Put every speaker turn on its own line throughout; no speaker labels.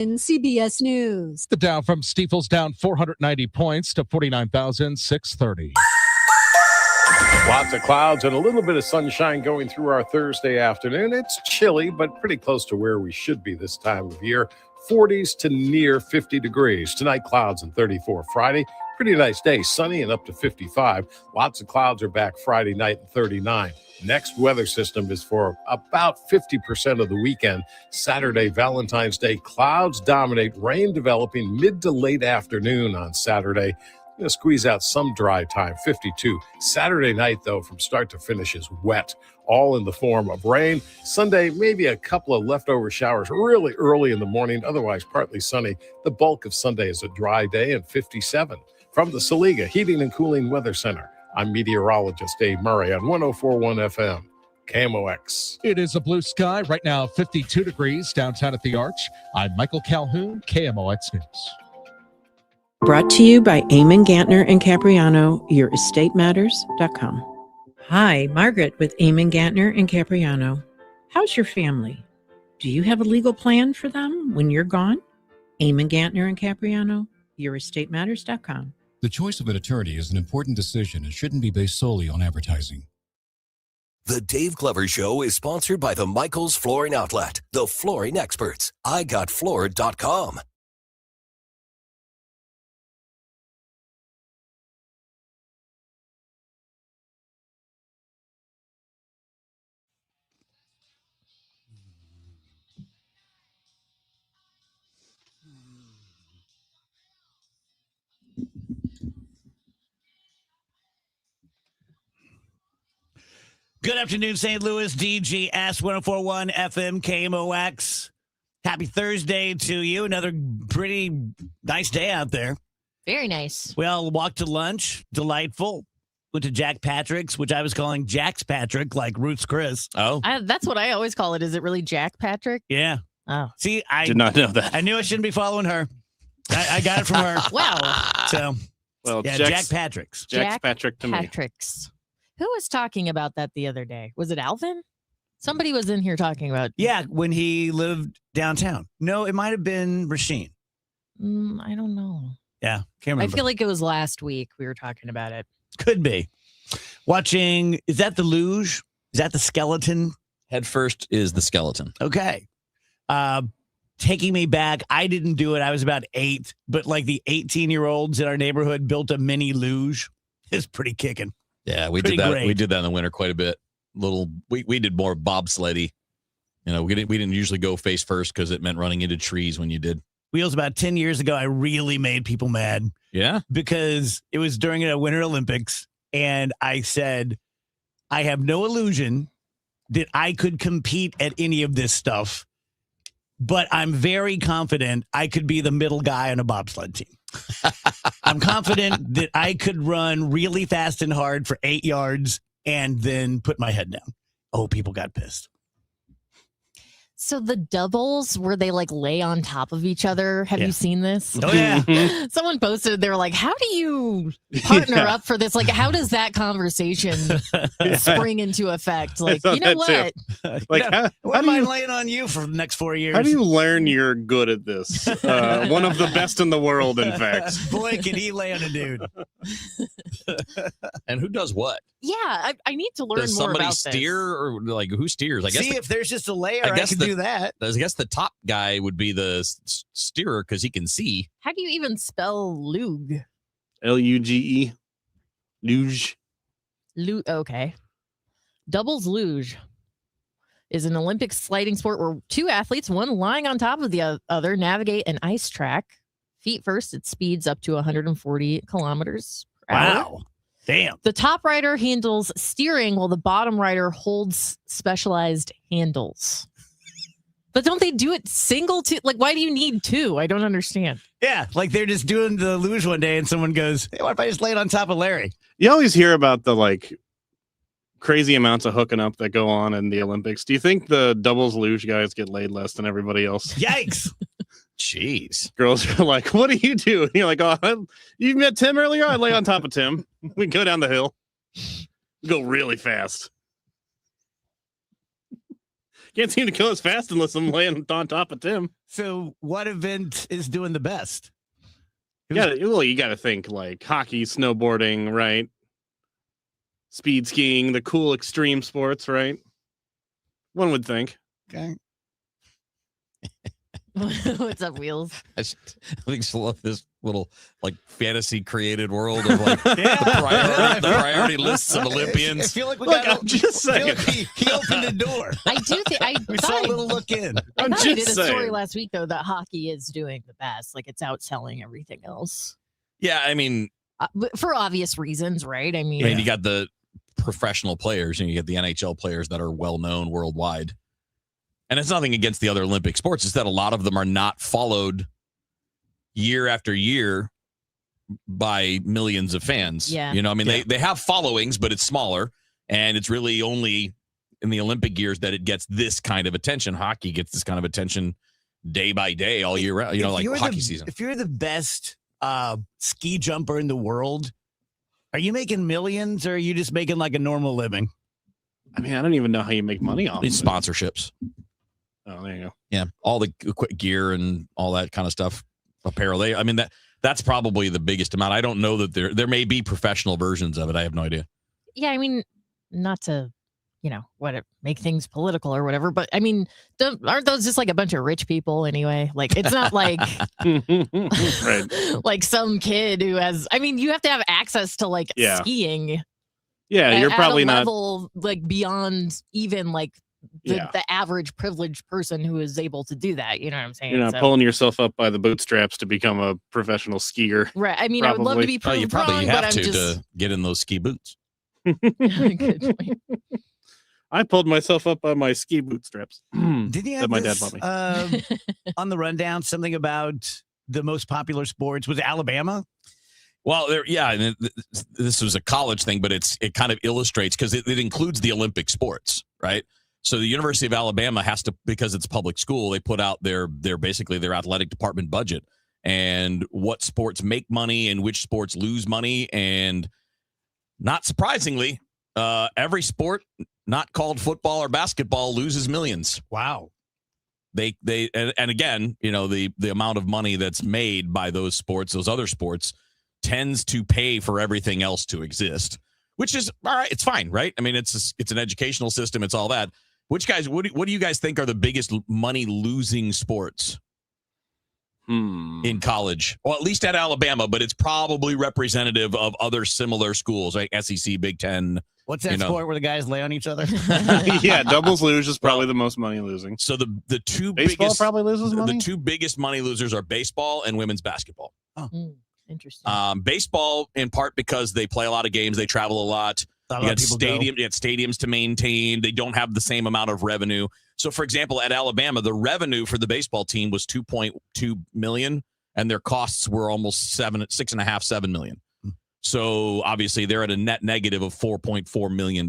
In CBS News.
The Dow from Stifel's down 490 points to 49,630.
Lots of clouds and a little bit of sunshine going through our Thursday afternoon. It's chilly, but pretty close to where we should be this time of year. 40s to near 50 degrees. Tonight, clouds and 34. Friday, pretty nice day. Sunny and up to 55. Lots of clouds are back Friday night and 39. Next weather system is for about 50% of the weekend. Saturday, Valentine's Day, clouds dominate, rain developing mid to late afternoon on Saturday. Going to squeeze out some dry time, 52. Saturday night, though, from start to finish is wet, all in the form of rain. Sunday, maybe a couple of leftover showers really early in the morning, otherwise partly sunny. The bulk of Sunday is a dry day and 57. From the Saliga Heating and Cooling Weather Center, I'm meteorologist Dave Murray on 104.1 FM, KMOX.
It is a blue sky right now, 52 degrees downtown at the Arch. I'm Michael Calhoun, KMOX News.
Brought to you by Eamon Gantner and Capriano, YourEstateMatters.com. Hi, Margaret with Eamon Gantner and Capriano. How's your family? Do you have a legal plan for them when you're gone? Eamon Gantner and Capriano, YourEstateMatters.com.
The choice of an attorney is an important decision and shouldn't be based solely on advertising.
The Dave Glover Show is sponsored by the Michaels Flooring Outlet, the flooring experts. IGotFloored.com.
Good afternoon, St. Louis. DGS 1041 FM KMOX. Happy Thursday to you. Another pretty nice day out there.
Very nice.
We all walked to lunch. Delightful. Went to Jack Patrick's, which I was calling Jack's Patrick, like Ruth's Chris.
Oh.
That's what I always call it. Is it really Jack Patrick?
Yeah.
Oh.
See, I
did not know that.
I knew I shouldn't be following her. I got it from her.
Wow.
So,
well,
yeah, Jack Patrick's.
Jack's Patrick to
Patrick's. Me. Who was talking about that the other day? Was it Alvin? Somebody was in here talking about.
Yeah, when he lived downtown. No, it might have been Rasheen.
I don't know.
Yeah, can't remember.
I feel like it was last week we were talking about it.
Could be. Watching, is that the luge? Is that the skeleton?
Head first is the skeleton.
Okay. Taking me back, I didn't do it. I was about 8, but like the 18-year-olds in our neighborhood built a mini luge. It's pretty kicking.
Yeah, we
Pretty
did that.
great.
We did that in the winter quite a bit. We did more bobsleddy. You know, we didn't usually go face first because it meant running into trees when you did.
Wheels, about 10 years ago, I really made people mad.
Yeah,
because it was during a Winter Olympics, and I said, I have no illusion that I could compete at any of this stuff, but I'm very confident I could be the middle guy on a bobsled team. I'm confident that I could run really fast and hard for 8 yards and then put my head down. Oh, people got pissed.
So the doubles where they like lay on top of each other. Have you seen this?
Oh, yeah.
Someone posted, they were like, how do you partner up for this? Like, how does that conversation spring into effect? Like, you know what?
Like, how am I laying on you for the next 4 years?
How do you learn you're good at this? One of the best in the world, in fact.
Boy, can he lay on a dude.
And who does what?
Yeah, I need to learn
Does
more
somebody
about
steer
this.
or like who steers? I guess
See, if there's just a layer, I can do that.
I guess the top guy would be the steerer because he can see.
How do you even spell luge?
Luge. Luge.
Okay. Doubles luge is an Olympic sliding sport where two athletes, one lying on top of the other, navigate an ice track. Feet first, it speeds up to 140 kilometers per hour.
Wow. Damn.
The top rider handles steering while the bottom rider holds specialized handles. But don't they do it single to like why do you need two? I don't understand.
Yeah, like they're just doing the luge one day and someone goes, hey, what if I just lay it on top of Larry?
You always hear about the like crazy amounts of hooking up that go on in the Olympics. Do you think the doubles luge guys get laid less than everybody else?
Yikes.
Jeez.
Girls are like, what do you do? And you're like, oh, you met Tim earlier? I lay on top of Tim. We go down the hill. Go really fast. Can't seem to go as fast unless I'm laying on top of Tim.
So what event is doing the best?
You got to think like hockey, snowboarding, right? Speed skiing, the cool extreme sports, right? One would think.
Okay.
What's up, Wheels?
I think I love this little like fantasy created world of like the priority lists of
I
Olympians.
feel like we
Look,
got.
I'm just
I feel
saying.
like he opened the door.
I do think
We saw a little look in.
I
I'm
thought I did
just
a story
saying.
last week though that hockey is doing the best. Like it's outselling everything else.
Yeah, I mean,
But for obvious reasons, right? I mean,
you got the professional players and you get the NHL players that are well known worldwide. And it's nothing against the other Olympic sports. It's that a lot of them are not followed year after year by millions of fans.
Yeah.
You know, I mean, they have followings, but it's smaller. And it's really only in the Olympic years that it gets this kind of attention. Hockey gets this kind of attention day by day all year round, you know,
If
like
you're
hockey season.
If you're the best ski jumper in the world, are you making millions or are you just making like a normal living?
I mean, I don't even know how you make money off
These
of it.
sponsorships.
Oh, there you go.
Yeah. All the gear and all that kind of stuff. Apparel. I mean, that's probably the biggest amount. I don't know that there may be professional versions of it. I have no idea.
yeah, I mean, not to, make things political or whatever, but I mean, aren't those just like a bunch of rich people anyway? Like, it's not like
Right.
like some kid who has. I mean, you have to have access to like
Yeah.
skiing.
Yeah, you're
at
probably
a
not.
level like beyond even like the,
Yeah.
the average privileged person who is able to do that. You know what I'm saying?
You're not
So-
pulling yourself up by the bootstraps to become a professional skier.
Right. I mean, I would love to
Probably.
be
Oh,
proved
you probably
wrong,
have
but I'm
to
just.
get in those ski boots.
Good point.
I pulled myself up by my ski bootstraps.
Didn't you
That
have
my dad
this,
bought me.
on the rundown something about the most popular sports? Was it Alabama?
Well, and this was a college thing, but it kind of illustrates because it includes the Olympic sports, right? So the University of Alabama has to, because it's public school, they put out their basically their athletic department budget and what sports make money and which sports lose money. And not surprisingly, every sport not called football or basketball loses millions.
Wow.
And again, the amount of money that's made by those sports, those other sports, tends to pay for everything else to exist, which is all right. It's fine, right? I mean, it's an educational system. It's all that. What do you guys think are the biggest money losing sports in college? Well, at least at Alabama, but it's probably representative of other similar schools, like SEC, Big Ten.
What's that sport where the guys lay on each other?
Yeah, doubles luge is probably the most money losing.
So the two
Baseball
biggest
probably loses money.
The two biggest money losers are baseball and women's basketball.
Interesting.
Baseball, in part because they play a lot of games, they travel a lot. You got stadiums to maintain. They don't have the same amount of revenue. So, for example, at Alabama, the revenue for the baseball team was $2.2 million, and their costs were almost $7 million. So, obviously, they're at a net negative of $4.4 million.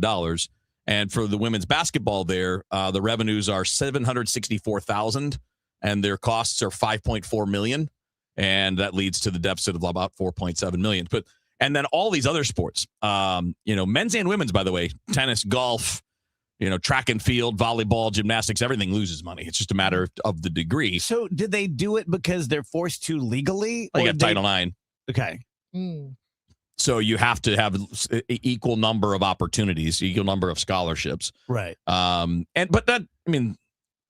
And for the women's basketball, the revenues are $764,000, and their costs are $5.4 million. And that leads to the deficit of about $4.7 million. And then all these other sports, men's and women's, by the way, tennis, golf, track and field, volleyball, gymnastics, everything loses money. It's just a matter of the degree.
So did they do it because they're forced to legally?
You got Title IX.
Okay.
So you have to have equal number of opportunities, equal number of scholarships.
Right.
But that, it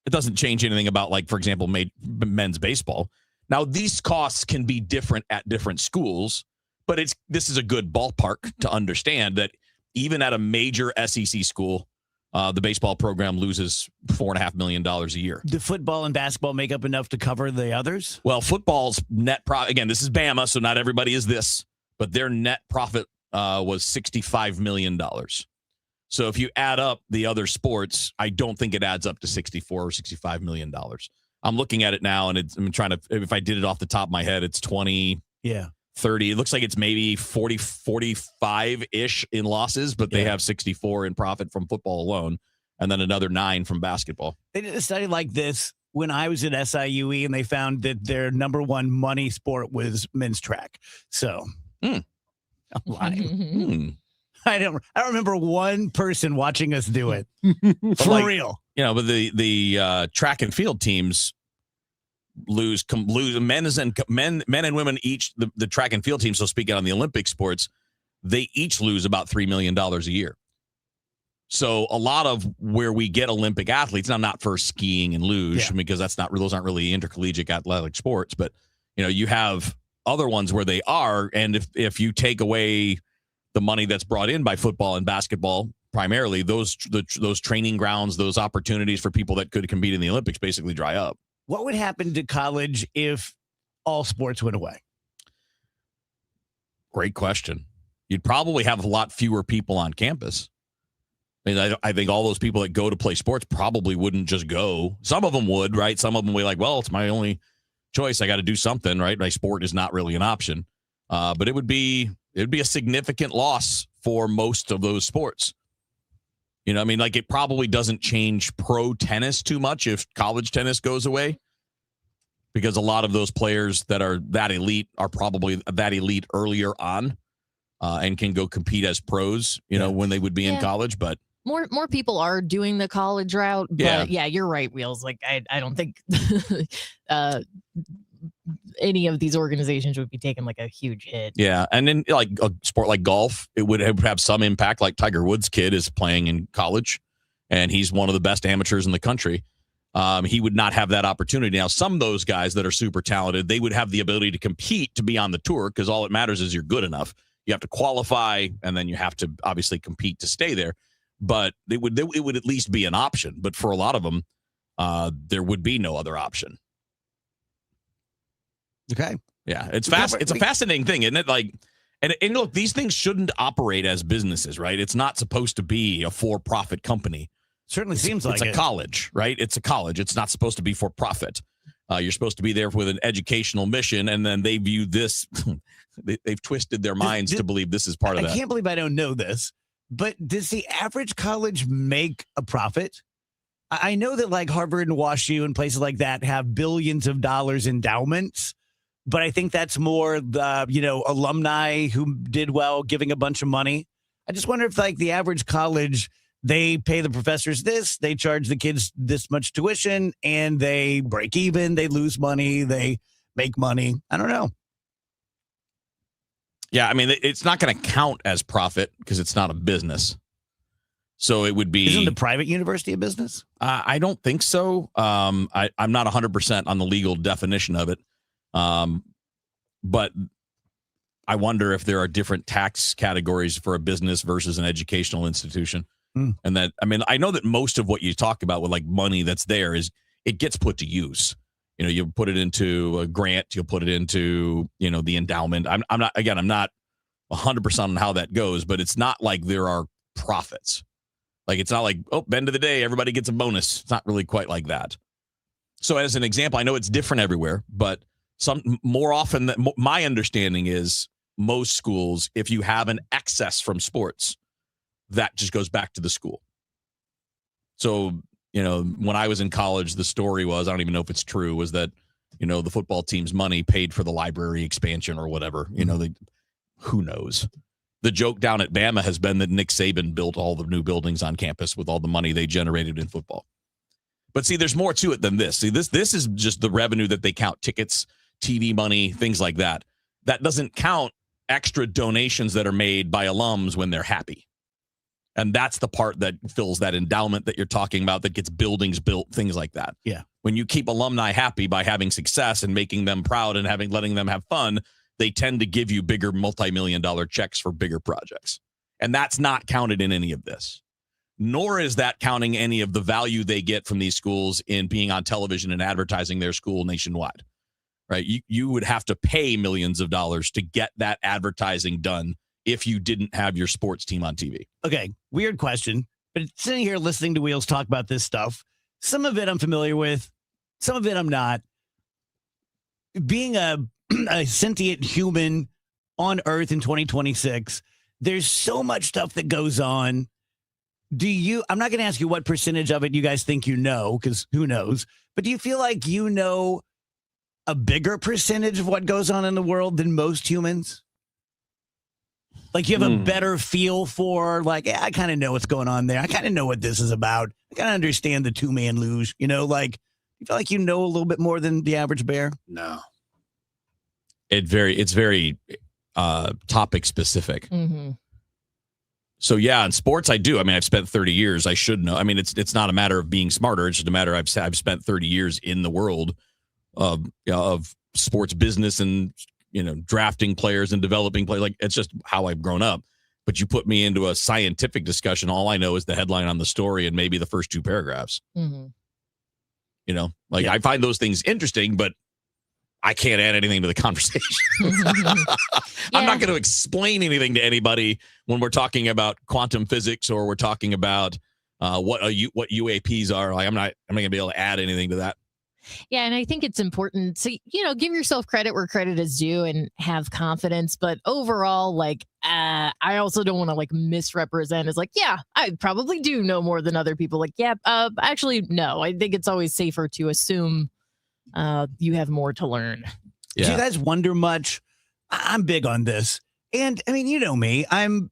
doesn't change anything about, like, for example, men's baseball. Now, these costs can be different at different schools, but this is a good ballpark to understand that even at a major SEC school, the baseball program loses $4.5 million a year.
Do football and basketball make up enough to cover the others?
Well, football's net profit, again, this is Bama, so not everybody is this, but their net profit was $65 million. So if you add up the other sports, I don't think it adds up to $64 or $65 million. I'm looking at it now, and I'm trying to, if I did it off the top of my head, it's 20.
Yeah.
30. It looks like it's maybe 40, 45-ish in losses, but they have 64 in profit from football alone, and then another 9 from basketball.
They did a study like this when I was at SIUE, and they found that their number one money sport was men's track. So I'm lying. I don't remember one person watching us do it. For real.
But the track and field teams lose men and women each, the track and field teams, so speaking on the Olympic sports, they each lose about $3 million a year. So a lot of where we get Olympic athletes, now not for skiing and luge, because those aren't really intercollegiate athletic sports, but you have other ones where they are. And if you take away the money that's brought in by football and basketball, primarily those training grounds, those opportunities for people that could compete in the Olympics basically dry up.
What would happen to college if all sports went away?
Great question. You'd probably have a lot fewer people on campus. I think all those people that go to play sports probably wouldn't just go. Some of them would, right? Some of them would be like, well, it's my only choice. I got to do something, right? My sport is not really an option. But it would be a significant loss for most of those sports. It probably doesn't change pro tennis too much if college tennis goes away, because a lot of those players that are that elite are probably that elite earlier on and can go compete as pros, when they would be in college. But
more people are doing the college route. But yeah, you're right, Wheels. Like I don't think any of these organizations would be taking like a huge hit.
Yeah. And then like a sport like golf, it would have some impact. Like Tiger Woods' kid is playing in college and he's one of the best amateurs in the country. He would not have that opportunity. Now, some of those guys that are super talented, they would have the ability to compete to be on the tour, because all it matters is you're good enough. You have to qualify and then you have to obviously compete to stay there. But it would at least be an option. But for a lot of them, there would be no other option.
Okay.
Yeah, it's fast. It's a fascinating thing, isn't it? Like, and look, these things shouldn't operate as businesses, right? It's not supposed to be a for-profit company.
Certainly seems like
it's a college, right? It's a college. It's not supposed to be for profit. You're supposed to be there with an educational mission, and then they view this. They've twisted their minds to believe this is part of that.
I can't believe I don't know this, but does the average college make a profit? I know that like Harvard and WashU and places like that have billions of dollars endowments, but I think that's more the alumni who did well giving a bunch of money. I just wonder if like the average college, they pay the professors this, they charge the kids this much tuition, and they break even, they lose money, they make money. I don't know.
Yeah, I mean, it's not going to count as profit because it's not a business. So it would be.
Isn't the private university a business?
I don't think so. I'm not 100% on the legal definition of it. But I wonder if there are different tax categories for a business versus an educational institution. And that, I mean, I know that most of what you talk about with like money that's there is it gets put to use. You put it into a grant, you'll put it into, the endowment. I'm not 100% on how that goes, but it's not like there are profits. Like, it's not like, end of the day, everybody gets a bonus. It's not really quite like that. So as an example, I know it's different everywhere, but more often than my understanding is most schools, if you have an excess from sports, that just goes back to the school. So, when I was in college, the story was, I don't even know if it's true, was that, the football team's money paid for the library expansion or whatever. Who knows? The joke down at Bama has been that Nick Saban built all the new buildings on campus with all the money they generated in football. But see, there's more to it than this. See, this is just the revenue that they count: tickets, TV money, things like that. That doesn't count extra donations that are made by alums when they're happy. And that's the part that fills that endowment that you're talking about, that gets buildings built, things like that.
Yeah.
When you keep alumni happy by having success and making them proud and letting them have fun, they tend to give you bigger multi-million-dollar checks for bigger projects. And that's not counted in any of this. Nor is that counting any of the value they get from these schools in being on television and advertising their school nationwide. Right? You would have to pay millions of dollars to get that advertising done if you didn't have your sports team on TV.
Okay, weird question, but sitting here listening to Wheels talk about this stuff, some of it I'm familiar with, some of it I'm not. Being a sentient human on Earth in 2026, there's so much stuff that goes on. I'm not going to ask you what percentage of it you guys think because who knows, but do you feel like a bigger percentage of what goes on in the world than most humans? Like you have a better feel for like, yeah, I kind of know what's going on there. I kind of know what this is about. I kind of understand the 2-man luge, like you feel like you know a little bit more than the average bear.
No.
It's very topic specific.
Mm-hmm.
So yeah, in sports, I do. I mean, I've spent 30 years. I should know. I mean, it's not a matter of being smarter. It's just a matter I've spent 30 years in the world of sports business and drafting players and developing players. Like it's just how I've grown up. But you put me into a scientific discussion, all I know is the headline on the story and maybe the first 2 paragraphs.
Mm-hmm.
I find those things interesting, but I can't add anything to the conversation. I'm not going to explain anything to anybody when we're talking about quantum physics or we're talking about what UAPs are. Like I'm not going to be able to add anything to that.
Yeah, and I think it's important to, give yourself credit where credit is due and have confidence. But overall, I also don't want to misrepresent. It's yeah, I probably do know more than other people. Actually, no. I think it's always safer to assume you have more to learn.
Yeah. Do you guys wonder much? I'm big on this. And I mean, you know me, I'm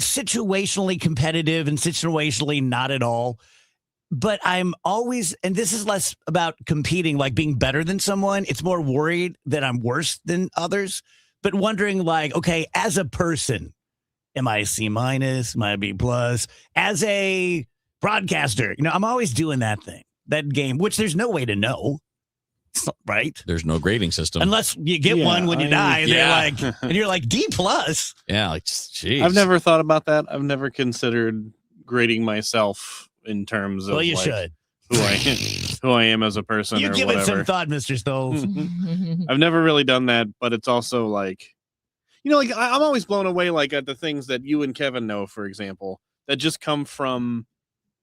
situationally competitive and situationally not at all. But I'm always, and this is less about competing, being better than someone. It's more worried that I'm worse than others, but wondering okay, as a person, am I a C-? Am I a B+? As a broadcaster, I'm always doing that game, which there's no way to know. Right?
There's no grading system.
Unless you get one when you die and and you're D+.
Yeah, geez.
I've never thought about that. I've never considered grading myself in terms of
you should.
who I am as a person.
You
or
give
whatever.
it some thought, Mr. Stoles.
I've never really done that, but it's also I'm always blown away at the things that you and Kevin know, for example, that just come from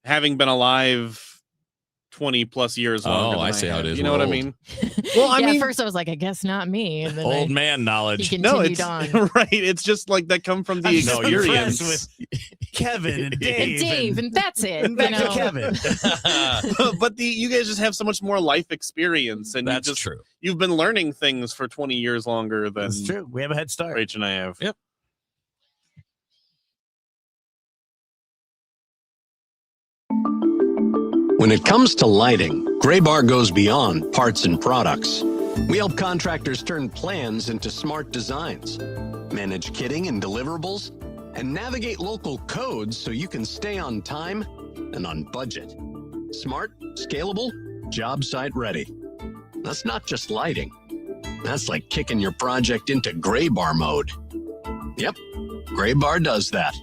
having been alive 20 plus years longer.
I see how it is.
You know what I mean?
Well, I mean, at first I was I guess not me. And then
old man knowledge.
He continued on.
Right. It's just that come from the experience
with Kevin and Dave.
And that's it.
And back to Kevin.
But you guys just have so much more life experience, and
that's true.
You've been learning things for 20 years longer than.
That's true. We have a head start.
Rach and I have.
Yep.
When it comes to lighting, Graybar goes beyond parts and products. We help contractors turn plans into smart designs, manage kitting and deliverables, and navigate local codes so you can stay on time and on budget. Smart, scalable, job site ready. That's not just lighting. That's like kicking your project into Graybar mode. Yep, Graybar does that.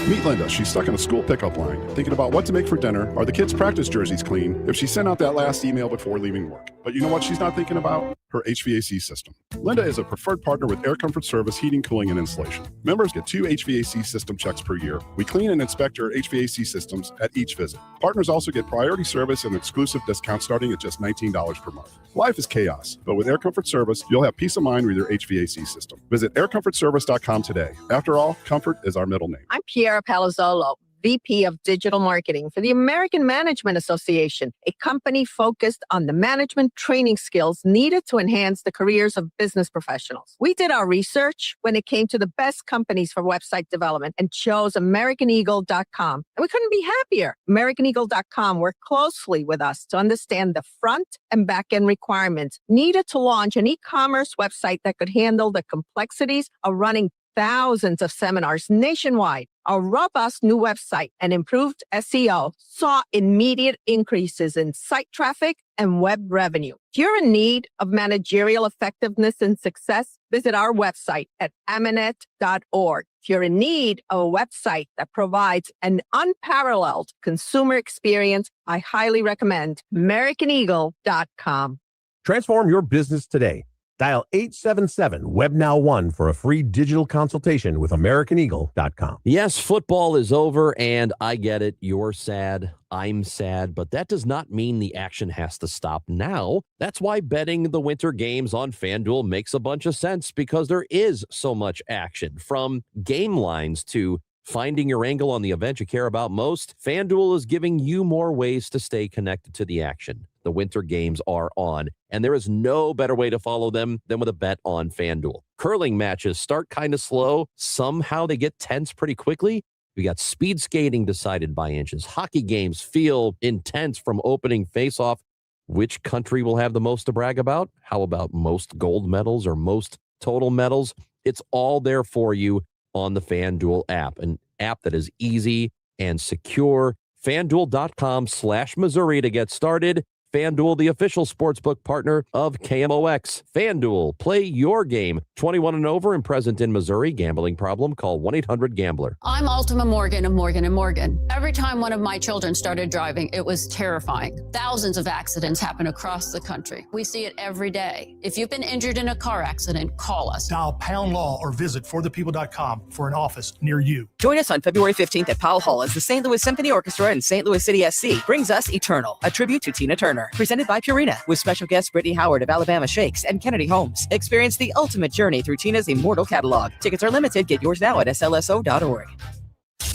Meet Linda. She's stuck in a school pickup line, thinking about what to make for dinner. Are the kids' practice jerseys clean? If she sent out that last email before leaving work. But you know what she's not thinking about? Her HVAC system. Linda is a preferred partner with Air Comfort Service Heating, Cooling, and Installation. Members get 2 HVAC system checks per year. We clean and inspect your HVAC systems at each visit. Partners also get priority service and exclusive discounts starting at just $19 per month. Life is chaos, but with Air Comfort Service, you'll have peace of mind with your HVAC system. Visit aircomfortservice.com today. After all, comfort is our middle name.
I'm Piera Palazzolo, VP of Digital Marketing for the American Management Association, a company focused on the management training skills needed to enhance the careers of business professionals. We did our research when it came to the best companies for website development and chose AmericanEagle.com. And we couldn't be happier. AmericanEagle.com worked closely with us to understand the front and back end requirements needed to launch an e-commerce website that could handle the complexities of running thousands of seminars nationwide. Our robust new website and improved SEO saw immediate increases in site traffic and web revenue. If you're in need of managerial effectiveness and success, visit our website at Amanet.org. If you're in need of a website that provides an unparalleled consumer experience, I highly recommend AmericanEagle.com.
Transform your business today. Dial 877-WebNow1 for a free digital consultation with AmericanEagle.com.
Yes, football is over, and I get it. You're sad. I'm sad. But that does not mean the action has to stop now. That's why betting the winter games on FanDuel makes a bunch of sense, because there is so much action, from game lines to Finding your angle on the event you care about most? FanDuel is giving you more ways to stay connected to the action. The Winter Games are on, and there is no better way to follow them than with a bet on FanDuel. Curling matches start kind of slow. Somehow they get tense pretty quickly. We got speed skating decided by inches. Hockey games feel intense from opening face-off. Which country will have the most to brag about? How about most gold medals or most total medals? It's all there for you on the FanDuel app, an app that is easy and secure. FanDuel.com/Missouri to get started. FanDuel, the official sportsbook partner of KMOX. FanDuel, play your game. 21 and over and present in Missouri. Gambling problem? Call 1-800-GAMBLER.
I'm Ultima Morgan of Morgan & Morgan. Every time one of my children started driving, it was terrifying. Thousands of accidents happen across the country. We see it every day. If you've been injured in a car accident, call us.
Dial # law or visit forthepeople.com for an office near you.
Join us on February 15th at Powell Hall as the St. Louis Symphony Orchestra and St. Louis City SC brings us Eternal, a tribute to Tina Turner. Presented by Purina, with special guests Brittany Howard of Alabama Shakes and Kennedy Holmes. Experience the ultimate journey through Tina's immortal catalog. Tickets are limited. Get yours now at slso.org.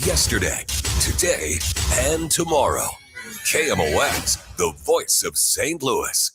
Yesterday, today, and tomorrow. KMOX, the voice of St. Louis.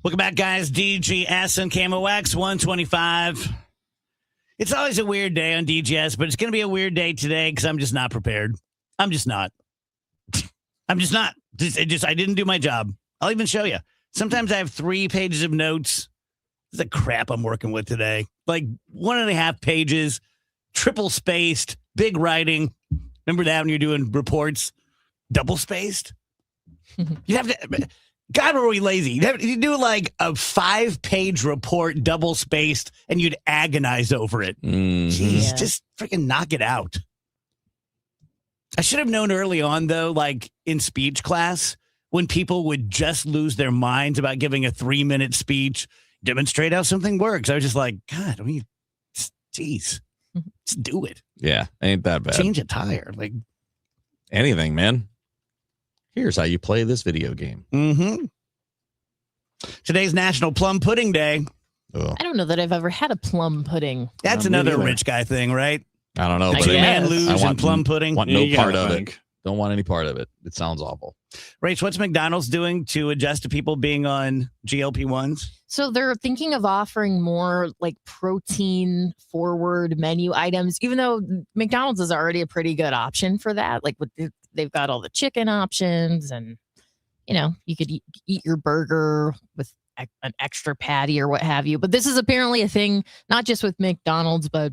Welcome back, guys. DGS and KMOX 125. It's always a weird day on DGS, but it's going to be a weird day today because I'm just not prepared. I'm just not. I didn't do my job. I'll even show you. Sometimes I have 3 pages of notes. This is the crap I'm working with today. Like 1.5 pages, triple spaced, big writing. Remember that when you're doing reports? Double spaced? You have to... God, were we lazy? You'd do like a 5-page report, double spaced, and you'd agonize over it. Jeez, just freaking knock it out. I should have known early on, though, like in speech class, when people would just lose their minds about giving a 3-minute speech, demonstrate how something works. I was just like, God, jeez, just do it.
Yeah, ain't that bad.
Change a tire. Like
anything, man. Here's how you play this video game.
Mm-hmm. Today's National Plum Pudding Day.
I don't know that I've ever had a plum pudding.
That's another rich guy thing, right?
I don't know.
I
But
guess.
Luge and plum pudding.
Want no part of it. Don't want any part of it. It sounds awful.
Rach, what's McDonald's doing to adjust to people being on GLP-1s?
So they're thinking of offering more like protein forward menu items, even though McDonald's is already a pretty good option for that. Like they've got all the chicken options and, you know, you could eat your burger with an extra patty or what have you. But this is apparently a thing, not just with McDonald's, but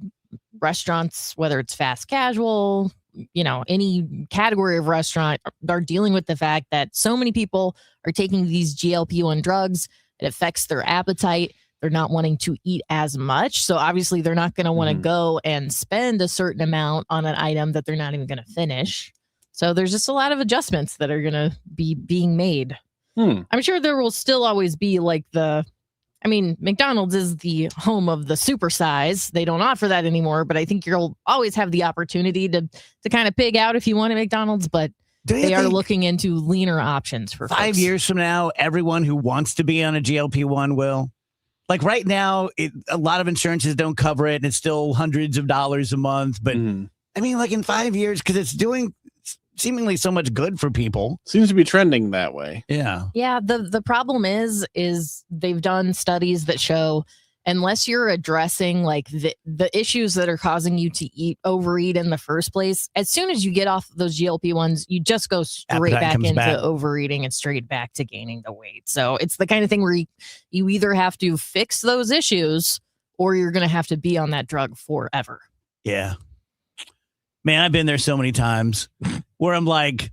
restaurants, whether it's fast casual, you know, any category of restaurant are dealing with the fact that so many people are taking these GLP-1 drugs. It affects their appetite. They're not wanting to eat as much. So obviously they're not going to want to go and spend a certain amount on an item that they're not even going to finish. So there's just a lot of adjustments that are going to be being made. I'm sure there will still always be like McDonald's is the home of the supersize. They don't offer that anymore, but I think you'll always have the opportunity to kind of pig out if you want a McDonald's, but they are looking into leaner options for
5 years from now, everyone who wants to be on a GLP-1 will. Like right now, a lot of insurances don't cover it, and it's still hundreds of dollars a month. But I mean, like in 5 years, because it's doing seemingly so much good for people.
Seems to be trending that way.
Yeah.
Yeah. The problem is they've done studies that show unless you're addressing like the issues that are causing you to overeat in the first place, as soon as you get off those GLP-1s, you just go straight back into overeating and straight back to gaining the weight. So it's the kind of thing where you either have to fix those issues or you're going to have to be on that drug forever.
Yeah. Man, I've been there so many times where I'm like,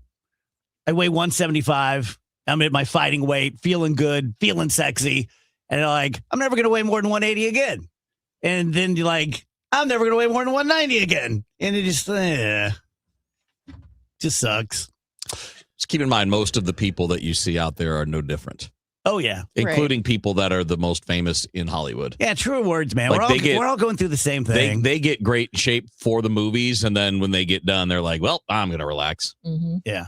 I weigh 175. I'm at my fighting weight, feeling good, feeling sexy. And they're like, I'm never going to weigh more than 180 again. And then you're like, I'm never going to weigh more than 190 again. And it just sucks.
Just keep in mind, most of the people that you see out there are no different.
Oh, yeah.
Including people that are the most famous in Hollywood.
Yeah, true words, man.
Like
we're all going through the same thing.
They get great shape for the movies, and then when they get done, they're like, well, I'm going to relax.
Mm-hmm.
Yeah.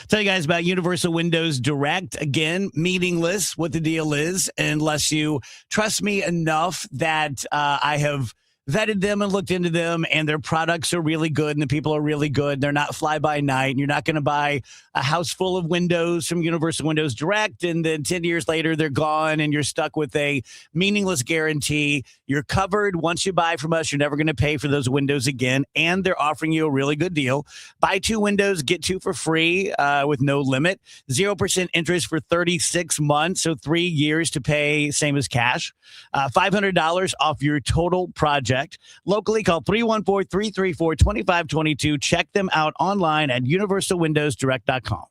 Tell you guys about Universal Windows Direct. Again, meaningless what the deal is, unless you trust me enough that I have vetted them and looked into them, and their products are really good, and the people are really good. They're not fly-by-night, and you're not going to buy a house full of windows from Universal Windows Direct, and then 10 years later, they're gone, and you're stuck with a meaningless guarantee. You're covered once you buy from us. You're never going to pay for those windows again, and they're offering you a really good deal. Buy 2 windows, get 2 for free with no limit. 0% interest for 36 months, so 3 years to pay, same as cash. $500 off your total project. Locally, call 314-334-2522. Check them out online at universalwindowsdirect.com.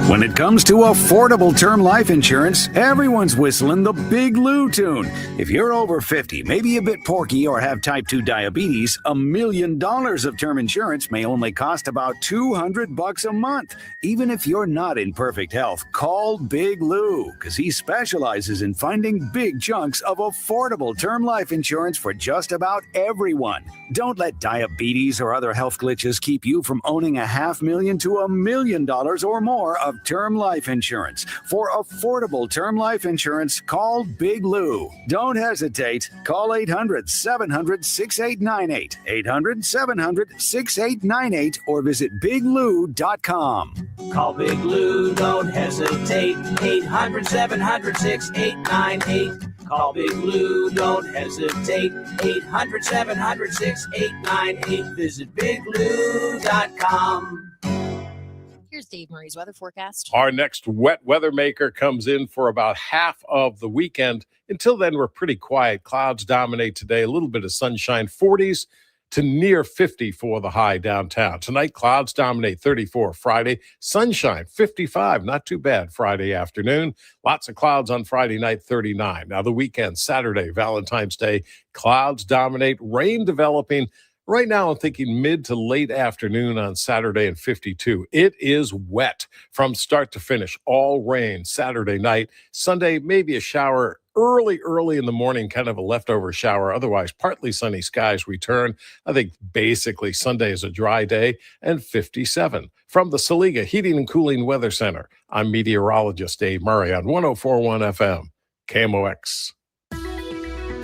When it comes to affordable term life insurance, everyone's whistling the Big Lou tune. If you're over 50, maybe a bit porky, or have type 2 diabetes, $1 million of term insurance may only cost about $200 a month. Even if you're not in perfect health, call Big Lou, because he specializes in finding big chunks of affordable term life insurance for just about everyone. Don't let diabetes or other health glitches keep you from owning $500,000 to $1 million or more of term life insurance. For affordable term life insurance, call Big Lou. Don't hesitate. Call 800-700-6898, 800-700-6898, or visit biglou.com.
Call Big Lou, don't hesitate. 800-700-6898. Call Big Lou, don't hesitate. 800-700-6898. Visit biglou.com.
Here's Dave Murray's weather forecast.
Our next wet weather maker comes in for about half of the weekend. Until then, we're pretty quiet. Clouds dominate today. A little bit of sunshine, 40s to near 50 for the high downtown. Tonight, clouds dominate, 34 Friday. Sunshine, 55. Not too bad Friday afternoon. Lots of clouds on Friday night, 39. Now the weekend, Saturday, Valentine's Day, clouds dominate, rain developing. Right now, I'm thinking mid to late afternoon on Saturday and 52. It is wet from start to finish. All rain Saturday night. Sunday, maybe a shower early in the morning, kind of a leftover shower. Otherwise, partly sunny skies return. I think basically Sunday is a dry day, and 57. From the Saliga Heating and Cooling Weather Center, I'm meteorologist Dave Murray on 104.1 FM, KMOX.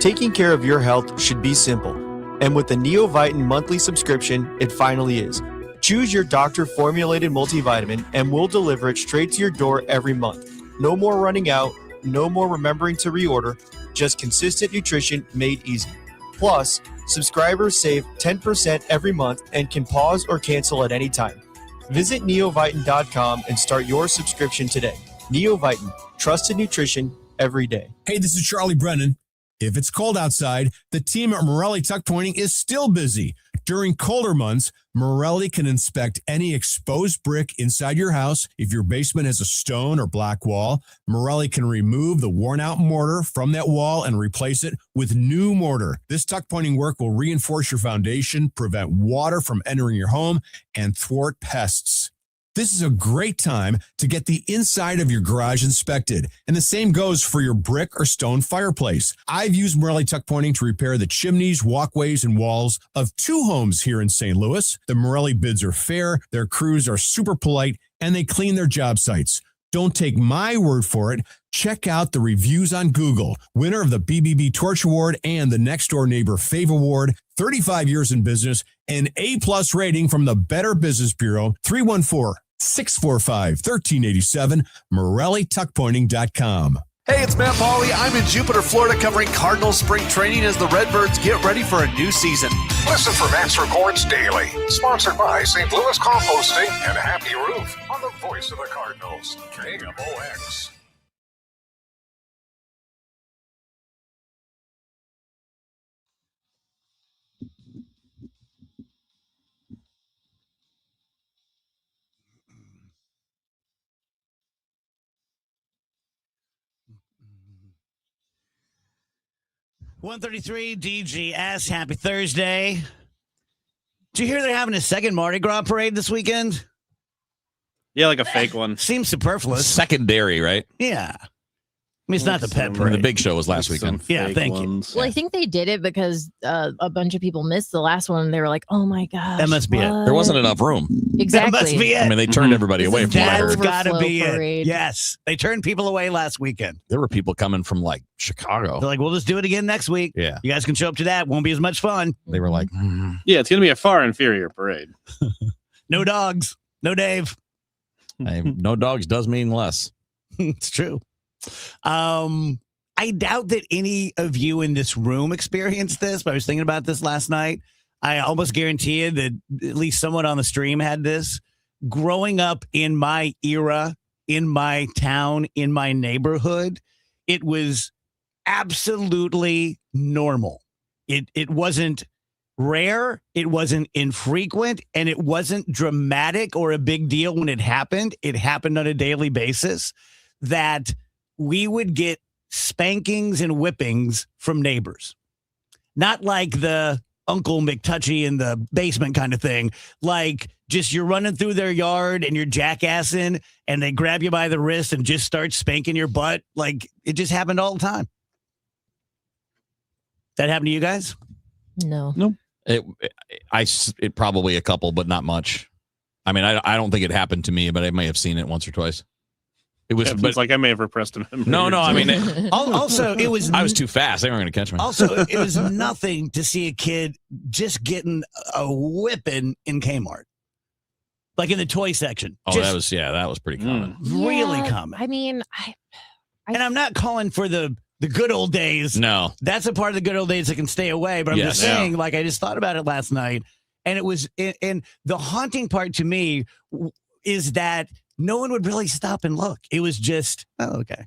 Taking care of your health should be simple. And with the Neovitin monthly subscription, it finally is. Choose your doctor-formulated multivitamin and we'll deliver it straight to your door every month. No more running out, no more remembering to reorder, just consistent nutrition made easy. Plus, subscribers save 10% every month and can pause or cancel at any time. Visit neovitin.com and start your subscription today. Neovitin, trusted nutrition every day.
Hey, this is Charlie Brennan. If it's cold outside, the team at Morelli Tuck Pointing is still busy. During colder months, Morelli can inspect any exposed brick inside your house. If your basement has a stone or black wall, Morelli can remove the worn-out mortar from that wall and replace it with new mortar. This tuck pointing work will reinforce your foundation, prevent water from entering your home, and thwart pests. This is a great time to get the inside of your garage inspected. And the same goes for your brick or stone fireplace. I've used Morelli Tuck Pointing to repair the chimneys, walkways, and walls of 2 homes here in St. Louis. The Morelli bids are fair, their crews are super polite, and they clean their job sites. Don't take my word for it. Check out the reviews on Google. Winner of the BBB Torch Award and the Next Door Neighbor Fave Award. 35 years in business. An A-plus rating from the Better Business Bureau. 314-645-1387. MorelliTuckPointing.com.
Hey, it's Matt Pauley. I'm in Jupiter, Florida, covering Cardinal spring training as the Redbirds get ready for a new season.
Listen for Matt's Reports Daily. Sponsored by St. Louis Composting and Happy Roof on the voice of the Cardinals, KMOX.
133 DGS. Happy Thursday. Did you hear they're having a second Mardi Gras parade this weekend?
Yeah, like a fake one.
Seems superfluous.
Secondary, right?
Yeah. I mean, it's not the pet
I mean,
parade.
the big show was last weekend.
Yeah, thank you.
Well, I think they did it because a bunch of people missed the last one. They were like, "Oh my gosh,
That must be it.
There wasn't enough room.
Exactly.
That must be it.
I mean, they turned everybody
This
away
is
from what I
That's
heard.
got to
Overflow
be
parade.
it. Yes. They turned people away last weekend.
There were people coming from like Chicago.
They're like, we'll just do it again next week.
Yeah.
You guys can show up to that. Won't be as much fun.
They were like,
Yeah, it's gonna be a far inferior parade.
No dogs. No Dave.
no dogs does mean less.
It's true. I doubt that any of you in this room experienced this, but I was thinking about this last night. I almost guarantee you that at least someone on the stream had this. Growing up in my era, in my town, in my neighborhood, it was absolutely normal. It wasn't rare, it wasn't infrequent, and it wasn't dramatic or a big deal when it happened. It happened on a daily basis that we would get spankings and whippings from neighbors. Not like the Uncle McTouchy in the basement kind of thing. Like just you're running through their yard and you're jackassing and they grab you by the wrist and just start spanking your butt. Like it just happened all the time. That happened to you guys?
No.
Nope.
It probably a couple, but not much. I mean, I don't think it happened to me, but I may have seen it once or twice. It was,
It's
but
like I may have repressed a memory.
no. I mean,
Also, it was
I was too fast. They weren't going to catch me.
Also, it was nothing to see a kid just getting a whipping in Kmart, like in the toy section.
Oh,
Just
that was pretty common.
really
Yeah,
common.
I mean,
And I'm not calling for the good old days.
No,
That's a part of the good old days that can stay away. But I'm just
Yes.
saying, like, I just thought about it last night. And it was, and the haunting part to me is that no one would really stop and look. It was just, oh, okay.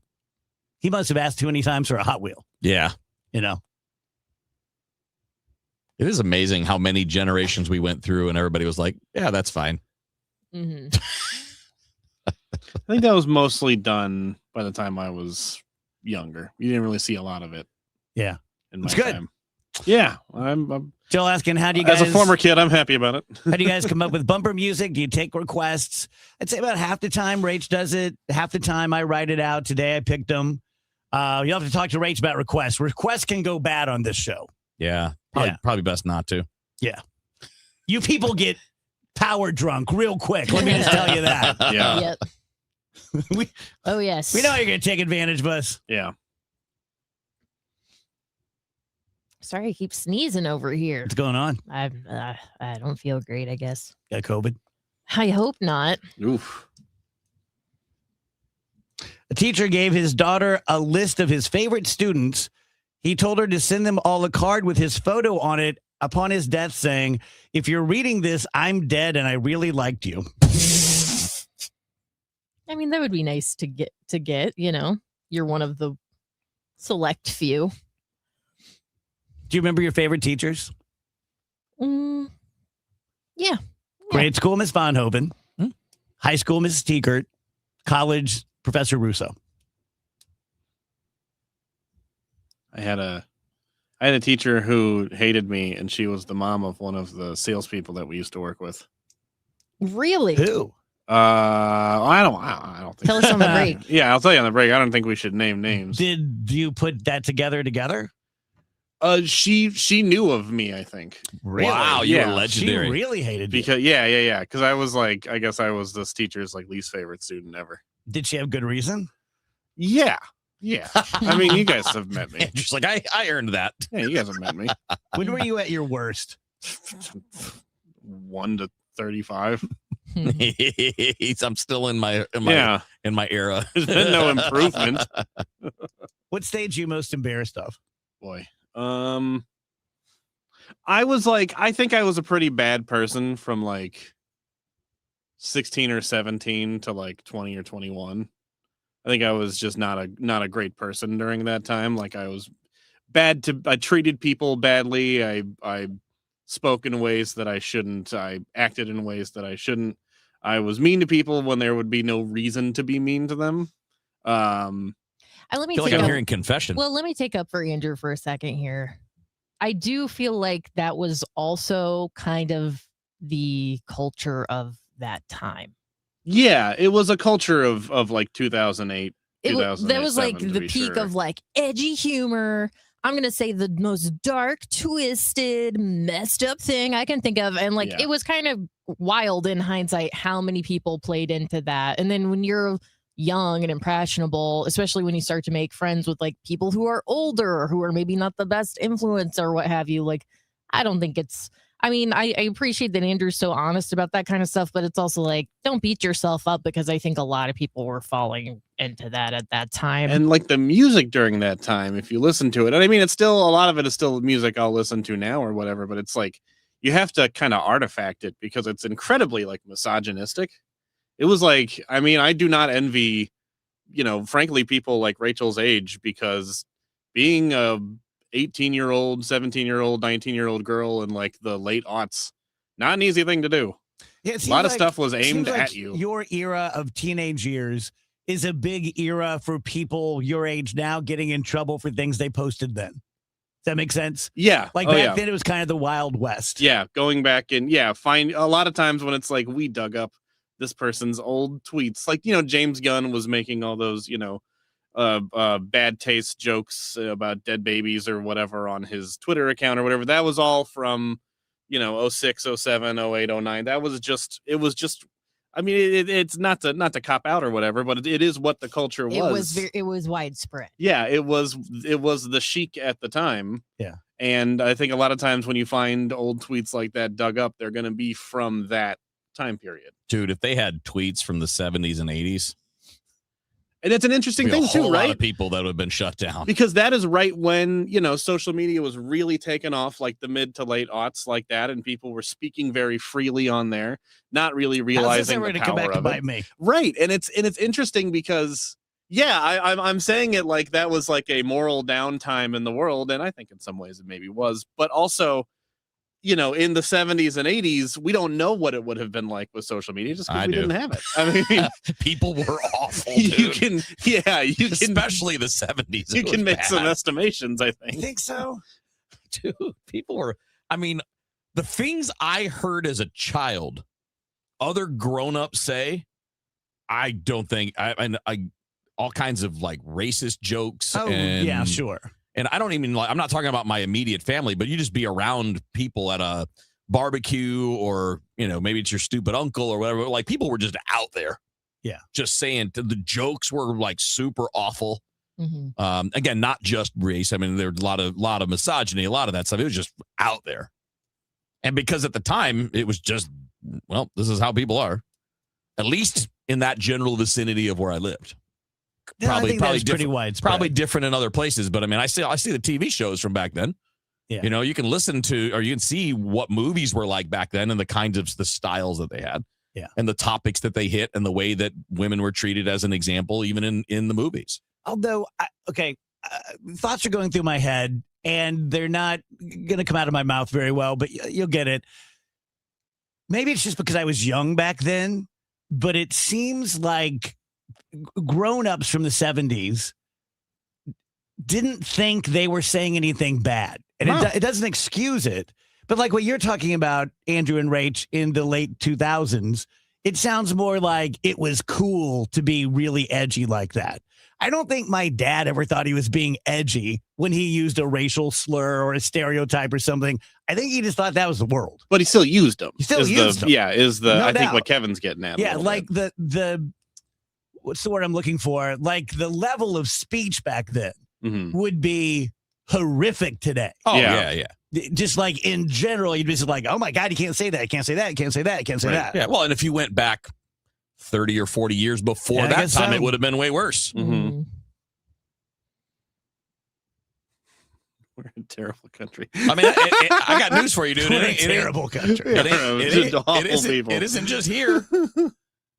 He must have asked too many times for a Hot Wheel,
yeah.
you know?
It is amazing how many generations we went through, and everybody was like, "Yeah, that's fine."
mhm.
I think that was mostly done by the time I was younger. You didn't really see a lot of it.
Yeah.
In my
It's good.
time. Yeah. I'm
Jill asking, how do you guys,
as a former kid, I'm happy about it.
how do you guys come up with bumper music? Do you take requests? I'd say about half the time Rach does it. Half the time I write it out. Today I picked them. You'll have to talk to Rach about requests. Requests can go bad on this show.
Yeah, probably best not to.
Yeah. You people get power drunk real quick. Let me just tell you that.
Yeah.
Yep. Oh yes.
We know you're going to take advantage of us.
Yeah.
Sorry, I keep sneezing over here.
What's going on?
I don't feel great. I guess.
Got COVID?
I hope not.
Oof.
A teacher gave his daughter a list of his favorite students. He told her to send them all a card with his photo on it upon his death saying, "If you're reading this, I'm dead and I really liked you."
I mean, that would be nice to get. You know, you're one of the select few.
Do you remember your favorite teachers?
Yeah.
Grade school, Miss Von Hoven. High school, Mrs. Tiekert. College, Professor Russo.
I had a teacher who hated me, and she was the mom of one of the salespeople that we used to work with.
Really?
Who?
I don't think.
Tell us on the break.
Yeah, I'll tell you on the break. I don't think we should name names.
Did you put that together?
She knew of me, I think.
Really?
Wow, you were legendary.
She really hated you.
Because yeah. Because I was like, I guess I was this teacher's like least favorite student ever.
Did she have good reason?
Yeah. I mean, you guys have met me.
Just like I earned that.
Yeah, you guys have met me.
When were you at your worst?
1 to 35.
I'm still in my era.
There's been no improvement.
What stage are you most embarrassed of?
Boy. I was like, I think I was a pretty bad person from like 16 or 17 to like 20 or 21. I think I was just not a great person during that time. Like I was I treated people badly. I spoke in ways that I shouldn't. I acted in ways that I shouldn't. I was mean to people when there would be no reason to be mean to them.
Let me
I feel like I'm hearing confession.
Well, let me take up for Andrew for a second here. I do feel like that was also kind of the culture of that time.
Yeah, it was a culture of like 2008.
That was like the peak
sure.
of like edgy humor. I'm going to say the most dark, twisted, messed up thing I can think of. And like, it was kind of wild in hindsight how many people played into that. And then when you're young and impressionable, especially when you start to make friends with like people who are older or who are maybe not the best influence or what have you, like, I don't think it's, I mean, I appreciate that Andrew's so honest about that kind of stuff, but it's also like, don't beat yourself up, because I think a lot of people were falling into that at that time.
And like the music during that time, if you listen to it, and I mean, it's still, a lot of it is still music I'll listen to now or whatever, but it's like, you have to kind of artifact it because it's incredibly like misogynistic. It was like, I mean, I do not envy, frankly, people like Rachel's age, because being a 18-year-old, 17-year-old, 19-year-old girl in like the late aughts, not an easy thing to do.
Yeah,
a lot of stuff was aimed at you.
Your era of teenage years is a big era for people your age now getting in trouble for things they posted then. Does that make sense?
Yeah.
Like back then it was kind of the Wild West.
Yeah. Going back and find a lot of times when it's like, we dug up this person's old tweets. Like, James Gunn was making all those, bad taste jokes about dead babies or whatever on his Twitter account or whatever. That was all from, 06, 07, 08, 09. It was just, I mean, it's not to cop out or whatever, but it is what the culture was.
It was widespread.
Yeah, it was the chic at the time.
Yeah.
And I think a lot of times when you find old tweets like that dug up, they're going to be from that time period.
Dude, if they had tweets from the 70s and 80s.
And it's an interesting thing too, right?
A lot of people that would have been shut down.
Because that is right when, social media was really taken off, like the mid to late aughts like that. And people were speaking very freely on there, not really realizing the power of it.
Me?
Right. And it's interesting because, I'm saying it like that was like a moral downtime in the world. And I think in some ways it maybe was, but also, in the 70s and 80s, we don't know what it would have been like with social media just because we didn't have it. I mean,
people were awful. Dude. Especially the 70s.
You can make some estimations, I think.
You think so?
Dude, people were, I mean, the things I heard as a child, other grown-ups say, I don't think, I all kinds of like racist jokes.
Oh, yeah, sure.
And I don't even I'm not talking about my immediate family, but you just be around people at a barbecue or, maybe it's your stupid uncle or whatever. Like people were just out there.
Yeah.
Just saying the jokes were like super awful.
Mm-hmm.
Again, not just race. I mean, there's a lot of misogyny, a lot of that stuff. It was just out there. And because at the time it was just, well, this is how people are, at least in that general vicinity of where I lived. Probably
pretty widespread.
Probably different in other places, but I mean, I see the TV shows from back then.
Yeah.
You can listen to, or you can see what movies were like back then and the kinds of the styles that they had.
Yeah.
And the topics that they hit and the way that women were treated as an example, even in the movies.
Although, thoughts are going through my head and they're not going to come out of my mouth very well, but you'll get it. Maybe it's just because I was young back then, but it seems like grown-ups from the 70s didn't think they were saying anything bad. And it doesn't excuse it. But like what you're talking about, Andrew and Rach, in the late 2000s, it sounds more like it was cool to be really edgy like that. I don't think my dad ever thought he was being edgy when he used a racial slur or a stereotype or something. I think he just thought that was the world.
But he still used them.
He still used them.
Yeah,
No
I think
doubt.
what Kevin's getting at.
Yeah, like the what's the word I'm looking for? Like the level of speech back then would be horrific today.
Oh, yeah.
Just like in general, you'd be just like, oh my God, you can't say that. You can't say that. You can't say that. You can't say that.
Yeah. Well, and if you went back 30 or 40 years before
Yeah, I
that
guess
time,
so.
it would have been way worse.
We're a terrible country.
I mean, I got news for you, dude.
We're a terrible country.
It isn't just here.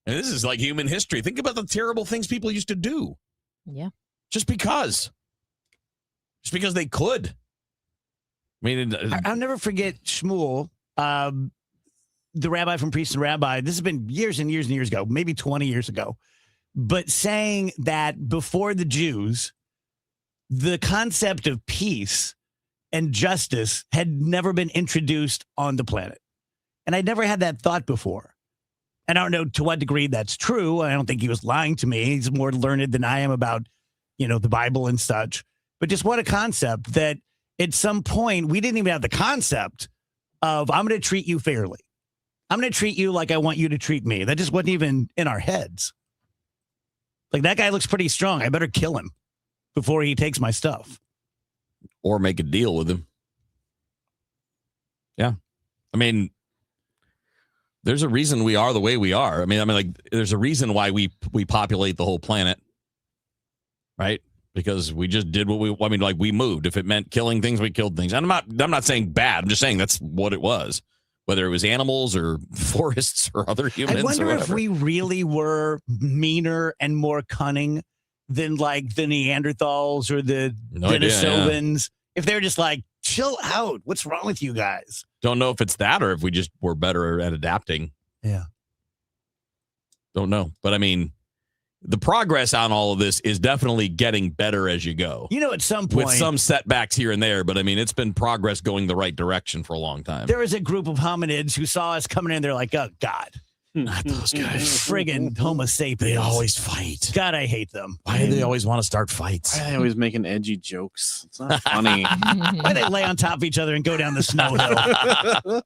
And this is like human history. Think about the terrible things people used to do.
Yeah.
Just because they could. I mean,
I'll never forget Shmuel, the rabbi from Priest and Rabbi. This has been years and years and years ago, maybe 20 years ago, but saying that before the Jews, the concept of peace and justice had never been introduced on the planet. And I'd never had that thought before. And I don't know to what degree that's true. I don't think he was lying to me. He's more learned than I am about, the Bible and such. But just what a concept that at some point we didn't even have the concept of I'm going to treat you fairly. I'm going to treat you like I want you to treat me. That just wasn't even in our heads. Like, that guy looks pretty strong. I better kill him before he takes my stuff.
Or make a deal with him. Yeah. I mean, there's a reason we are the way we are. I mean, like, there's a reason why we populate the whole planet, right? Because we just did we moved. If it meant killing things, we killed things. And I'm not saying bad. I'm just saying that's what it was. Whether it was animals or forests or other humans.
I wonder if we really were meaner and more cunning than like the Neanderthals or the Denisovans. If they're just like, chill out. What's wrong with you guys?
Don't know if it's that or if we just were better at adapting.
Yeah.
Don't know. But I mean, the progress on all of this is definitely getting better as you go.
At some point.
With some setbacks here and there, but I mean, it's been progress going the right direction for a long time.
There was a group of hominids who saw us coming in. They're like, oh, God.
Not those guys.
Friggin' Homo sapiens.
They always fight.
God, I hate them.
Why do they always want to start fights?
Why are they always making edgy jokes? It's not funny.
Why they lay on top of each other and go down the snow hill?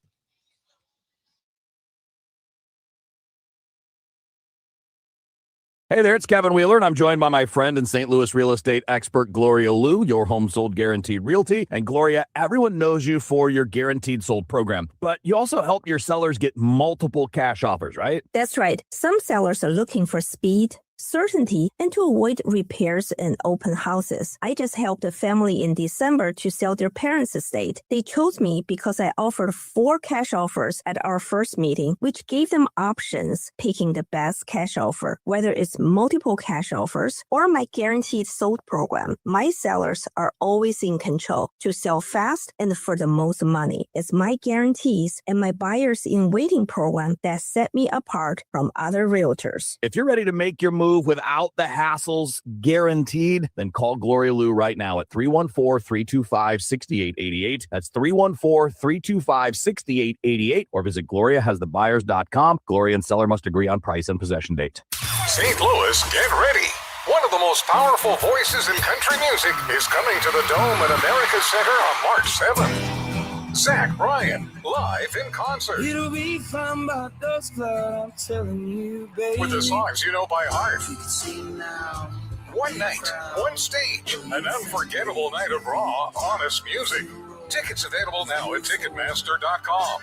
Hey there, it's Kevin Wheeler, and I'm joined by my friend and St. Louis real estate expert, Gloria Liu, your home sold guaranteed realty. And Gloria, everyone knows you for your guaranteed sold program, but you also help your sellers get multiple cash offers, right?
That's right. Some sellers are looking for speed, certainty, and to avoid repairs and open houses. I just helped a family in December to sell their parents' estate. They chose me because I offered 4 cash offers at our first meeting, which gave them options picking the best cash offer, whether it's multiple cash offers or my guaranteed sold program. My sellers are always in control to sell fast and for the most money. It's my guarantees and my buyers in waiting program that set me apart from other realtors.
If you're ready to make your move without the hassles, guaranteed, then call Gloria Liu right now at 314-325-6888. That's 314-325-6888, or visit GloriaHasTheBuyers.com. Gloria and seller must agree on price and possession date.
St. Louis, get ready. One of the most powerful voices in country music is coming to the Dome at America Center on March 7th. Zach Bryan, live in concert.
It'll be fun about those clubs, I'm telling you, baby.
With the songs you know by heart.
You can see now.
One night, one stage, an unforgettable night of raw, honest music. Tickets available now at Ticketmaster.com.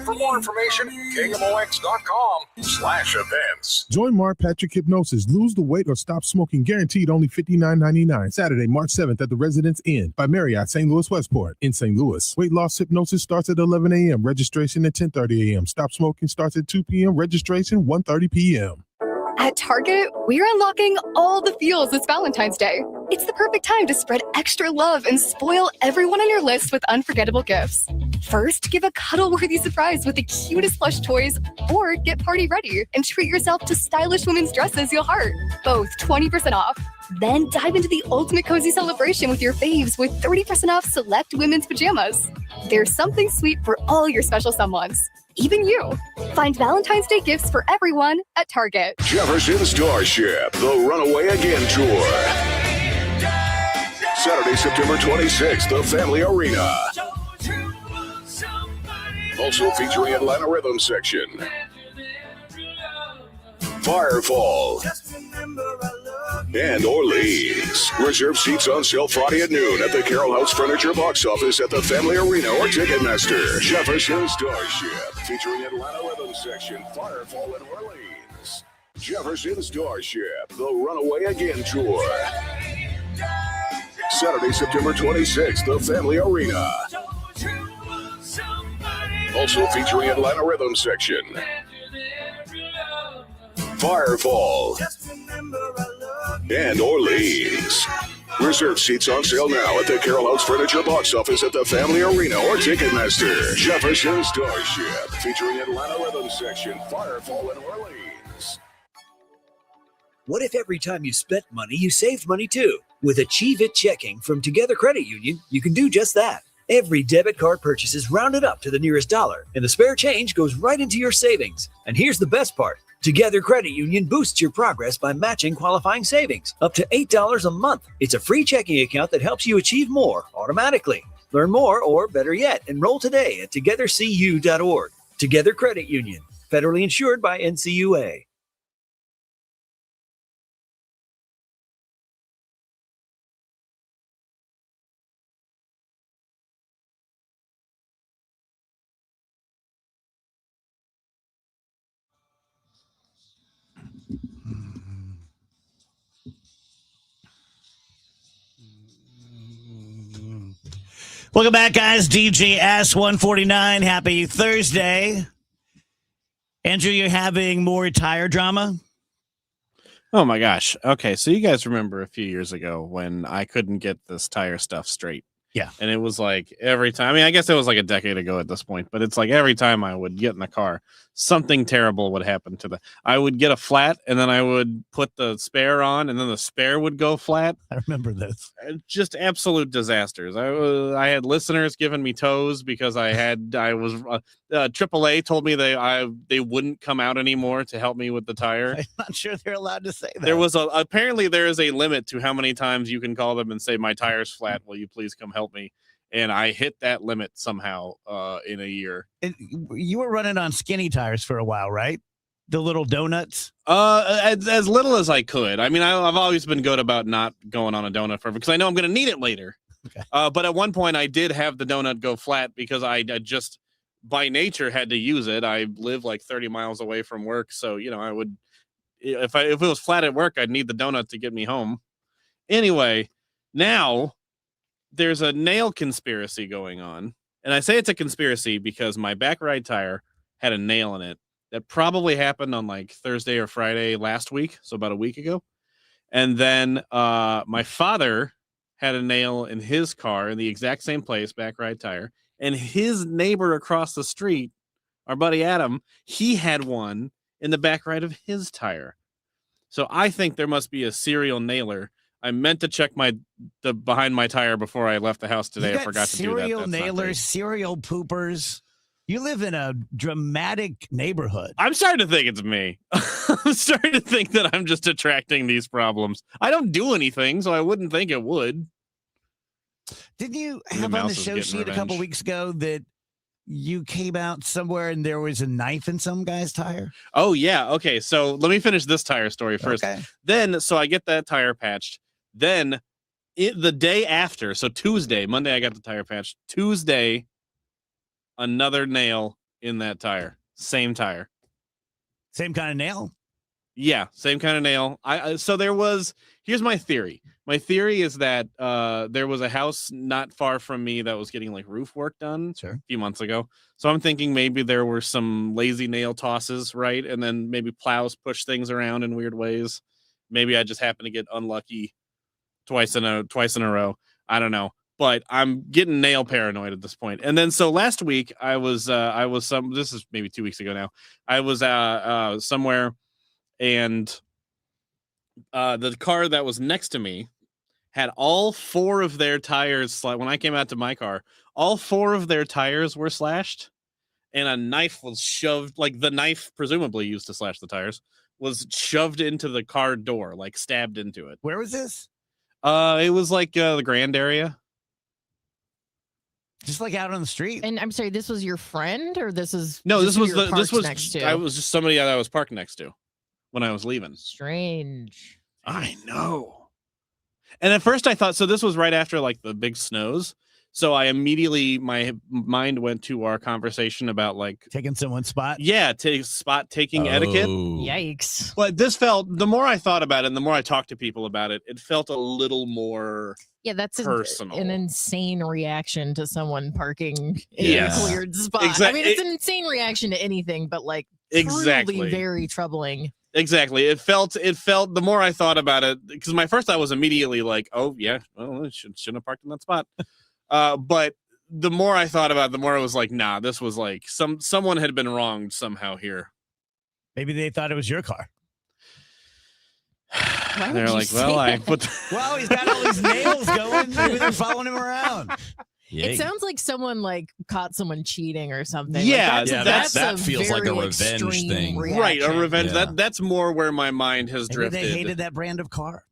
For more information, KMOX.com/events.
Join Mark Patrick Hypnosis. Lose the weight or stop smoking. Guaranteed only $59.99. Saturday, March 7th at the Residence Inn by Marriott, St. Louis Westport in St. Louis. Weight loss hypnosis starts at 11 a.m. Registration at 10:30 a.m. Stop smoking starts at 2 p.m. Registration 1:30 p.m.
At Target, we're unlocking all the feels this Valentine's Day. It's the perfect time to spread extra love and spoil everyone on your list with unforgettable gifts. First, give a cuddle-worthy surprise with the cutest plush toys, or get party ready and treat yourself to stylish women's dresses you'll heart. Both 20% off. Then dive into the ultimate cozy celebration with your faves with 30% off select women's pajamas. There's something sweet for all your special someones, even you. Find Valentine's Day gifts for everyone at Target.
Jefferson Starship, the Runaway Again Tour. Saturday, September 26th, the Family Arena. Also featuring Atlanta Rhythm Section. Firefall. And Orleans. Reserve seats on sale Friday at noon at the Carroll House Furniture box office at the Family Arena or Ticketmaster. Jefferson Starship, featuring Atlanta Rhythm Section, Firefall, and Orleans. Jefferson Starship, the Runaway Again Tour. Saturday, September 26th, the Family Arena. Also featuring Atlanta Rhythm Section. Firefall. And Orleans. Reserve seats on sale now at the Carroll House Furniture box office at the Family Arena or Ticketmaster. Jefferson Starship, featuring Atlanta Rhythm Section, Firefall, and Orleans.
What if every time you spent money, you saved money too? With Achieve It Checking from Together Credit Union, you can do just that. Every debit card purchase is rounded up to the nearest dollar, and the spare change goes right into your savings. And here's the best part. Together Credit Union boosts your progress by matching qualifying savings up to $8 a month. It's a free checking account that helps you achieve more automatically. Learn more, or better yet, enroll today at togethercu.org. Together Credit Union, federally insured by NCUA.
Welcome back, guys. DJ S149. Happy Thursday. Andrew, you're having more tire drama?
Oh, my gosh. Okay, so you guys remember a few years ago when I couldn't get this tire stuff straight.
Yeah.
And it was like every time, I mean, I guess it was like a decade ago at this point, but it's like every time I would get in the car, something terrible would happen to I would get a flat, and then I would put the spare on, and then the spare would go flat.
I remember this.
Just absolute disasters. I had listeners giving me toes because AAA told me they wouldn't come out anymore to help me with the tire.
I'm not sure they're allowed to say that.
Apparently there is a limit to how many times you can call them and say, my tire's flat. Will you please come help me? And I hit that limit somehow in a year.
You were running on skinny tires for a while, right? The little donuts?
As little as I could. I mean, I've always been good about not going on a donut forever because I know I'm going to need it later.
Okay.
But at one point I did have the donut go flat because I just by nature had to use it. I live like 30 miles away from work. So, I would, if it was flat at work, I'd need the donut to get me home. Anyway, now there's a nail conspiracy going on. And I say it's a conspiracy because my back right tire had a nail in it that probably happened on like Thursday or Friday last week. So about a week ago. And then my father had a nail in his car in the exact same place, back right tire. And his neighbor across the street, our buddy Adam, he had one in the back right of his tire. So I think there must be a serial nailer. I meant to check the behind my tire before I left the house today. I forgot to do that.
Serial nailers, serial poopers. You live in a dramatic neighborhood.
I'm starting to think it's me. I'm starting to think that I'm just attracting these problems. I don't do anything, so I wouldn't think it would.
Didn't you have on the show sheet a couple weeks ago that you came out somewhere and there was a knife in some guy's tire?
Oh, yeah. Okay, so let me finish this tire story first.
Okay.
Then, so I get that tire patched. Then the day after, so Tuesday, Monday I got the tire patched. Tuesday, another nail in that tire. Same tire.
Same kind of nail?
Yeah, same kind of nail. So there was, here's my theory. My theory is that there was a house not far from me that was getting like roof work done a few months ago. So I'm thinking maybe there were some lazy nail tosses, right? And then maybe plows push things around in weird ways. Maybe I just happened to get unlucky twice in a row. I don't know. But I'm getting nail paranoid at this point. And then so last week this is maybe 2 weeks ago now. I was somewhere, and the car that was next to me had all four of their tires. When I came out to my car, all four of their tires were slashed, and a knife was shoved, like the knife presumably used to slash the tires, was shoved into the car door, like stabbed into it.
Where was this?
It was like the Grand area.
Just like out on the street.
And I'm sorry, this was your friend, or this is
no, this was
next to?
I was just somebody that I was parked next to when I was leaving.
Strange.
I know. And at first I thought, so this was right after like the big snows. So I immediately, my mind went to our conversation about like
taking someone's spot.
Yeah, spot taking etiquette.
Yikes.
But this felt, the more I thought about it and the more I talked to people about it, it felt a little more
that's
personal.
an insane reaction to someone parking in a cleared spot.
Exactly.
I mean, it's an insane reaction to anything, but like
exactly
truly very troubling.
Exactly. It felt the more I thought about it, because my first thought was immediately like, oh yeah, well, I shouldn't have parked in that spot. But the more I thought about it, the more I was like, nah, this was like someone had been wronged somehow here.
Maybe they thought it was your car.
And they're like, well, I put.
Well, he's got all these nails going. Maybe they're following him around.
It sounds like someone caught someone cheating or something.
Yeah,
that feels like a revenge thing.
Right, a revenge.
Yeah.
That's more where my mind has
Maybe
drifted.
they hated that brand of car.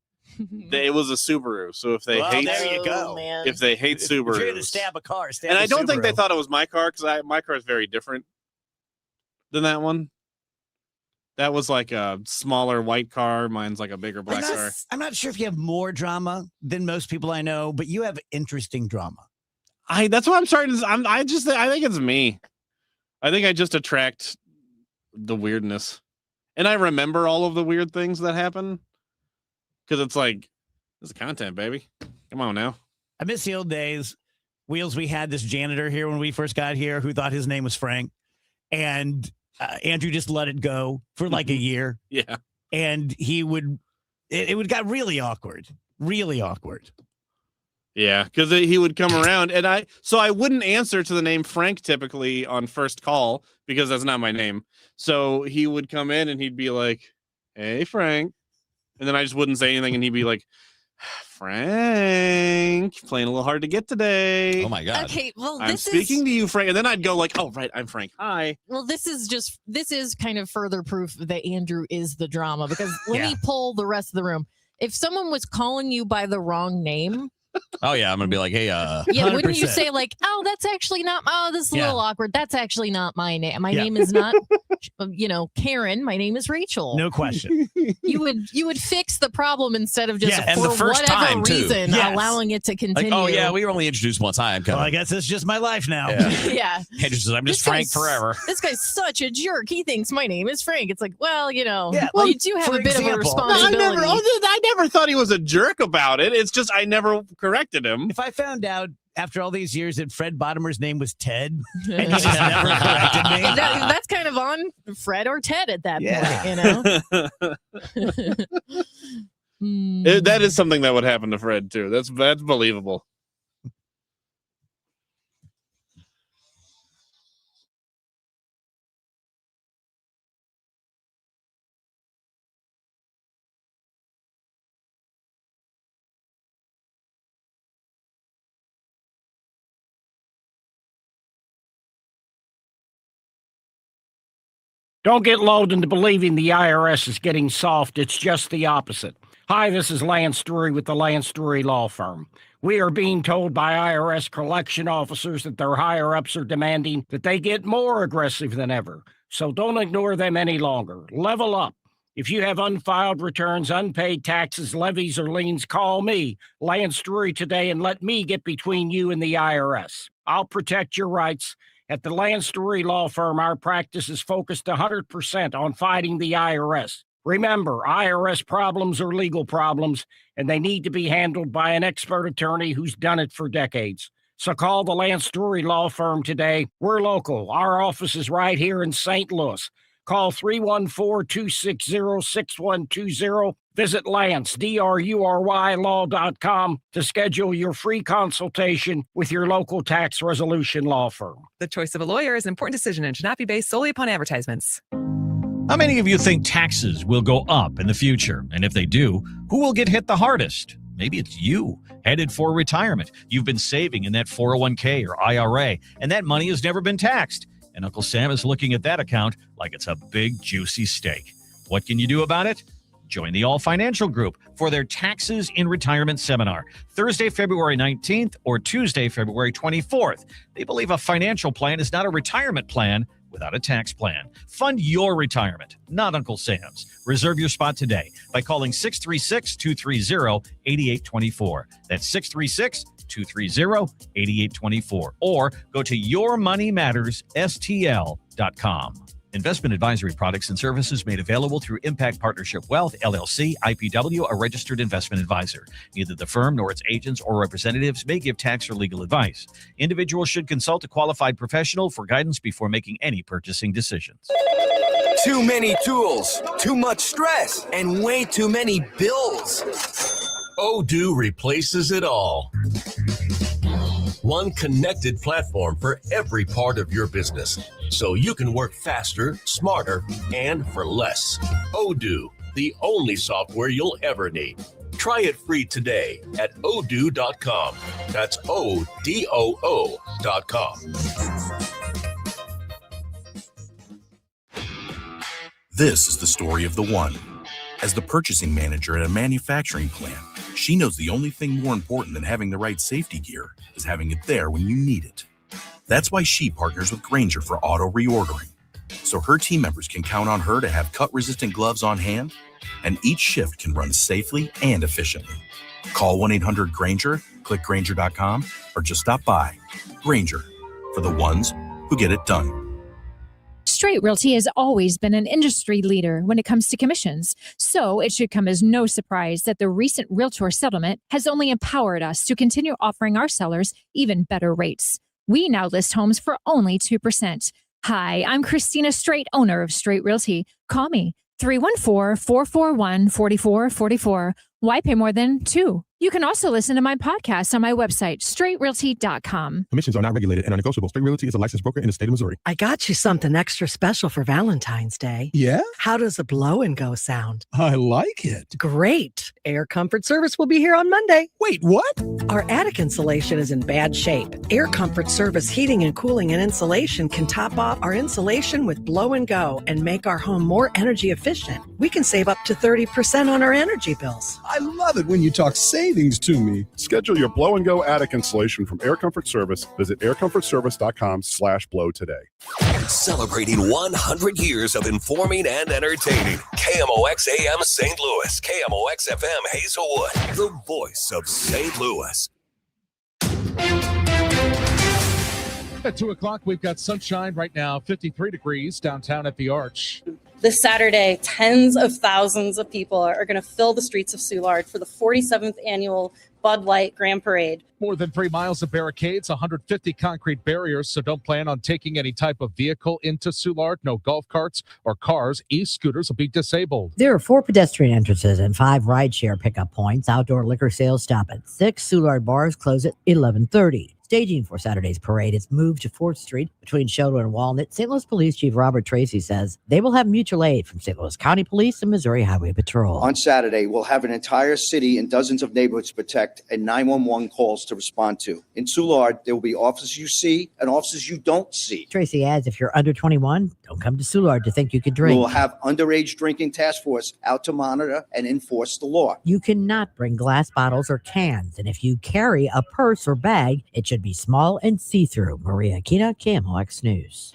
It was a Subaru, so if they hate,
there you go.
If they hate
If you're
Subarus,
going to stab a car, stab
and
a
I don't think they
Subaru.
thought it was my car because my car is very different than that one. That was like a smaller white car. Mine's like a bigger black car.
I'm not sure if you have more drama than most people I know, but you have interesting drama.
That's what I'm starting to. I think it's me. I think I just attract the weirdness, and I remember all of the weird things that happen because it's like this is content, baby. Come on now.
I miss the old days. Wheels, we had this janitor here when we first got here who thought his name was Frank, and Andrew just let it go for like a year.
Yeah,
and he would. It would got really awkward. Really awkward.
Yeah, because he would come around, and I wouldn't answer to the name Frank typically on first call because that's not my name. So he would come in and he'd be like, "Hey, Frank," and then I just wouldn't say anything, and he'd be like, "Frank, playing a little hard to get today."
Oh my God.
Okay, well,
I'm speaking to you, Frank, and then I'd go like, "Oh, right, I'm Frank. Hi."
Well, this is kind of further proof that Andrew is the drama because let me pull the rest of the room. If someone was calling you by the wrong name.
Oh yeah, I'm gonna be like, hey,
Yeah, wouldn't you say like, oh, that's actually not. Oh, this is a little awkward. That's actually not my name. My name is not, Karen. My name is Rachel.
No question.
You would fix the problem instead of just
and
for
the first
whatever
time, too.
reason
Yes.
allowing it to continue.
Like, oh yeah, we were only introduced once. Hi, I'm Kevin.
Well, I guess it's just my life now.
Yeah.
Andrew says, I'm just
This
Frank
guy's-
forever.
This guy's such a jerk. He thinks my name is Frank. It's like, well, you
well,
you do have a bit of a responsibility.
I never thought he was a jerk about it. It's just I never corrected him.
If I found out after all these years that Fred Bottomer's name was Ted, and he just never corrected me.
That's kind of on Fred or Ted at that point,
That is something that would happen to Fred too. That's believable.
Don't get lulled into believing the IRS is getting soft. It's just the opposite. Hi, this is Lance Drury with the Lance Drury Law Firm. We are being told by IRS collection officers that their higher-ups are demanding that they get more aggressive than ever. So don't ignore them any longer. Level up. If you have unfiled returns, unpaid taxes, levies, or liens, call me, Lance Drury, today and let me get between you and the IRS. I'll protect your rights. At the Lance Drury Law Firm, our practice is focused 100% on fighting the IRS. Remember, IRS problems are legal problems, and they need to be handled by an expert attorney who's done it for decades. So call the Lance Drury Law Firm today. We're local. Our office is right here in St. Louis. Call 314-260-6120. Visit Lance, DRURY law.com to schedule your free consultation with your local tax resolution law firm.
The choice of a lawyer is an important decision and should not be based solely upon advertisements.
How many of you think taxes will go up in the future? And if they do, who will get hit the hardest? Maybe it's you, headed for retirement. You've been saving in that 401k or IRA, and that money has never been taxed. And Uncle Sam is looking at that account like it's a big, juicy steak. What can you do about it? Join the All Financial Group for their Taxes in Retirement Seminar, Thursday, February 19th or Tuesday, February 24th. They believe a financial plan is not a retirement plan without a tax plan. Fund your retirement, not Uncle Sam's. Reserve your spot today by calling 636-230-8824. That's 636-230-8824. Or go to yourmoneymattersstl.com. Investment advisory products and services made available through Impact Partnership Wealth, LLC, IPW, a registered investment advisor. Neither the firm nor its agents or representatives may give tax or legal advice. Individuals should consult a qualified professional for guidance before making any purchasing decisions.
Too many tools, too much stress, and way too many bills.
Odoo replaces it all. One connected platform for every part of your business, so you can work faster, smarter, and for less. Odoo,
the only software you'll ever need. Try it free today at odoo.com. That's ODOO.com.
This is the story of the one. As the purchasing manager at a manufacturing plant, she knows the only thing more important than having the right safety gear is having it there when you need it. That's why she partners with Grainger for auto reordering, so her team members can count on her to have cut-resistant gloves on hand, and each shift can run safely and efficiently. Call 1-800-GRAINGER, click Grainger.com, or just stop by. Grainger, for the ones who get it done.
Straight Realty has always been an industry leader when it comes to commissions, so it should come as no surprise that the recent Realtor settlement has only empowered us to continue offering our sellers even better rates. We now list homes for only 2%. Hi, I'm Christina Straight, owner of Straight Realty. Call me, 314-441-4444. Why pay more than 2? You can also listen to my podcast on my website, straightrealty.com.
Commissions are not regulated and are negotiable. Straight Realty is a licensed broker in the state of Missouri.
I got you something extra special for Valentine's Day.
Yeah?
How does a blow and go sound?
I like it.
Great. Air Comfort Service will be here on Monday.
Wait, what?
Our attic insulation is in bad shape. Air Comfort Service heating and cooling and insulation can top off our insulation with blow and go and make our home more energy efficient. We can save up to 30% on our energy bills.
I love it when you talk savings to me. Schedule your blow and go attic installation from Air Comfort Service. Visit aircomfortservice.com/blow today.
Celebrating 100 years of informing and entertaining. KMOX AM St. Louis, KMOX FM Hazelwood, the voice of St. Louis.
At 2 o'clock, we've got sunshine right now, 53 degrees downtown at the Arch.
This Saturday, tens of thousands of people are going to fill the streets of Soulard for the 47th annual Bud Light Grand Parade.
More than 3 miles of barricades, 150 concrete barriers, so don't plan on taking any type of vehicle into Soulard. No golf carts or cars. E-scooters will be disabled.
There are 4 pedestrian entrances and 5 rideshare pickup points. Outdoor liquor sales stop at 6. Soulard bars close at 11:30. Staging for Saturday's parade is moved to 4th Street between Shelter and Walnut. St. Louis Police Chief Robert Tracy says they will have mutual aid from St. Louis County Police and Missouri Highway Patrol.
On Saturday, we'll have an entire city and dozens of neighborhoods to protect and 911 calls to respond to. In Soulard, there will be officers you see and officers you don't see.
Tracy adds, if you're under 21, don't come to Soulard to think you can drink.
We will have underage drinking task force out to monitor and enforce the law.
You cannot bring glass bottles or cans, and if you carry a purse or bag, it should be small and see-through. Maria Aquina, KMOX News.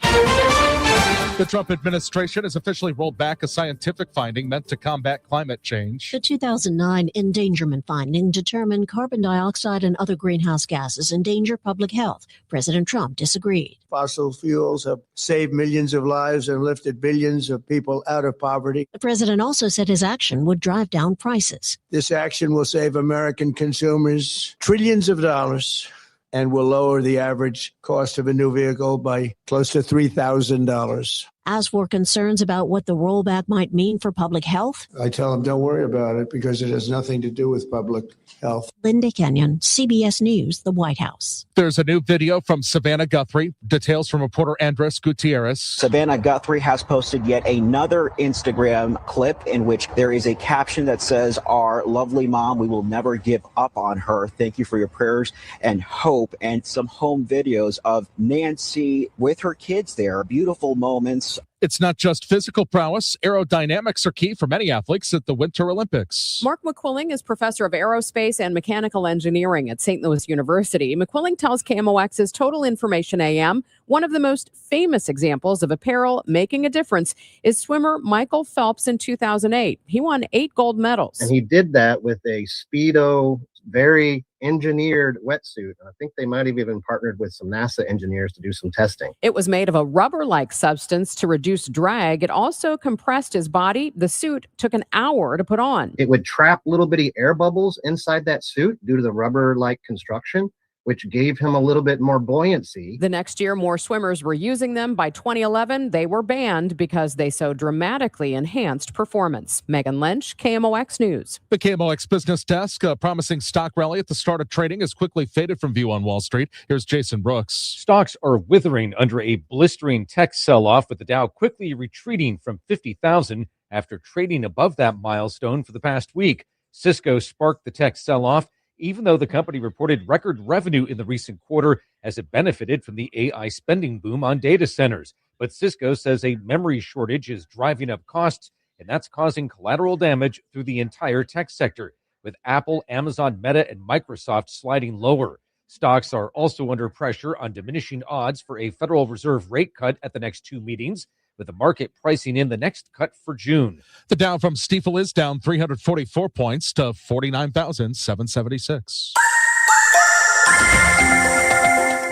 The Trump administration has officially rolled back a scientific finding meant to combat climate change.
The 2009 endangerment finding determined carbon dioxide and other greenhouse gases endanger public health. President Trump disagreed.
Fossil fuels have saved millions of lives and lifted billions of people out of poverty.
The president also said his action would drive down prices.
This action will save American consumers trillions of dollars and will lower the average cost of a new vehicle by close to $3,000.
As for concerns about what the rollback might mean for public health,
I tell them don't worry about it because it has nothing to do with public health.
Linda Kenyon, CBS News, the White House.
There's a new video from Savannah Guthrie. Details from reporter Andres Gutierrez.
Savannah Guthrie has posted yet another Instagram clip in which there is a caption that says, "Our lovely mom, we will never give up on her. Thank you for your prayers and hope," and some home videos of Nancy with her kids there. Beautiful moments.
It's not just physical prowess. Aerodynamics are key for many athletes at the Winter Olympics.
Mark McQuilling is professor of aerospace and mechanical engineering at St. Louis University. McQuilling tells KMOX's Total Information AM one of the most famous examples of apparel making a difference is swimmer Michael Phelps in 2008. He won 8 gold medals.
And he did that with a Speedo, very engineered wetsuit. I think they might have even partnered with some NASA engineers to do some testing.
It was made of a rubber-like substance to reduce drag. It also compressed his body. The suit took an hour to put on.
It would trap little bitty air bubbles inside that suit due to the rubber-like construction, which gave him a little bit more buoyancy.
The next year, more swimmers were using them. By 2011, they were banned because they so dramatically enhanced performance. Megan Lynch, KMOX News.
The KMOX business desk, a promising stock rally at the start of trading has quickly faded from view on Wall Street. Here's Jason Brooks.
Stocks are withering under a blistering tech sell-off, with the Dow quickly retreating from 50,000
after trading above that milestone for the past week. Cisco sparked the tech sell-off, even though the company reported record revenue in the recent quarter as it benefited from the AI spending boom on data centers. But Cisco says a memory shortage is driving up costs, and that's causing collateral damage through the entire tech sector, with Apple, Amazon, Meta, and Microsoft sliding lower. Stocks are also under pressure on diminishing odds for a Federal Reserve rate cut at the next 2 meetings, with the market pricing in the next cut for June.
The Dow from Stifel is down 344 points to 49,776.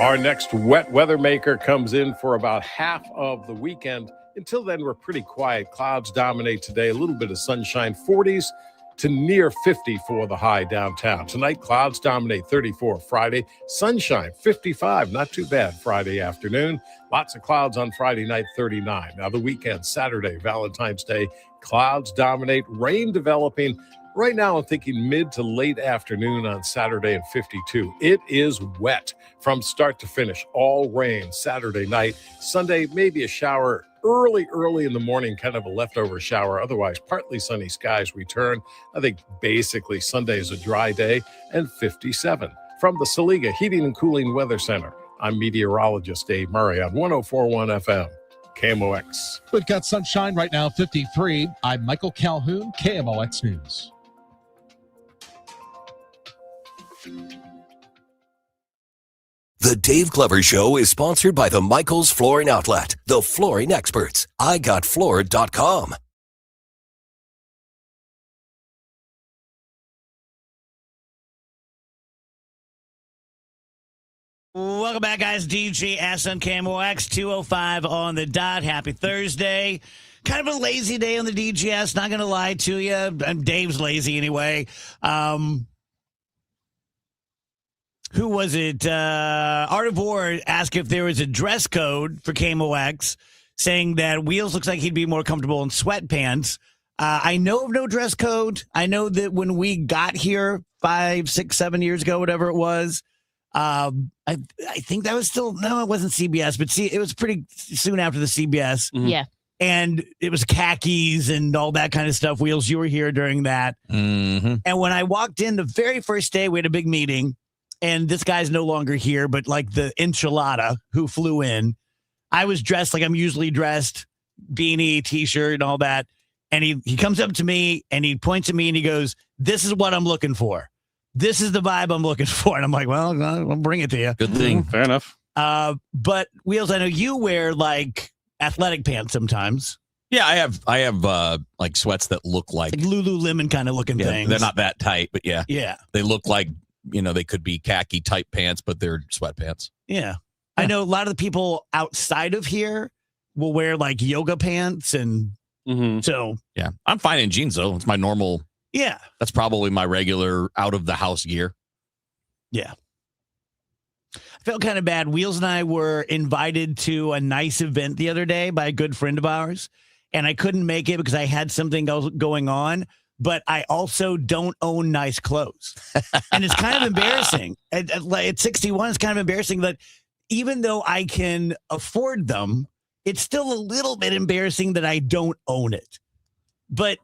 Our next wet weather maker comes in for about half of the weekend. Until then, we're pretty quiet. Clouds dominate today, a little bit of sunshine, 40s to near 50 for the high downtown. Tonight, clouds dominate 34. Friday, sunshine, 55. Not too bad Friday afternoon. Lots of clouds on Friday night, 39. Now the weekend, Saturday, Valentine's Day, clouds dominate, rain developing. Right now, I'm thinking mid to late afternoon on Saturday and 52. It is wet from start to finish. All rain Saturday night. Sunday, maybe a shower early in the morning, kind of a leftover shower. Otherwise, partly sunny skies return. I think basically Sunday is a dry day and 57. From the Saliga Heating and Cooling Weather Center, I'm meteorologist Dave Murray on 104.1 FM. KMOX.
We've got sunshine right now, 53. I'm Michael Calhoun, KMOX News.
The Dave Glover Show is sponsored by the Michaels Flooring Outlet, the flooring experts. IGotFloored.com.
Welcome back, guys. DGS on KMOX 2:05 on the dot. Happy Thursday. Kind of a lazy day on the DGS, not going to lie to you. Dave's lazy anyway. Who was it? Art of War asked if there was a dress code for KMOX, saying that Wheels looks like he'd be more comfortable in sweatpants. I know of no dress code. I know that when we got here 5, 6, 7 years ago, whatever it was, I think that was still, no, it wasn't CBS, but it was pretty soon after the CBS.
Yeah.
And it was khakis and all that kind of stuff. Wheels, you were here during that.
Mm-hmm.
And when I walked in the very first day, we had a big meeting. And this guy's no longer here, but like the enchilada who flew in, I was dressed like I'm usually dressed, beanie, T-shirt, and all that. And he comes up to me and he points at me and he goes, "This is what I'm looking for. This is the vibe I'm looking for." And I'm like, well, I'll bring it to you.
Good thing.
Fair enough.
But Wheels, I know you wear like athletic pants sometimes.
Yeah, I have like sweats that look like
Lululemon kind of looking things.
They're not that tight, but yeah.
Yeah.
They look like, they could be khaki type pants, but they're sweatpants.
Yeah. I know a lot of the people outside of here will wear like yoga pants and so.
Yeah. I'm fine in jeans though. It's my normal.
Yeah.
That's probably my regular out of the house gear.
Yeah. I felt kind of bad. Wheels and I were invited to a nice event the other day by a good friend of ours, and I couldn't make it because I had something else going on. But I also don't own nice clothes. And it's kind of embarrassing. At 61, it's kind of embarrassing that even though I can afford them, it's still a little bit embarrassing that I don't own it. But,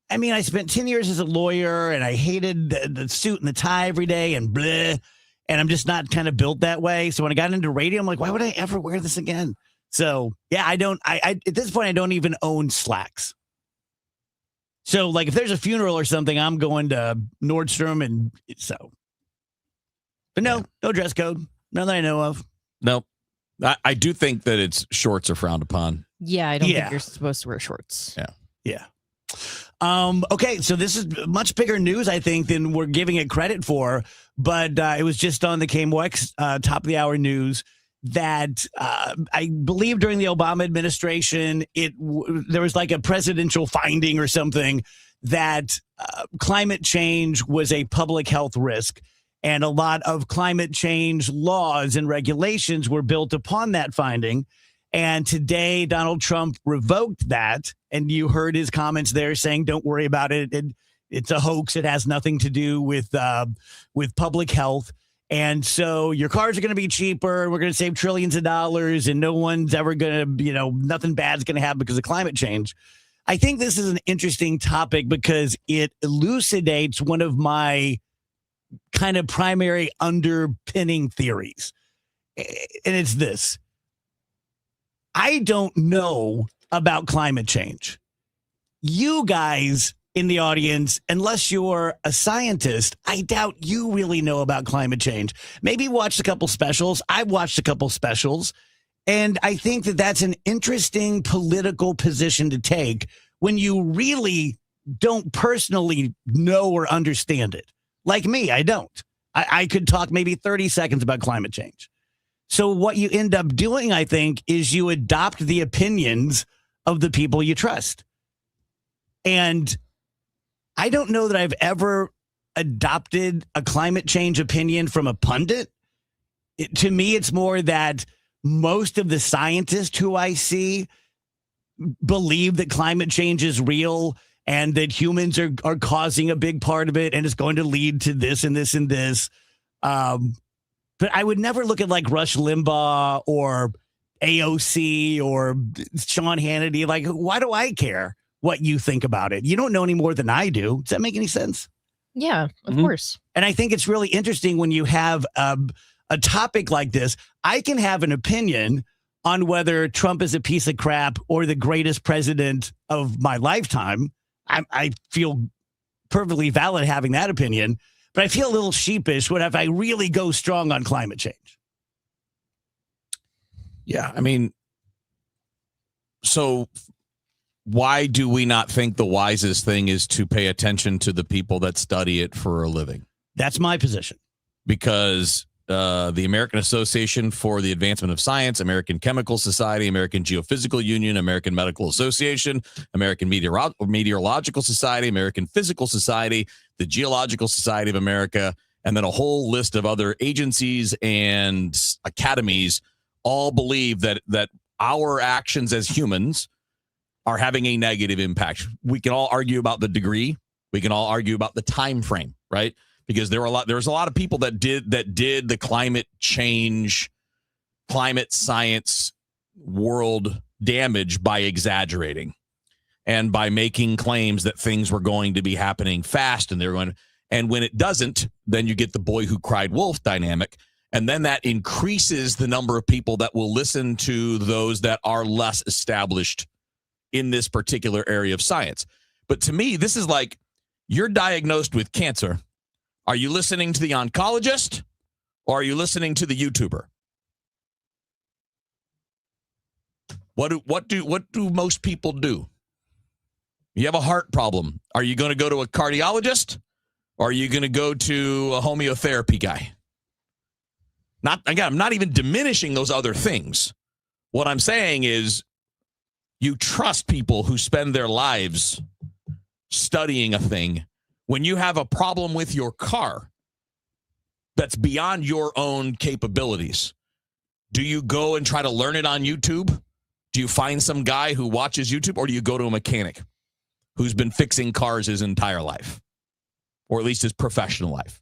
I mean, I spent 10 years as a lawyer, and I hated the suit and the tie every day and bleh. And I'm just not kind of built that way. So when I got into radio, I'm like, why would I ever wear this again? So, yeah, I at this point, I don't even own slacks. So, like, if there's a funeral or something, I'm going to Nordstrom, and so. But no dress code. None that I know of.
Nope. I do think that shorts are frowned upon.
Yeah, I don't think you're supposed to wear shorts.
Yeah.
Okay, so this is much bigger news, I think, than we're giving it credit for. But it was just on the KMOX top of the hour news that I believe during the Obama administration, there was like a presidential finding or something that climate change was a public health risk. And a lot of climate change laws and regulations were built upon that finding. And today, Donald Trump revoked that. And you heard his comments there saying, don't worry about it. It's a hoax. It has nothing to do with public health. And so your cars are going to be cheaper. We're going to save trillions of dollars, and no one's ever going to, nothing bad's going to happen because of climate change. I think this is an interesting topic because it elucidates one of my kind of primary underpinning theories. And it's this. I don't know about climate change. You guys in the audience, unless you're a scientist, I doubt you really know about climate change. Maybe watched a couple specials. I've watched a couple specials. And I think that that's an interesting political position to take when you really don't personally know or understand it. Like me, I don't. I could talk maybe 30 seconds about climate change. So what you end up doing, I think, is you adopt the opinions of the people you trust. And I don't know that I've ever adopted a climate change opinion from a pundit. To me, it's more that most of the scientists who I see believe that climate change is real and that humans are causing a big part of it and it's going to lead to this and this and this. But I would never look at like Rush Limbaugh or AOC or Sean Hannity. Like, why do I care what you think about it? You don't know any more than I do. Does that make any sense?
Yeah, of course.
And I think it's really interesting when you have a topic like this. I can have an opinion on whether Trump is a piece of crap or the greatest president of my lifetime. I feel perfectly valid having that opinion, but I feel a little sheepish when if I really go strong on climate change.
Yeah, I mean, so why do we not think the wisest thing is to pay attention to the people that study it for a living?
That's my position.
Because the American Association for the Advancement of Science, American Chemical Society, American Geophysical Union, American Medical Association, American Meteorological Society, American Physical Society, the Geological Society of America, and then a whole list of other agencies and academies all believe that our actions as humans are having a negative impact. We can all argue about the degree. We can all argue about the time frame, right? Because there's a lot of people that did the climate change, climate science world damage by exaggerating and by making claims that things were going to be happening fast and when it doesn't, then you get the boy who cried wolf dynamic. And then that increases the number of people that will listen to those that are less established in this particular area of science. But to me, this is like you're diagnosed with cancer. Are you listening to the oncologist or are you listening to the YouTuber? What do most people do? You have a heart problem. Are you going to go to a cardiologist or are you going to go to a homeotherapy guy? I'm not even diminishing those other things. What I'm saying is you trust people who spend their lives studying a thing. When you have a problem with your car that's beyond your own capabilities, do you go and try to learn it on YouTube? Do you find some guy who watches YouTube, or do you go to a mechanic who's been fixing cars his entire life, or at least his professional life?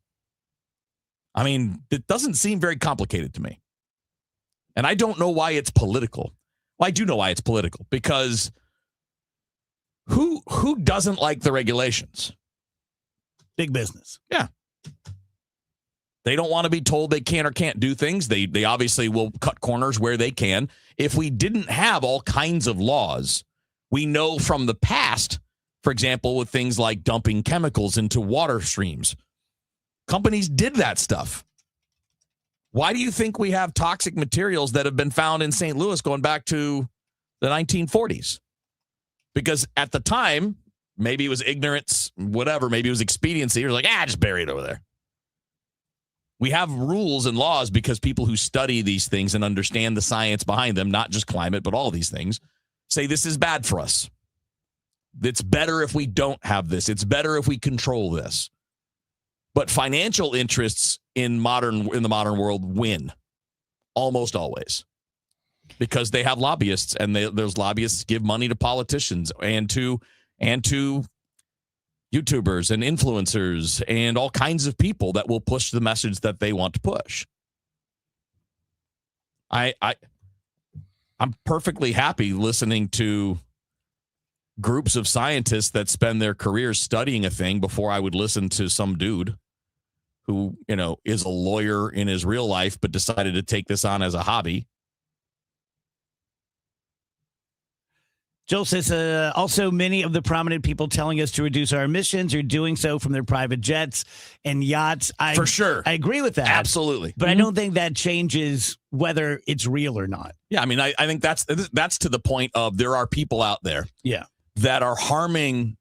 I mean, it doesn't seem very complicated to me. And I don't know why it's political. Well, I do know why it's political, because who doesn't like the regulations?
Big business.
Yeah. They don't want to be told they can or can't do things. They obviously will cut corners where they can. If we didn't have all kinds of laws, we know from the past, for example, with things like dumping chemicals into water streams, companies did that stuff. Why do you think we have toxic materials that have been found in St. Louis going back to the 1940s? Because at the time, maybe it was ignorance, whatever. Maybe it was expediency. You're like, just bury it over there. We have rules and laws because people who study these things and understand the science behind them, not just climate, but all these things, say this is bad for us. It's better if we don't have this. It's better if we control this. But financial interests in the modern world win almost always, because they have lobbyists, and those lobbyists give money to politicians and to YouTubers and influencers and all kinds of people that will push the message that they want to push. I'm perfectly happy listening to groups of scientists that spend their careers studying a thing before I would listen to some dude who, is a lawyer in his real life, but decided to take this on as a hobby.
Joel says, also many of the prominent people telling us to reduce our emissions are doing so from their private jets and yachts.
For sure.
I agree with that.
Absolutely.
But I don't think that changes whether it's real or not.
Yeah, I mean, I think that's to the point of there are people out there that are harming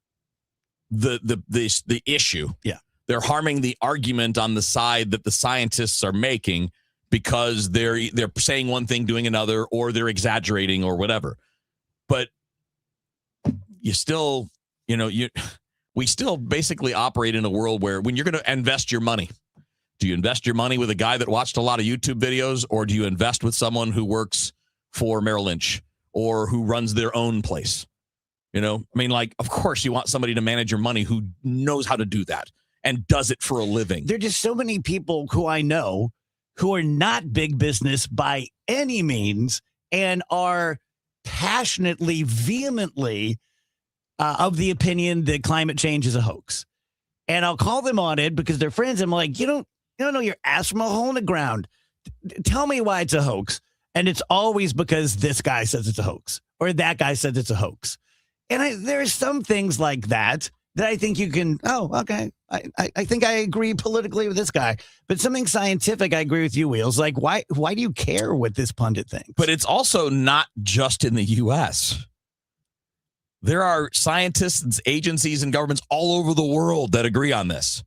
the issue.
Yeah.
They're harming the argument on the side that the scientists are making because they're saying one thing, doing another, or they're exaggerating or whatever. But you still, we still basically operate in a world where when you're going to invest your money, do you invest your money with a guy that watched a lot of YouTube videos, or do you invest with someone who works for Merrill Lynch or who runs their own place? I mean, of course you want somebody to manage your money who knows how to do that and does it for a living.
There are just so many people who I know who are not big business by any means and are passionately, vehemently of the opinion that climate change is a hoax. And I'll call them on it because they're friends. I'm like, you don't know your ass from a hole in the ground. Tell me why it's a hoax. And it's always because this guy says it's a hoax or that guy says it's a hoax. And there are some things like that I think you can, okay, I think I agree politically with this guy. But something scientific, I agree with you, Wheels. Like, why do you care what this pundit thinks?
But it's also not just in the U.S. There are scientists, agencies, and governments all over the world that agree on this.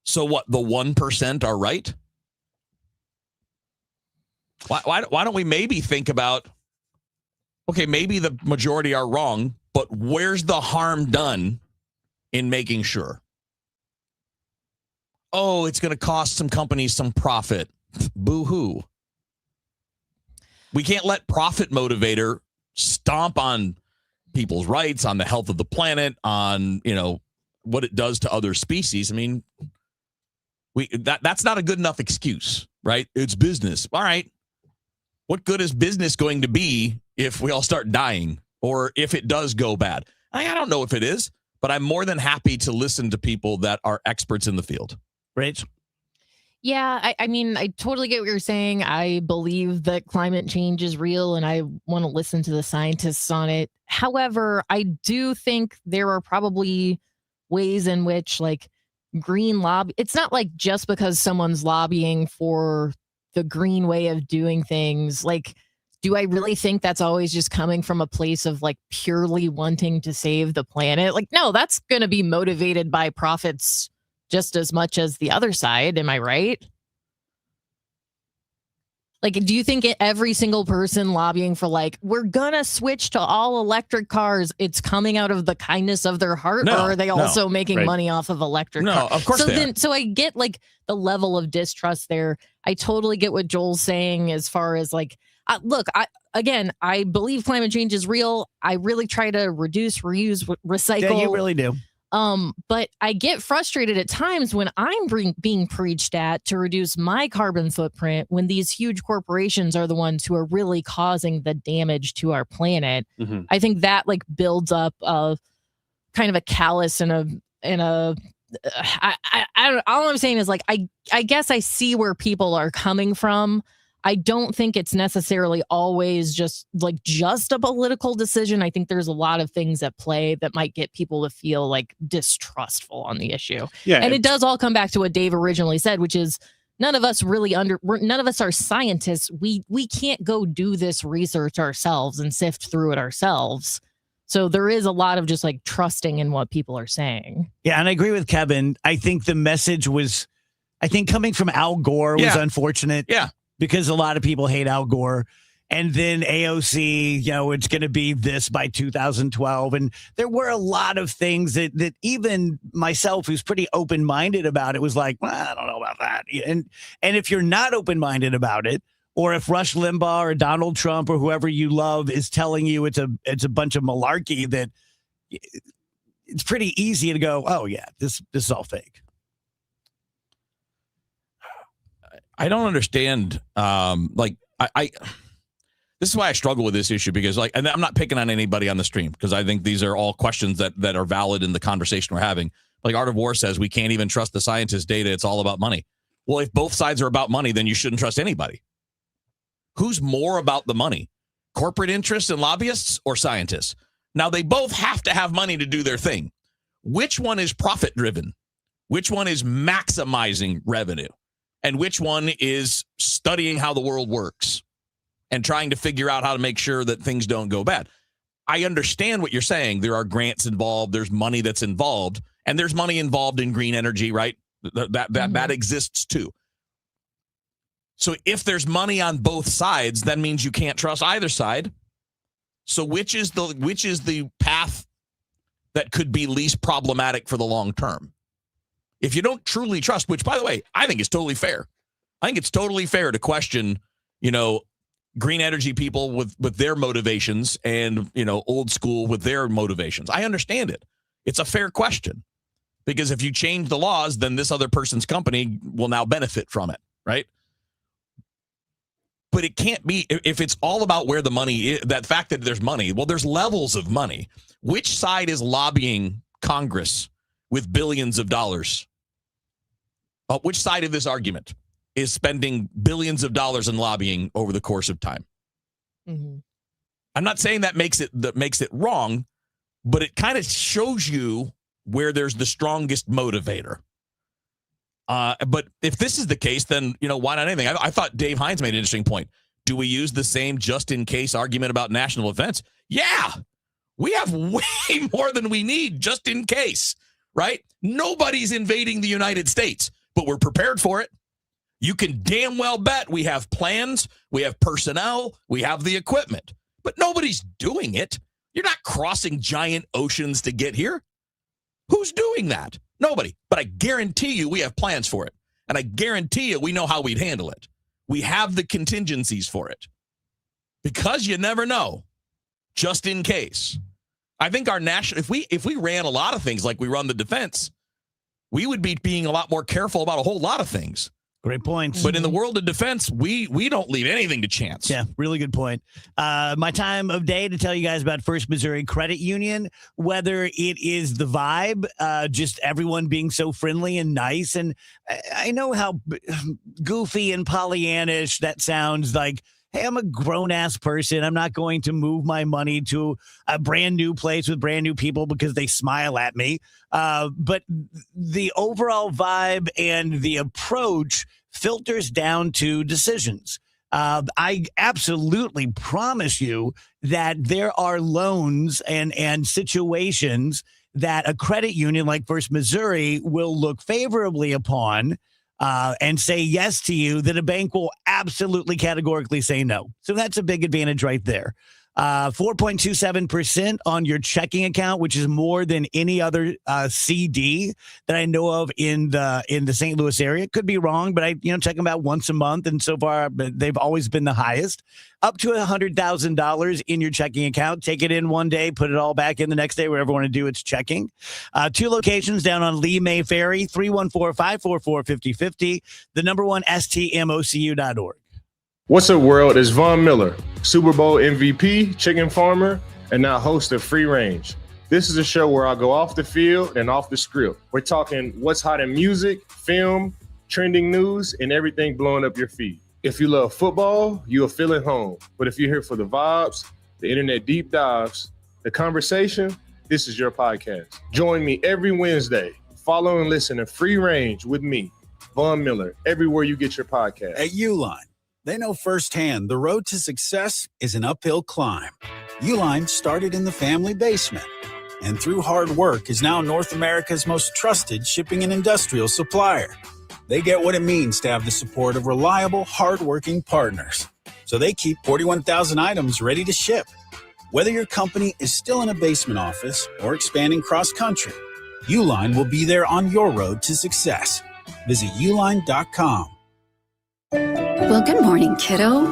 So what, the 1% are right? Why don't we maybe think about, okay, maybe the majority are wrong, but where's the harm done in making sure? Oh, it's going to cost some companies some profit. Boo-hoo. We can't let profit motivator stomp on people's rights, on the health of the planet, on, what it does to other species. I mean, that's not a good enough excuse, right? It's business. All right. What good is business going to be if we all start dying or if it does go bad? I don't know if it is, but I'm more than happy to listen to people that are experts in the field.
Rach?
Yeah, I mean, I totally get what you're saying. I believe that climate change is real and I want to listen to the scientists on it. However, I do think there are probably ways in which green lobby, it's not like just because someone's lobbying for the green way of doing things, do I really think that's always just coming from a place of purely wanting to save the planet? No, that's going to be motivated by profits just as much as the other side. Am I right? Do you think every single person lobbying for we're going to switch to all electric cars, it's coming out of the kindness of their heart?
No,
or are they also making money off of electric cars?
No, of course
So I get the level of distrust there. I totally get what Joel's saying as far as look, I believe climate change is real. I really try to reduce, reuse, recycle.
Yeah, you really do.
But I get frustrated at times when I'm being preached at to reduce my carbon footprint when these huge corporations are the ones who are really causing the damage to our planet.
Mm-hmm.
I think that builds up a kind of a callous and all I'm saying is I guess I see where people are coming from. I don't think it's necessarily always just a political decision. I think there's a lot of things at play that might get people to feel distrustful on the issue.
Yeah,
and it does all come back to what Dave originally said, which is none of us are scientists. We can't go do this research ourselves and sift through it ourselves. So there is a lot of just trusting in what people are saying.
Yeah, and I agree with Kevin. I think the message was, coming from Al Gore was unfortunate.
Yeah.
Because a lot of people hate Al Gore. And then AOC, it's going to be this by 2012. And there were a lot of things that even myself, who's pretty open-minded about it, was I don't know about that. And if you're not open-minded about it, or if Rush Limbaugh or Donald Trump or whoever you love is telling you it's a bunch of malarkey, that it's pretty easy to go, oh, yeah, this is all fake.
I don't understand. This is why I struggle with this issue, because and I'm not picking on anybody on the stream, because I think these are all questions that are valid in the conversation we're having. Like Art of War says, we can't even trust the scientists' data. It's all about money. Well, if both sides are about money, then you shouldn't trust anybody. Who's more about the money? Corporate interests and lobbyists or scientists? Now, they both have to have money to do their thing. Which one is profit driven? Which one is maximizing revenue? And which one is studying how the world works and trying to figure out how to make sure that things don't go bad? I understand what you're saying. There are grants involved. There's money that's involved. And there's money involved in green energy, right? That exists too. So if there's money on both sides, that means you can't trust either side. So which is the path that could be least problematic for the long term? If you don't truly trust, which, by the way, I think is totally fair. I think it's totally fair to question, green energy people with their motivations and, old school with their motivations. I understand it. It's a fair question, because if you change the laws, then this other person's company will now benefit from it, right? But it can't be, if it's all about where the money is, that fact that there's money, well, there's levels of money. Which side is lobbying Congress with billions of dollars? Which side of this argument is spending billions of dollars in lobbying over the course of time?
Mm-hmm.
I'm not saying that makes it wrong, but it kind of shows you where there's the strongest motivator. But if this is the case, then, why not anything? I thought Dave Hines made an interesting point. Do we use the same just-in-case argument about national defense? Yeah, we have way more than we need just in case, right? Nobody's invading the United States, but we're prepared for it. You can damn well bet we have plans, we have personnel, we have the equipment, but nobody's doing it. You're not crossing giant oceans to get here. Who's doing that? Nobody. But I guarantee you we have plans for it. And I guarantee you we know how we'd handle it. We have the contingencies for it. Because you never know. Just in case. I think our national, if we ran a lot of things like we run the defense, we would be being a lot more careful about a whole lot of things.
Great point.
But in the world of defense, we don't leave anything to chance.
Yeah, really good point. My time of day to tell you guys about First Missouri Credit Union, whether it is the vibe, just everyone being so friendly and nice. And I know how goofy and Pollyannish that sounds like. Hey, I'm a grown-ass person. I'm not going to move my money to a brand new place with brand new people because they smile at me. But the overall vibe and the approach filters down to decisions. I absolutely promise you that there are loans and situations that a credit union like First Missouri will look favorably upon and say yes to you, that a bank will absolutely categorically say no. So that's a big advantage right there. 4.27% on your checking account, which is more than any other CD that I know of in the St. Louis area. Could be wrong, but I check them out once a month, and so far they've always been the highest. Up to $100,000 in your checking account. Take it in one day, put it all back in the next day, wherever you want to do its checking. 2 locations down on Lee May Ferry, 314-544-5050. The number one STMOCU.org.
What's up, world? It's Von Miller, Super Bowl MVP, chicken farmer, and now host of Free Range. This is a show where I go off the field and off the script. We're talking what's hot in music, film, trending news, and everything blowing up your feed. If you love football, you'll feel at home. But if you're here for the vibes, the internet deep dives, the conversation, this is your podcast. Join me every Wednesday. Follow and listen to Free Range with me, Von Miller, everywhere you get your podcast.
At Uline, they know firsthand the road to success is an uphill climb. Uline started in the family basement and through hard work is now North America's most trusted shipping and industrial supplier. They get what it means to have the support of reliable, hardworking partners. So they keep 41,000 items ready to ship. Whether your company is still in a basement office or expanding cross-country, Uline will be there on your road to success. Visit uline.com.
Well, good morning, kiddo.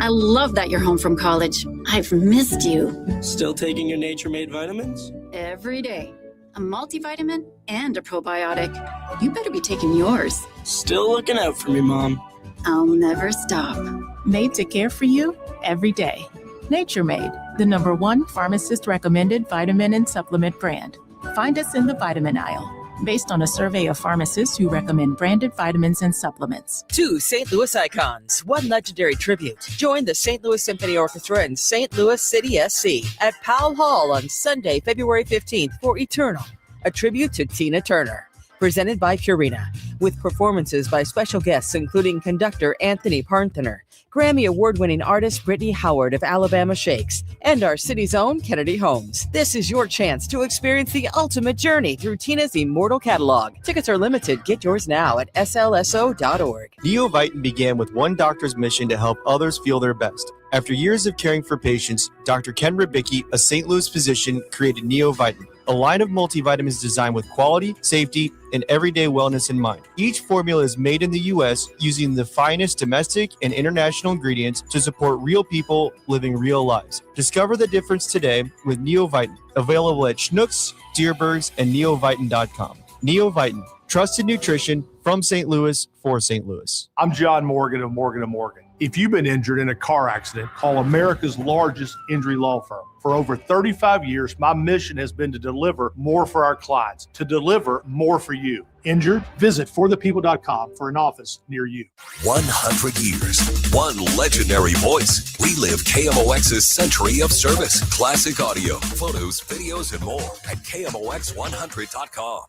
I love that you're home from college. I've missed you.
Still taking your Nature Made vitamins?
Every day. A multivitamin and a probiotic. You better be taking yours.
Still looking out for me, Mom.
I'll never stop.
Made to care for you
every day. Nature Made, the #1 pharmacist recommended vitamin and supplement brand. Find us in the vitamin aisle, based on a survey of pharmacists who recommend branded vitamins and supplements.
2 St. Louis icons, 1 legendary tribute. Join the St. Louis Symphony Orchestra and St. Louis City SC at Powell Hall on Sunday, February 15th for Eternal, a tribute to Tina Turner. Presented by Purina, with performances by special guests including conductor Anthony Partner, Grammy Award-winning artist Brittany Howard of Alabama Shakes, and our city's own Kennedy Homes. This is your chance to experience the ultimate journey through Tina's immortal catalog. Tickets are limited. Get yours now at slso.org.
Neovitin began with one doctor's mission to help others feel their best. After years of caring for patients, Dr. Ken Ribicki, a St. Louis physician, created Neovitin, a line of multivitamins designed with quality, safety, and everyday wellness in mind. Each formula is made in the U.S. using the finest domestic and international ingredients to support real people living real lives. Discover the difference today with Neovitin, available at Schnucks, Dierbergs, and neovitin.com. Neovitin, trusted nutrition from St. Louis for St. Louis.
I'm John Morgan of Morgan & Morgan. If you've been injured in a car accident, call America's largest injury law firm. For over 35 years, my mission has been to deliver more for our clients, to deliver more for you. Injured? Visit forthepeople.com for an office near you.
100 years, one legendary voice. We live KMOX's century of service. Classic audio, photos, videos, and more at KMOX100.com.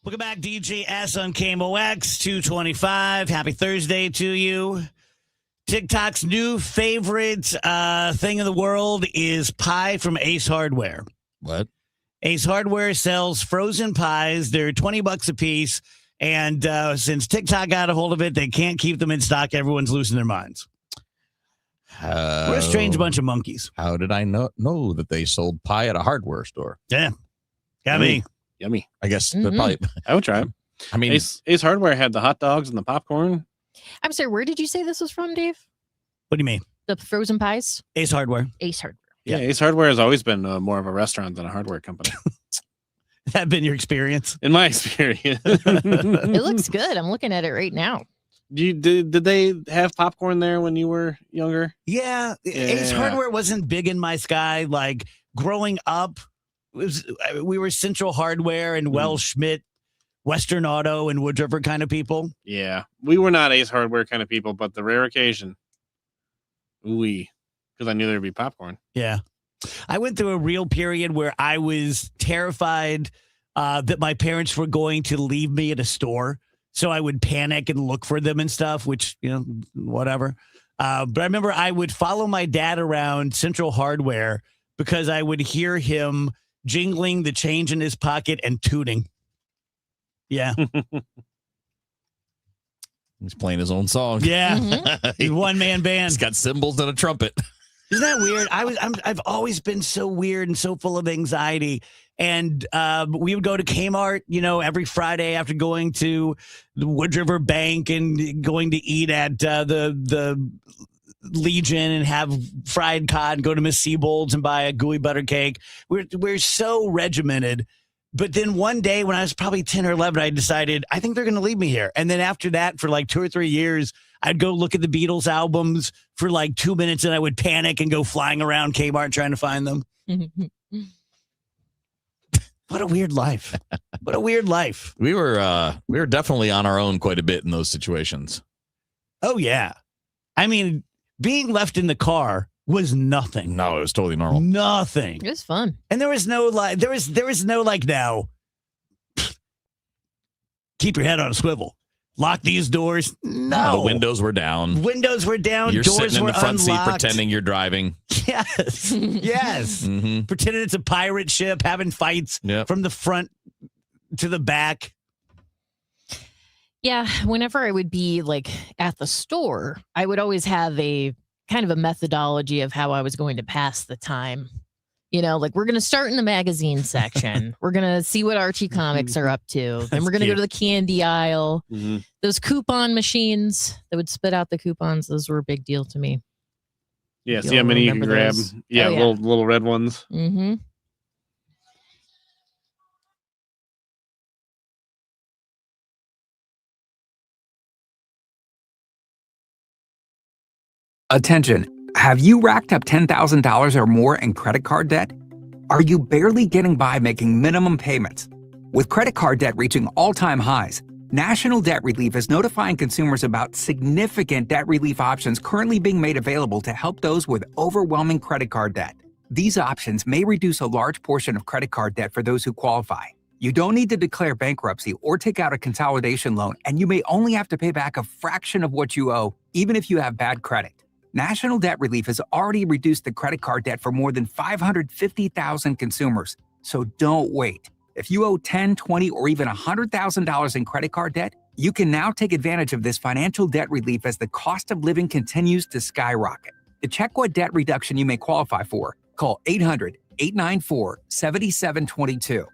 Welcome back, DJ S on KMOX 225. Happy Thursday to you. TikTok's new favorite thing in the world is pie from Ace Hardware.
What?
Ace Hardware sells frozen pies. They're $20 a piece. And since TikTok got a hold of it, they can't keep them in stock. Everyone's losing their minds. We're a strange bunch of monkeys.
How did I know that they sold pie at a hardware store?
Yeah. Got me.
Yummy.
I guess they're probably.
I would try them.
I mean,
Ace Hardware had the hot dogs and the popcorn.
I'm sorry, where did you say this was from, Dave?
What do you mean?
The frozen pies?
Ace Hardware.
Ace Hardware.
Yeah, Ace Hardware has always been more of a restaurant than a hardware company.
That been your experience?
In my experience.
It looks good. I'm looking at it right now.
Did they have popcorn there when you were younger?
Yeah. Ace Hardware wasn't big in my sky. Like growing up, we were Central Hardware and Wells Schmidt, Western Auto, and Wood River kind of people.
Yeah, we were not Ace Hardware kind of people, but the rare occasion, because I knew there'd be popcorn.
Yeah, I went through a real period where I was terrified that my parents were going to leave me at a store, so I would panic and look for them and stuff. Which whatever. But I remember I would follow my dad around Central Hardware because I would hear him jingling the change in his pocket and tooting. Yeah.
He's playing his own song.
Yeah. He's one-man band.
He's got cymbals and a trumpet.
Isn't that weird? I've always been so weird and so full of anxiety. And we would go to Kmart, every Friday after going to the Wood River Bank and going to eat at the Legion and have fried cod, go to Miss Seabold's and buy a gooey butter cake. We're so regimented. But then one day when I was probably 10 or 11, I decided, I think they're going to leave me here. And then after that, for like 2 or 3 years, I'd go look at the Beatles albums for like 2 minutes and I would panic and go flying around Kmart trying to find them. What a weird life. What a weird life.
We were definitely on our own quite a bit in those situations.
Oh, yeah. I mean, being left in the car was nothing.
No, it was totally normal.
Nothing.
It was fun.
And there was no now keep your head on a swivel. Lock these doors. No.
The windows were down.
Windows were down.
You're
doors
sitting in
were
the front
unlocked.
seat pretending you're driving.
Yes. Yes.
Mm-hmm.
Pretending it's a pirate ship, having fights from the front to the back.
Yeah, whenever I would be like at the store, I would always have a kind of a methodology of how I was going to pass the time. Like we're going to start in the magazine section. We're going to see what Archie Comics are up to. Then we're going to go to the candy aisle.
Mm-hmm.
Those coupon machines that would spit out the coupons, those were a big deal to me.
Yeah, see how many you can grab.
those?
Yeah,
Oh, yeah.
little red ones.
Mm-hmm.
Attention, have you racked up $10,000 or more in credit card debt? Are you barely getting by making minimum payments? With credit card debt reaching all-time highs, National Debt Relief is notifying consumers about significant debt relief options currently being made available to help those with overwhelming credit card debt. These options may reduce a large portion of credit card debt for those who qualify. You don't need to declare bankruptcy or take out a consolidation loan, and you may only have to pay back a fraction of what you owe, even if you have bad credit. National Debt Relief has already reduced the credit card debt for more than 550,000 consumers. So don't wait. If you owe $10,000, $20,000, or even $100,000 in credit card debt, you can now take advantage of this financial debt relief as the cost of living continues to skyrocket. To check what debt reduction you may qualify for, call 800-894-7722.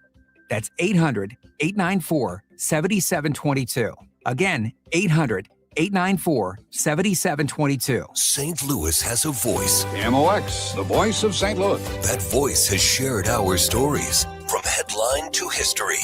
That's 800-894-7722. Again, 800-894-7722.
St. Louis has a voice.
KMOX, the voice of St. Louis.
That voice has shared our stories from headline to history.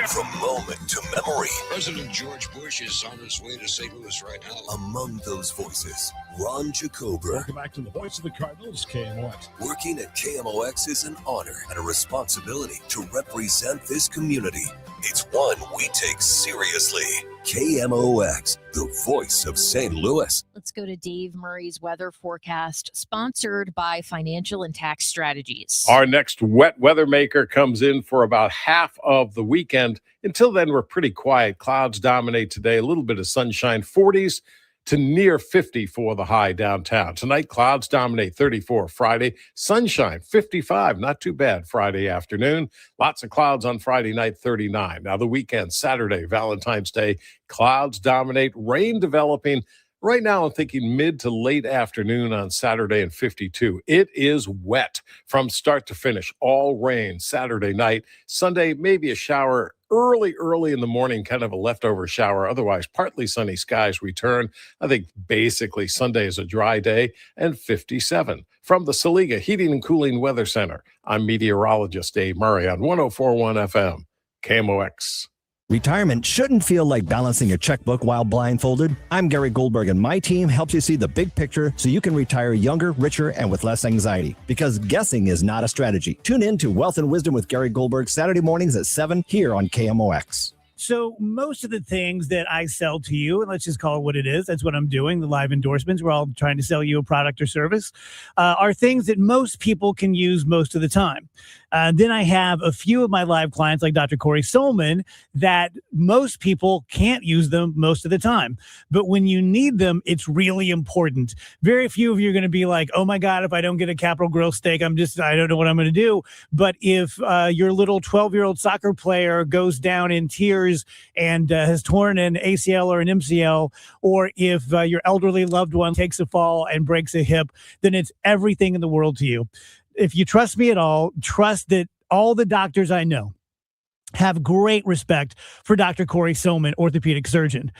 From moment to memory.
President George Bush is on his way to St. Louis right now.
Among those voices, Ron Jacober.
Welcome back to the voice of the Cardinals, KMOX.
Working at KMOX is an honor and a responsibility to represent this community. It's one we take seriously. KMOX, the voice of St. Louis.
Let's go to Dave Murray's weather forecast, sponsored by Financial and Tax Strategies.
Our next wet weather maker comes in for about half of the weekend. Until then, we're pretty quiet. Clouds dominate today, a little bit of sunshine, 40s to near 50 for the high downtown. Tonight, clouds dominate 34 Friday, sunshine 55, not too bad Friday afternoon. Lots of clouds on Friday night, 39. Now the weekend, Saturday, Valentine's Day, clouds dominate, rain developing. Right now, I'm thinking mid to late afternoon on Saturday and 52. It is wet from start to finish. All rain Saturday night. Sunday, maybe a shower early in the morning, kind of a leftover shower. Otherwise, partly sunny skies return. I think basically Sunday is a dry day and 57. From the Saliga Heating and Cooling Weather Center, I'm meteorologist Dave Murray on 104.1 FM, KMOX.
Retirement shouldn't feel like balancing a checkbook while blindfolded. I'm Gary Goldberg, and my team helps you see the big picture so you can retire younger, richer, and with less anxiety. Because guessing is not a strategy. Tune in to Wealth and Wisdom with Gary Goldberg Saturday mornings at 7 here on KMOX.
So most of the things that I sell to you, and let's just call it what it is, that's what I'm doing, the live endorsements, we're all trying to sell you a product or service, are things that most people can use most of the time. Then I have a few of my live clients like Dr. Corey Solman that most people can't use them most of the time. But when you need them, it's really important. Very few of you are going to be like, oh my God, if I don't get a Capital Grille steak, I don't know what I'm going to do. But if your little 12-year-old soccer player goes down in tears and has torn an ACL or an MCL, or if your elderly loved one takes a fall and breaks a hip, then it's everything in the world to you. If you trust me at all, trust that all the doctors I know have great respect for Dr. Corey Solman, orthopedic surgeon.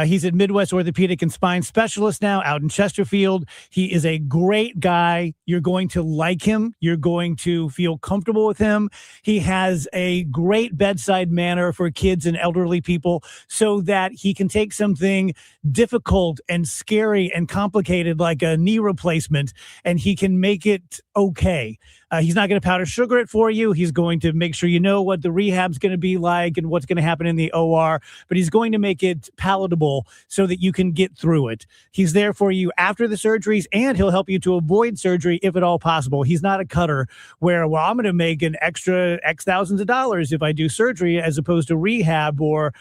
He's at Midwest Orthopedic and Spine Specialist now out in Chesterfield. He is a great guy. You're going to like him. You're going to feel comfortable with him. He has a great bedside manner for kids and elderly people so that he can take something difficult and scary and complicated like a knee replacement and he can make it okay. He's not going to powder sugar it for you. He's going to make sure you know what the rehab's going to be like and what's going to happen in the OR, but he's going to make it palatable so that you can get through it. He's there for you after the surgeries, and he'll help you to avoid surgery if at all possible. He's not a cutter where, well, I'm going to make an extra X thousands of dollars if I do surgery as opposed to rehab or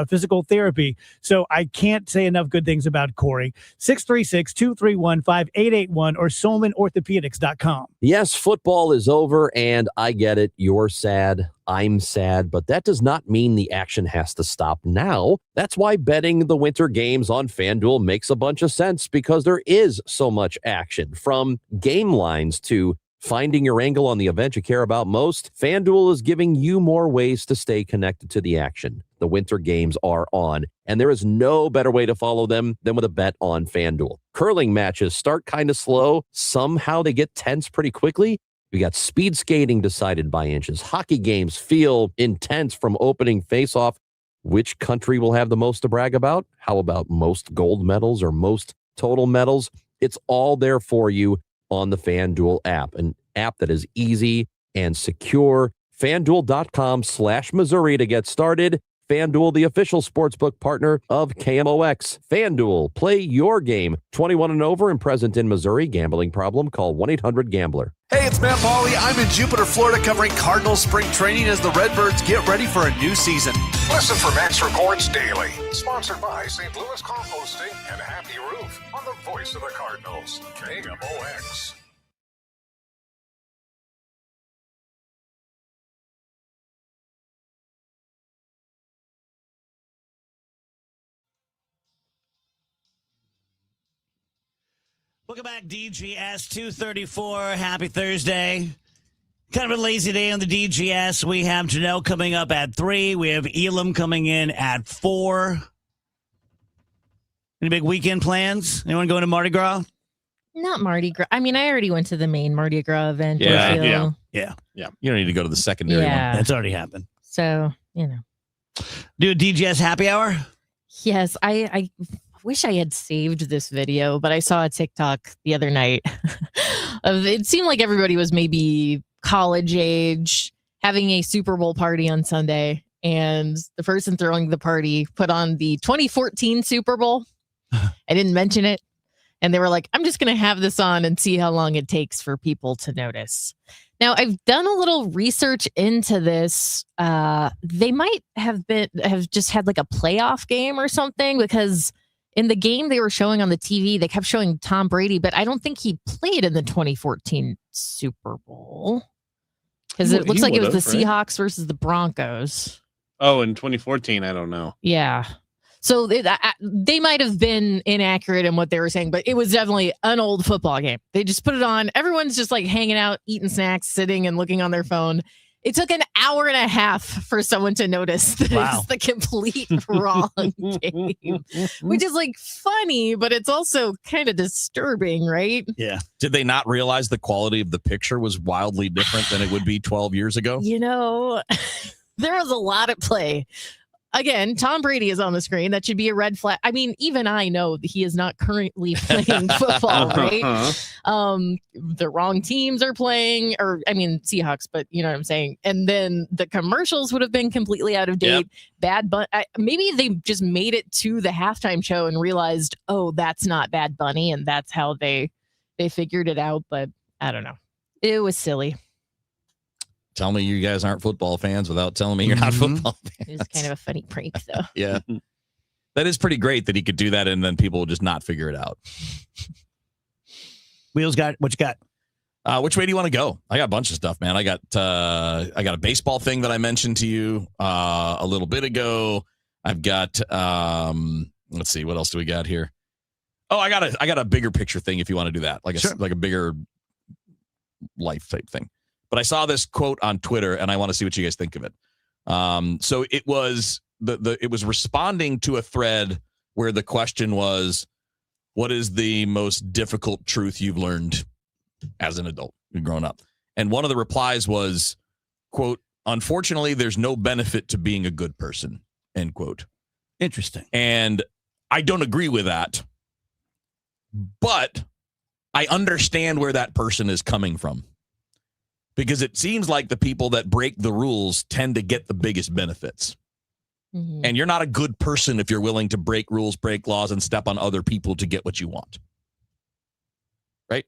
physical therapy. So I can't say enough good things about Corey. 636-231-5881 or SolmanOrthopedics.com.
Yes, football is over, and I get it. You're sad.
I'm sad, but that does not mean the action has to stop now. That's why betting the winter games on FanDuel makes a bunch of sense, because there is so much action. From game lines to finding your angle on the event you care about most, FanDuel is giving you more ways to stay connected to the action. The winter games are on, and there is no better way to follow them than with a bet on FanDuel. Curling matches start kind of slow. Somehow they get tense pretty quickly. We got speed skating decided by inches. Hockey games feel intense from opening face-off. Which country will have the most to brag about? How about most gold medals or most total medals? It's all there for you on the FanDuel app, an app that is easy and secure. FanDuel.com/Missouri to get started. FanDuel, the official sportsbook partner of KMOX. FanDuel, play your game. 21 and over and present in Missouri. Gambling problem? Call 1-800-GAMBLER.
Hey, it's Matt Pauley. I'm in Jupiter, Florida, covering Cardinals spring training as the Redbirds get ready for a new season.
Listen for Max Reports Daily. Sponsored by St. Louis Composting and Happy Roof on the voice of the Cardinals, KMOX.
Welcome back, DGS 234. Happy Thursday. Kind of a lazy day on the DGS. We have Janelle coming up at 3. We have Elam coming in at 4. Any big weekend plans? Anyone going to Mardi Gras?
Not Mardi Gras. I mean, I already went to the main Mardi Gras event.
Yeah.
Yeah.
You don't need to go to the secondary
Yeah.
one.
That's already happened.
So, you know.
Do a DGS happy hour?
Yes, I wish I had saved this video, but I saw a TikTok the other night. It seemed like everybody was maybe college age, having a Super Bowl party on Sunday, and the person throwing the party put on the 2014 Super Bowl. I didn't mention it. And they were like, I'm just going to have this on and see how long it takes for people to notice. Now, I've done a little research into this. They might have just had like a playoff game or something, because in the game they were showing on the TV, they kept showing Tom Brady, but I don't think he played in the 2014 Super Bowl, because it looks like it was the Seahawks versus the Broncos.
Oh, in 2014, I don't know.
Yeah. So they might have been inaccurate in what they were saying, but it was definitely an old football game. They just put it on. Everyone's just like hanging out, eating snacks, sitting and looking on their phone. It took an hour and a half for someone to notice that it's the complete wrong game, which is like funny, but it's also kind of disturbing, right?
Yeah.
Did they not realize the quality of the picture was wildly different than it would be 12 years ago?
You know, there was a lot at play. Again, Tom Brady is on the screen. That should be a red flag. I mean, even I know that he is not currently playing football, right? The wrong teams are playing, or I mean, Seahawks, but you know what I'm saying. And then the commercials would have been completely out of date. Bad Bunny. Maybe they just made it to the halftime show and realized, oh, that's not Bad Bunny, and that's how they figured it out. But I don't know. It was silly.
Tell me you guys aren't football fans without telling me you're not football fans.
It was kind of a funny prank, though.
Yeah. That is pretty great that he could do that and then people will just not figure it out.
Wheels got what you got?
Which way do you want to go? I got a bunch of stuff, man. I got a baseball thing that I mentioned to you a little bit ago. I've got let's see, what else do we got here? Oh, I got a bigger picture thing if you want to do that. Like a bigger life type thing. But I saw this quote on Twitter, and I want to see what you guys think of it. So it was it was responding to a thread where the question was, "What is the most difficult truth you've learned as an adult, growing up?" And one of the replies was, "Quote: Unfortunately, there's no benefit to being a good person." End quote.
Interesting.
And I don't agree with that, but I understand where that person is coming from. Because it seems like the people that break the rules tend to get the biggest benefits. Mm-hmm. And you're not a good person if you're willing to break rules, break laws, and step on other people to get what you want. Right?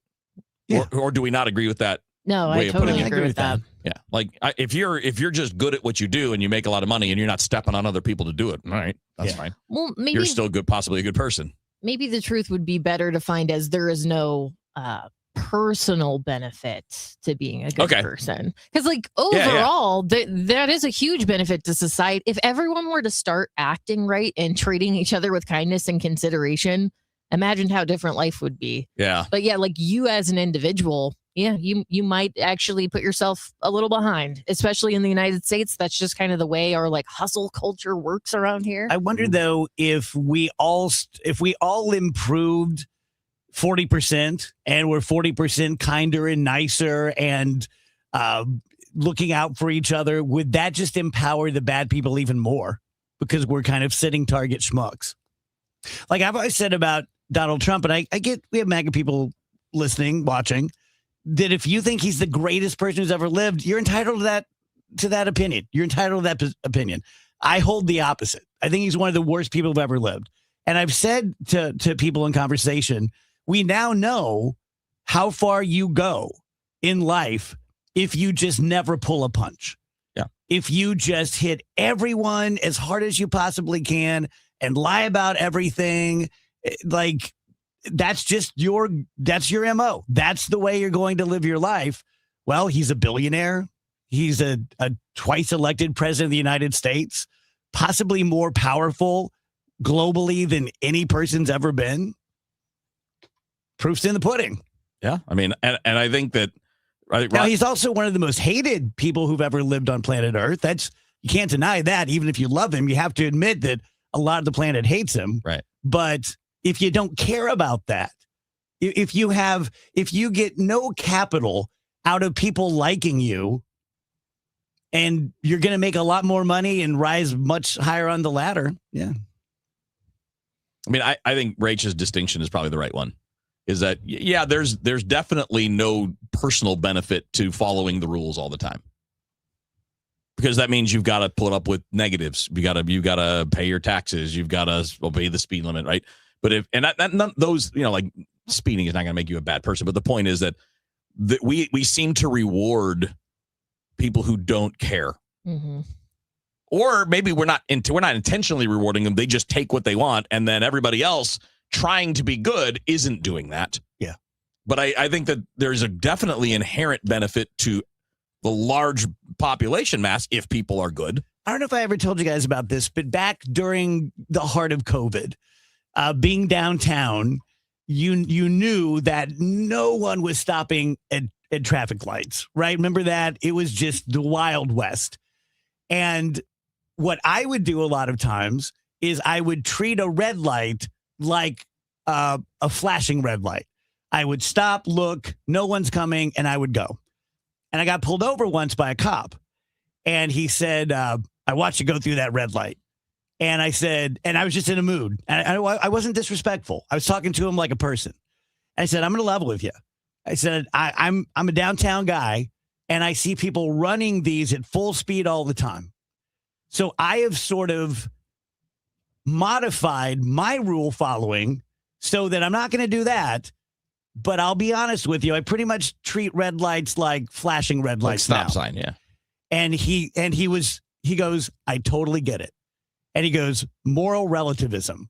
Yeah. Or do we not agree with that?
No, I totally agree with that.
Yeah. Like if you're just good at what you do and you make a lot of money and you're not stepping on other people to do it, all right, that's fine.
Well,
you're still possibly a good person.
Maybe the truth would be better defined as there is no personal benefit to being a good
Okay.
person. Because like
Yeah, yeah.
overall, that is a huge benefit to society. If everyone were to start acting right and treating each other with kindness and consideration, imagine how different life would be.
Yeah.
But yeah, like you as an individual, yeah, you might actually put yourself a little behind, especially in the United States. That's just kind of the way our like hustle culture works around here.
I wonder though if we all improved 40% and we're 40% kinder and nicer and looking out for each other, would that just empower the bad people even more? Because we're kind of sitting target schmucks. Like I've always said about Donald Trump, and I get we have MAGA people listening, watching, that if you think he's the greatest person who's ever lived, you're entitled to that opinion. You're entitled to that opinion. I hold the opposite. I think he's one of the worst people who've ever lived. And I've said to people in conversation, we now know how far you go in life if you just never pull a punch.
Yeah.
If you just hit everyone as hard as you possibly can and lie about everything, like that's your MO. That's the way you're going to live your life. Well, he's a billionaire. He's a twice elected president of the United States, possibly more powerful globally than any person's ever been. Proof's in the pudding.
Yeah. I mean, and I think that
now he's also one of the most hated people who've ever lived on planet Earth. You can't deny that. Even if you love him, you have to admit that a lot of the planet hates him.
Right.
But if you don't care about that, if you get no capital out of people liking you, and you're going to make a lot more money and rise much higher on the ladder. Yeah.
I mean, I think Rachel's distinction is probably the right one. Is that, yeah, there's definitely no personal benefit to following the rules all the time. Because that means you've got to put up with negatives. You got to pay your taxes. You've got to obey the speed limit, right? But those, like speeding is not going to make you a bad person. But the point is that we seem to reward people who don't care.
Mm-hmm.
Or maybe we're not intentionally rewarding them. They just take what they want, and then everybody else trying to be good isn't doing that.
Yeah.
But I think that there's a definitely inherent benefit to the large population mass if people are good.
I don't know if I ever told you guys about this, but back during the heart of COVID, being downtown, you knew that no one was stopping at traffic lights, right? Remember that? It was just the Wild West. And what I would do a lot of times is I would treat a red light like a flashing red light. I would stop, look, no one's coming, and I would go. And I got pulled over once by a cop. And he said, I watched you go through that red light. And I said, and I was just in a mood. And I wasn't disrespectful. I was talking to him like a person. I said, I'm going to level with you. I said, I'm a downtown guy, and I see people running these at full speed all the time. So I have sort of modified my rule following so that I'm not going to do that. But I'll be honest with you, I pretty much treat red lights like flashing red lights
Like stop
now.
sign, yeah.
And he goes, I totally get it. And he goes, moral relativism.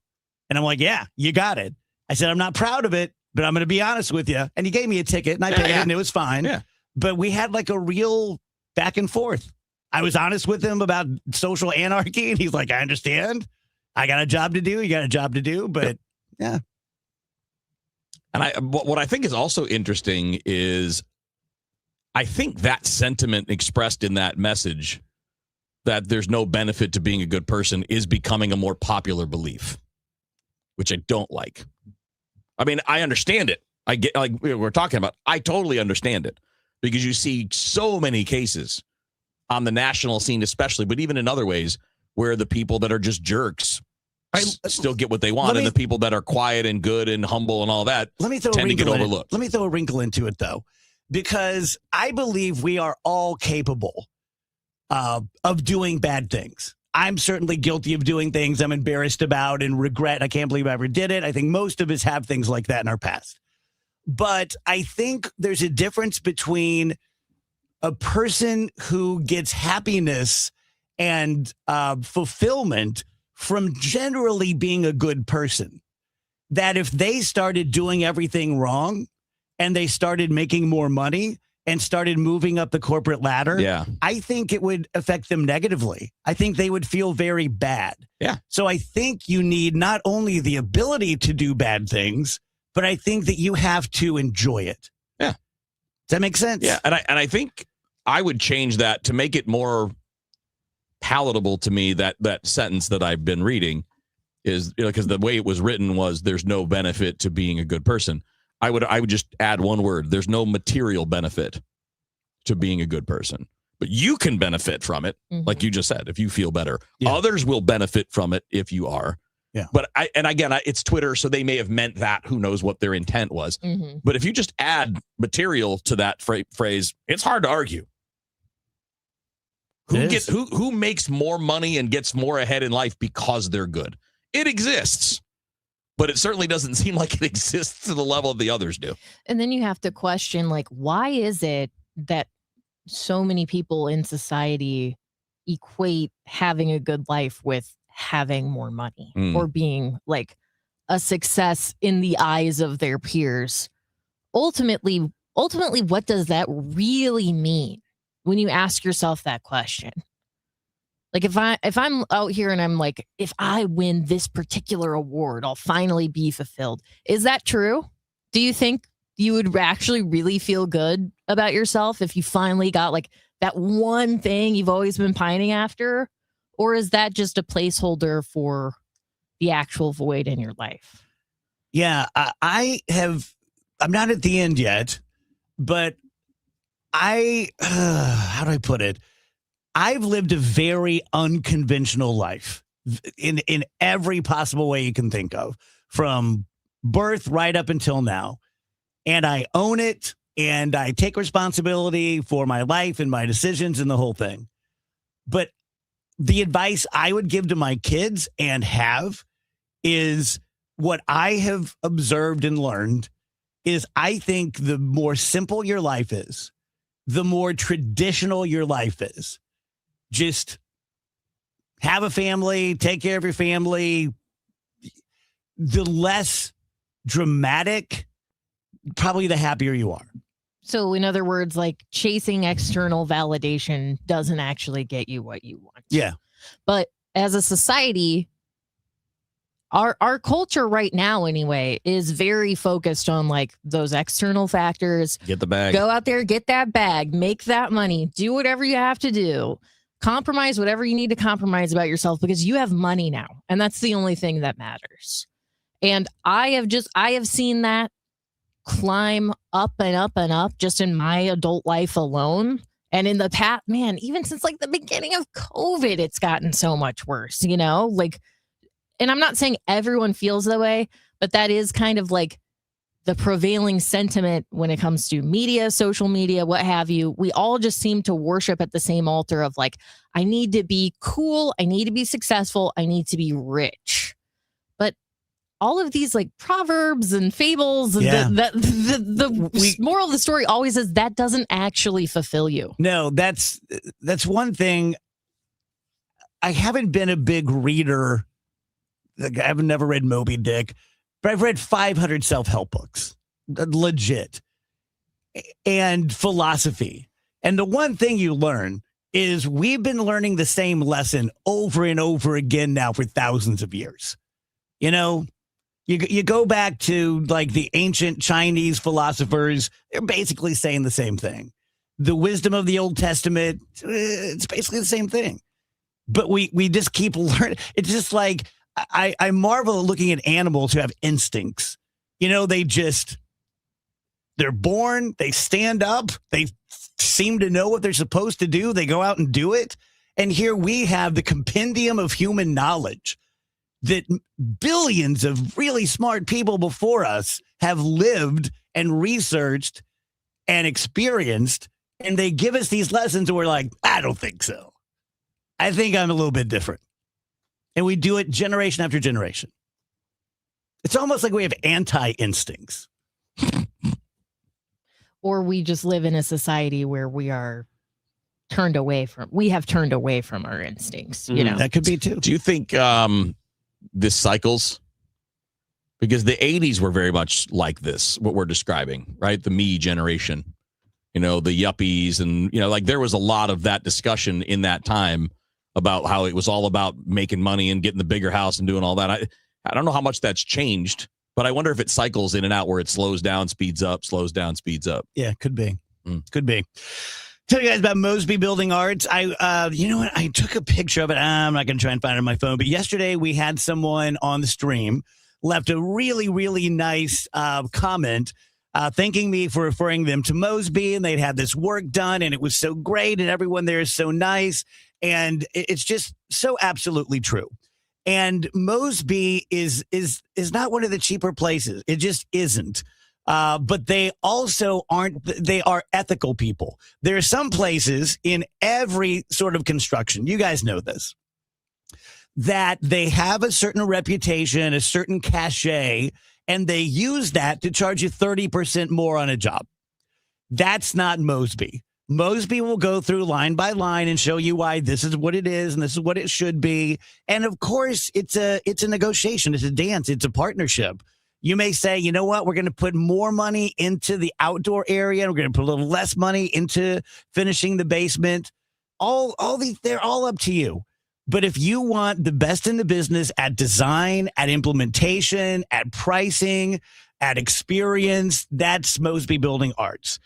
And I'm like, yeah, you got it. I said, I'm not proud of it, but I'm going to be honest with you. And he gave me a ticket, and I paid it, and it was fine.
Yeah.
But we had like a real back and forth. I was honest with him about social anarchy, and he's like, I understand. I got a job to do. You got a job to do. But yeah.
And what I think is also interesting is I think that sentiment expressed in that message that there's no benefit to being a good person is becoming a more popular belief, which I don't like. I mean, I understand it. I get, like we're talking about, I totally understand it because you see so many cases on the national scene, especially, but even in other ways where the people that are just jerks still get what they want, and the people that are quiet and good and humble and all that
tend to get overlooked. Let me throw a wrinkle into it, though, because I believe we are all capable of doing bad things. I'm certainly guilty of doing things I'm embarrassed about and regret. I can't believe I ever did it. I think most of us have things like that in our past. But I think there's a difference between a person who gets happiness and fulfillment from generally being a good person. That if they started doing everything wrong and they started making more money and started moving up the corporate ladder, I think it would affect them negatively. I think they would feel very bad.
Yeah.
So I think you need not only the ability to do bad things, but I think that you have to enjoy it.
Yeah.
Does that make sense?
Yeah. And I think I would change that to make it more palatable to me, that sentence that I've been reading is, because the way it was written was there's no benefit to being a good person. I would just add one word. There's no material benefit to being a good person, but you can benefit from it. Like you just said, if you feel better, others will benefit from it if you are.
Yeah.
But it's Twitter, so they may have meant that. Who knows what their intent was? But if you just add material to that phrase, it's hard to argue. Who makes more money and gets more ahead in life because they're good? It exists. But it certainly doesn't seem like it exists to the level the others do.
And then you have to question, like, why is it that so many people in society equate having a good life with having more money or being like a success in the eyes of their peers? Ultimately, what does that really mean when you ask yourself that question? Like, if I'm out here and I'm like, if I win this particular award, I'll finally be fulfilled. Is that true? Do you think you would actually really feel good about yourself if you finally got like that one thing you've always been pining after? Or is that just a placeholder for the actual void in your life?
Yeah, I'm not at the end yet, but how do I put it? I've lived a very unconventional life in every possible way you can think of, from birth right up until now. And I own it, and I take responsibility for my life and my decisions and the whole thing. But the advice I would give to my kids and have is what I have observed and learned is I think the more simple your life is, the more traditional your life is. Just have a family, take care of your family. The less dramatic, probably the happier you are.
So in other words, like chasing external validation doesn't actually get you what you want.
Yeah.
But as a society, our culture right now anyway is very focused on like those external factors.
Get the bag.
Go out there, get that bag, make that money, do whatever you have to do. Compromise whatever you need to compromise about yourself because you have money now. And that's the only thing that matters. And I have seen that climb up and up and up just in my adult life alone. And in the past, man, even since like the beginning of COVID, it's gotten so much worse, like, and I'm not saying everyone feels that way, but that is kind of like the prevailing sentiment when it comes to media, social media, what have you. We all just seem to worship at the same altar of like, I need to be cool. I need to be successful. I need to be rich. But all of these like proverbs and fables, and the moral of the story always is that doesn't actually fulfill you.
No, that's one thing. I haven't been a big reader. Like, I've never read Moby Dick. But I've read 500 self-help books, legit, and philosophy. And the one thing you learn is we've been learning the same lesson over and over again now for thousands of years. You go back to like the ancient Chinese philosophers, they're basically saying the same thing. The wisdom of the Old Testament, it's basically the same thing. But we just keep learning. It's just like, I marvel at looking at animals who have instincts. They're born, they stand up, they seem to know what they're supposed to do. They go out and do it. And here we have the compendium of human knowledge that billions of really smart people before us have lived and researched and experienced. And they give us these lessons and we're like, I don't think so. I think I'm a little bit different. And we do it generation after generation. It's almost like we have anti-instincts.
Or we just live in a society where we have turned away from our instincts,
That could be too.
Do you think this cycles? because the 80s were very much like this, what we're describing, right? The me generation, the yuppies, and, like there was a lot of that discussion in that time about how it was all about making money and getting the bigger house and doing all that. I don't know how much that's changed, but I wonder if it cycles in and out where it slows down, speeds up, slows down, speeds up.
Yeah, could be. Could be. Tell you guys about Mosby Building Arts. You know what? I took a picture of it. I'm not going to try and find it on my phone. But yesterday we had someone on the stream left a really, really nice comment thanking me for referring them to Mosby, and they'd had this work done, and it was so great, and everyone there is so nice, and it's just so absolutely true. And Mosby is not one of the cheaper places. It just isn't. But they also aren't, they are ethical people. There are some places in every sort of construction, you guys know this, that they have a certain reputation, a certain cachet, and they use that to charge you 30% more on a job. That's not Mosby. Mosby will go through line by line and show you why this is what it is and this is what it should be. And of course, it's a negotiation. It's a dance. It's a partnership. You may say, you know what, we're going to put more money into the outdoor area. And we're going to put a little less money into finishing the basement. They're all up to you. But if you want the best in the business at design, at implementation, at pricing, at experience, that's Mosby Building Arts.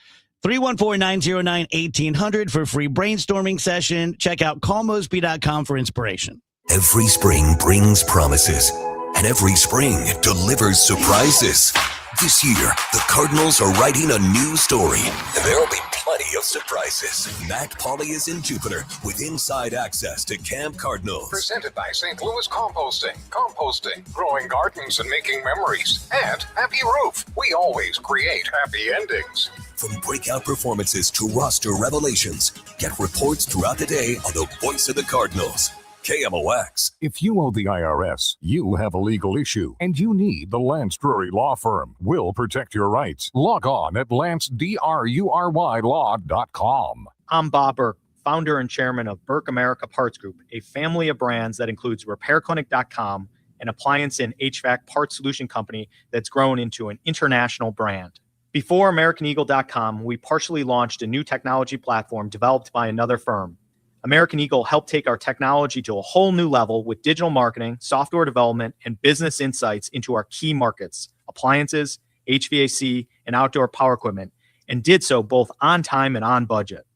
314-909-1800 for a free brainstorming session. Check out callmosby.com for inspiration.
Every spring brings promises, and every spring delivers surprises. This year, the Cardinals are writing a new story, and there will be plenty of surprises. Matt Pauley is in Jupiter with inside access to Camp Cardinals.
Presented by St. Louis Composting. Composting, growing gardens and making memories. And Happy Roof. We always create happy endings.
From breakout performances to roster revelations, get reports throughout the day on the voice of the Cardinals. KMOX.
If you owe the IRS, you have a legal issue, and you need the Lance Drury Law Firm. We'll protect your rights. Log on at LanceDruryLaw.com.
I'm Bob Burke, founder and chairman of Burke America Parts Group, a family of brands that includes RepairClinic.com, an appliance and HVAC parts solution company that's grown into an international brand. Before AmericanEagle.com, we partially launched a new technology platform developed by another firm. American Eagle helped take our technology to a whole new level with digital marketing, software development, and business insights into our key markets, appliances, HVAC, and outdoor power equipment, and did so both on time and on budget.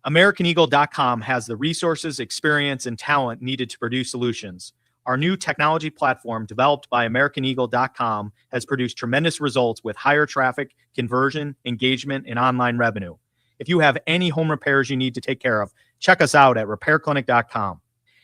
AmericanEagle.com has the resources, experience, and talent needed to produce solutions. Our new technology platform, developed by AmericanEagle.com, has produced tremendous results with higher traffic, conversion, engagement, and online revenue. If you have any home repairs you need to take care of, check us out at RepairClinic.com.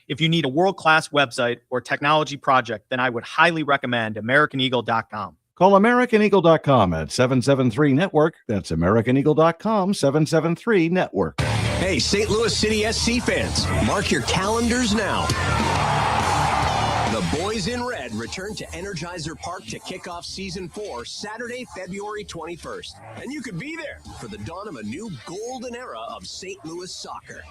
If you need a world-class website or technology project, then I would highly recommend AmericanEagle.com.
Call AmericanEagle.com at 773-NETWORK. That's AmericanEagle.com, 773-NETWORK.
Hey, St. Louis City SC fans, mark your calendars now. The Boys in Red return to Energizer Park to kick off Season 4 Saturday, February 21st. And you could be there for the dawn of a new golden era of St. Louis soccer.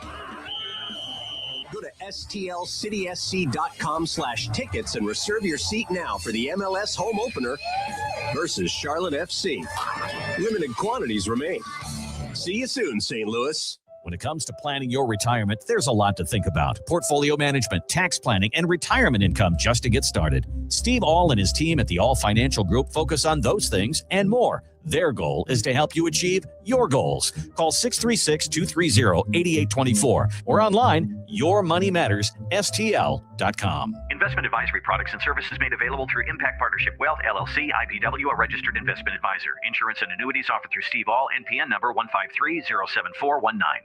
Go to stlcitysc.com/tickets and reserve your seat now for the MLS home opener versus Charlotte FC. Limited quantities remain. See you soon, St. Louis.
When it comes to planning your retirement, there's a lot to think about. Portfolio management, tax planning, and retirement income just to get started. Steve All and his team at the All Financial Group focus on those things and more. Their goal is to help you achieve your goals. Call 636-230-8824 or online, yourmoneymattersstl.com.
Investment advisory products and services made available through Impact Partnership Wealth, LLC, IPW, a registered investment advisor. Insurance and annuities offered through Steve All, NPN number 153-07419.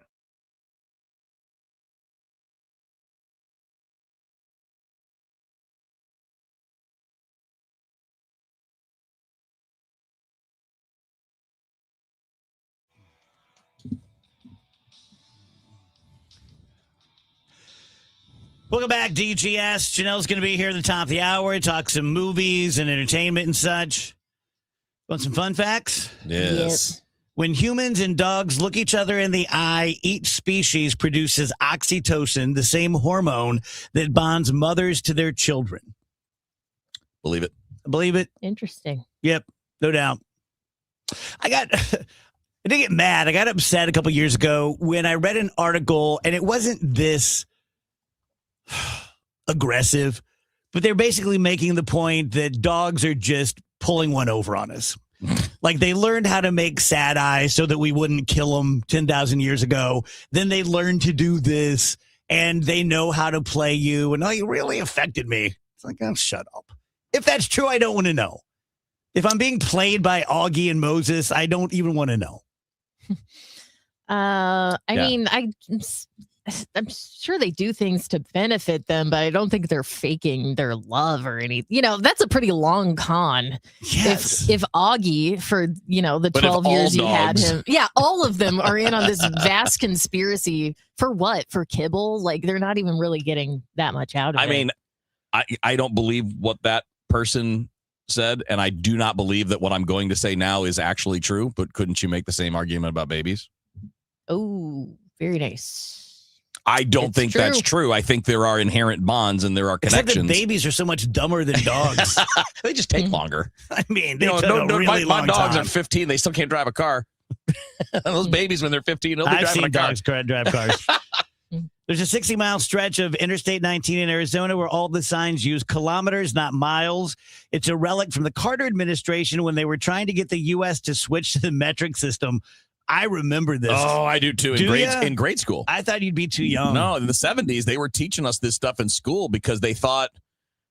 Welcome back, DGS. Janelle's going to be here at the top of the hour, talk some movies and entertainment and such. Want some fun facts?
Yes.
When humans and dogs look each other in the eye, each species produces oxytocin, the same hormone that bonds mothers to their children.
Believe it.
I believe it.
Interesting.
Yep, no doubt. I didn't get mad. I got upset a couple years ago when I read an article, and it wasn't this aggressive, but they're basically making the point that dogs are just pulling one over on us. Like they learned how to make sad eyes so that we wouldn't kill them 10,000 years ago. Then they learned to do this, and they know how to play you. And it really affected me. It's like, oh, shut up. If that's true, I don't want to know. If I'm being played by Augie and Moses, I don't even want to know.
I mean, I'm sure they do things to benefit them, but I don't think they're faking their love or anything. That's a pretty long con.
Yes.
If Augie, for the 12 years you had him, all of them are in on this vast conspiracy for what? For kibble? Like they're not even really getting that much out of it.
I mean, I don't believe what that person said, and I do not believe that what I'm going to say now is actually true. But couldn't you make the same argument about babies?
Oh, very nice.
I don't think that's true. I think there are inherent bonds and there are connections.
Except that babies are so much dumber than dogs.
They just take longer.
I mean,
my dogs are 15. They still can't drive a car. Those babies, when they're 15, they'll be driving a car.
I've seen dogs drive cars. There's a 60-mile stretch of Interstate 19 in Arizona where all the signs use kilometers, not miles. It's a relic from the Carter administration when they were trying to get the U.S. to switch to the metric system. I remember this.
Oh, I do too. In grade school.
I thought you'd be too young.
No, in the 70s, they were teaching us this stuff in school because they thought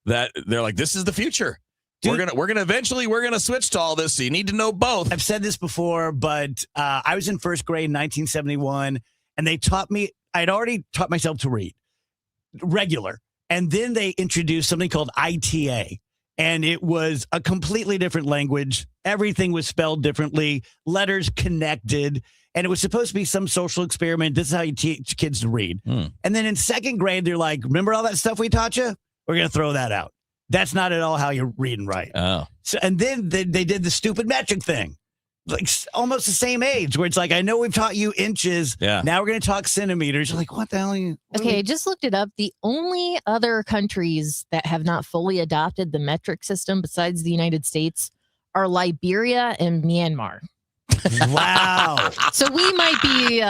that they're like, this is the future. Dude, we're gonna eventually switch to all this. So you need to know both.
I've said this before, but I was in first grade in 1971, and they taught me. I'd already taught myself to read regular, and then they introduced something called ITA. And it was a completely different language. Everything was spelled differently, letters connected, and it was supposed to be some social experiment. This is how you teach kids to read. And then in second grade, they're like, remember all that stuff we taught you? We're going to throw that out. That's not at all how you read and write.
Oh.
So, and then they did the stupid metric thing. Like almost the same age, where it's like, I know we've taught you inches.
Yeah.
Now we're going to talk centimeters. You're like, what the hell are you?
Okay, I just looked it up. The only other countries that have not fully adopted the metric system besides the United States are Liberia and Myanmar.
Wow.
So we might be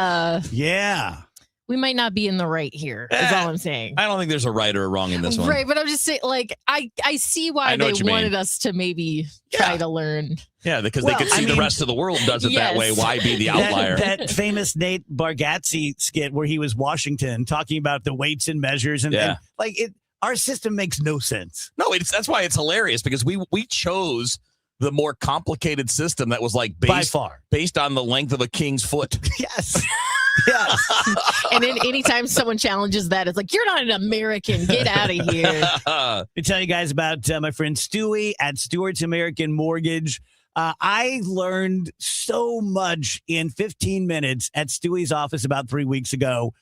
we might not be in the right here, is all I'm saying.
I don't think there's a right or a wrong in this one.
Right, but I'm just saying, like, I see why they wanted us to maybe try to learn.
Yeah, because they could see the rest of the world does it that way. Why be the outlier?
That famous Nate Bargatze skit where he was Washington talking about the weights and measures. And our system makes no sense.
No, that's why it's hilarious, because we chose the more complicated system that was like based on the length of a king's foot.
Yes. Yes.
And then anytime someone challenges that, it's like, you're not an American. Get out of here.
To tell you guys about my friend Stewie at Stewart's American Mortgage. I learned so much in 15 minutes at Stewie's office about 3 weeks ago.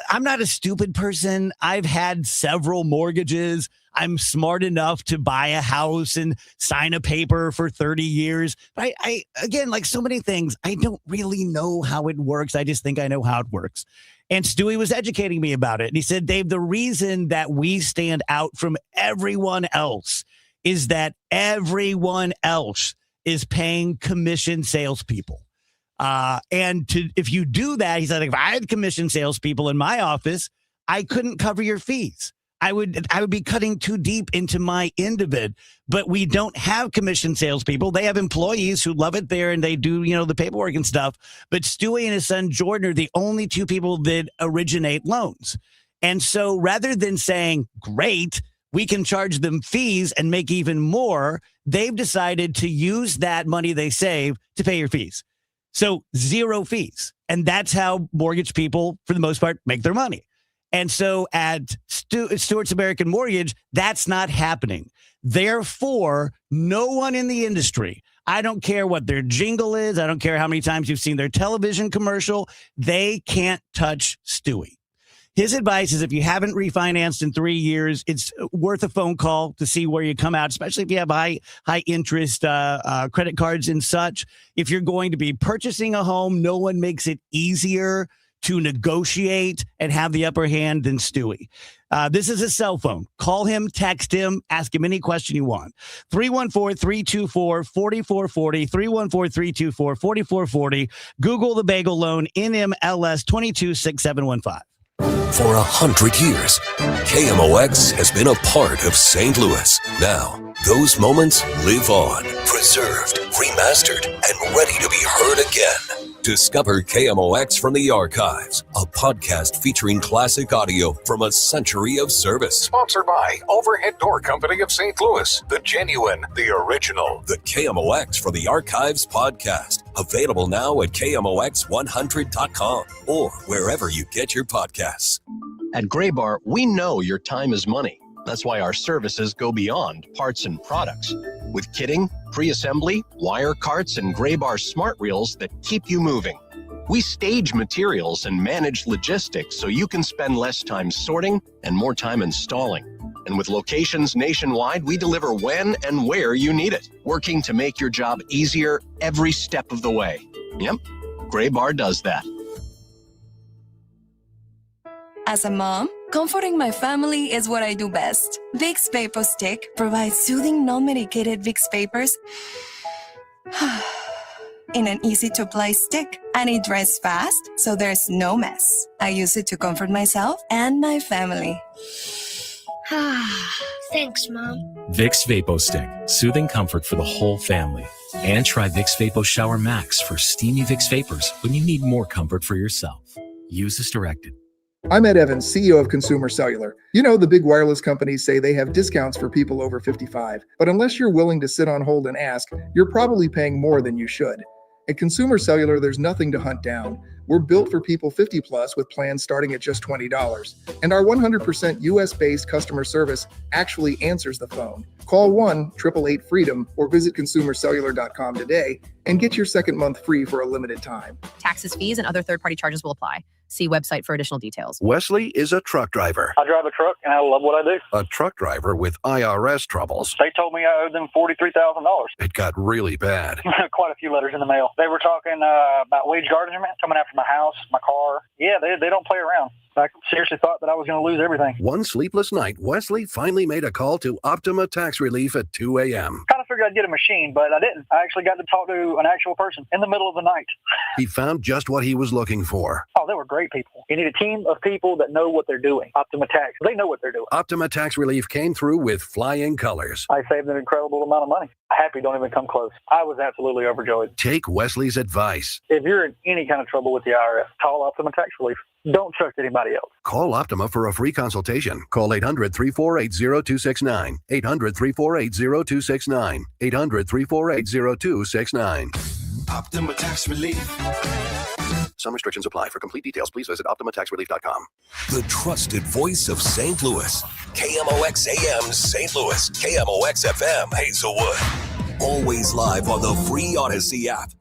I'm not a stupid person. I've had several mortgages. I'm smart enough to buy a house and sign a paper for 30 years. But I again, like so many things, I don't really know how it works. I just think I know how it works. And Stewie was educating me about it. And he said, Dave, the reason that we stand out from everyone else is that everyone else is paying commission salespeople. If you do that, he said, if I had commission salespeople in my office, I couldn't cover your fees. I would be cutting too deep into my end of it. But we don't have commission salespeople. They have employees who love it there and they do, the paperwork and stuff. But Stewie and his son Jordan are the only two people that originate loans. And so rather than saying, great, we can charge them fees and make even more, they've decided to use that money they save to pay your fees. So 0 fees. And that's how mortgage people, for the most part, make their money. And so at Stewart's American Mortgage, that's not happening. Therefore, no one in the industry, I don't care what their jingle is, I don't care how many times you've seen their television commercial, they can't touch Stewie. His advice is if you haven't refinanced in 3 years, it's worth a phone call to see where you come out, especially if you have high interest credit cards and such. If you're going to be purchasing a home, no one makes it easier to negotiate and have the upper hand than Stewie. This is a cell phone. Call him, text him, ask him any question you want. 314-324-4440, 314-324-4440. Google the Bagel Loan, NMLS 226715.
For 100 years, KMOX has been a part of St. Louis. Now, those moments live on, preserved, remastered, and ready to be heard again. Discover KMOX from the Archives, a podcast featuring classic audio from a century of service.
Sponsored by Overhead Door Company of St. Louis, the genuine, the original.
The KMOX from the Archives podcast, available now at KMOX100.com or wherever you get your podcasts.
At Gray Bar, we know your time is money. That's why our services go beyond parts and products. With kitting, pre-assembly, wire carts, and Gray Bar smart reels that keep you moving. We stage materials and manage logistics so you can spend less time sorting and more time installing. And with locations nationwide, we deliver when and where you need it, working to make your job easier every step of the way. Yep, Gray Bar does that.
As a mom, comforting my family is what I do best. Vicks Vapor Stick provides soothing, non-medicated Vicks Vapors in an easy-to-apply stick, and it dries fast, so there's no mess. I use it to comfort myself and my family.
Thanks, Mom.
Vicks VapoStick, soothing comfort for the whole family. And try Vicks Vapo Shower Max for steamy Vicks Vapors when you need more comfort for yourself. Use as directed.
I'm Ed Evans, CEO of Consumer Cellular. You know, the big wireless companies say they have discounts for people over 55, but unless you're willing to sit on hold and ask, you're probably paying more than you should. At Consumer Cellular, there's nothing to hunt down. We're built for people 50 plus with plans starting at just $20. And our 100% US-based customer service actually answers the phone. Call 1-888-FREEDOM or visit consumercellular.com today and get your second month free for a limited time.
Taxes, fees, and other third-party charges will apply. See website for additional details.
Wesley is a truck driver.
I drive a truck and I love what I do.
A truck driver with IRS troubles.
They told me I owed them $43,000.
It got really bad.
Quite a few letters in the mail. They were talking about wage garnishment coming after my house, my car. Yeah, they don't play around. I seriously thought that I was going to lose everything.
One sleepless night, Wesley finally made a call to Optima Tax Relief at 2 a.m.
Kind of figured I'd get a machine, but I didn't. I actually got to talk to an actual person in the middle of the night.
He found just what he was looking for.
Oh, they were great people. You need a team of people that know what they're doing. Optima Tax, they know what they're doing.
Optima Tax Relief came through with flying colors.
I saved an incredible amount of money. Happy don't even come close. I was absolutely overjoyed.
Take Wesley's advice.
If you're in any kind of trouble with the IRS, call Optima Tax Relief. Don't trust anybody else.
Call Optima for a free consultation. Call 800-348-0269. 800-348-0269. 800-348-0269.
Optima Tax Relief.
Some restrictions apply. For complete details, please visit OptimaTaxRelief.com.
The trusted voice of St. Louis. KMOX AM St. Louis. KMOX FM Hazelwood. Always live on the free Odyssey app.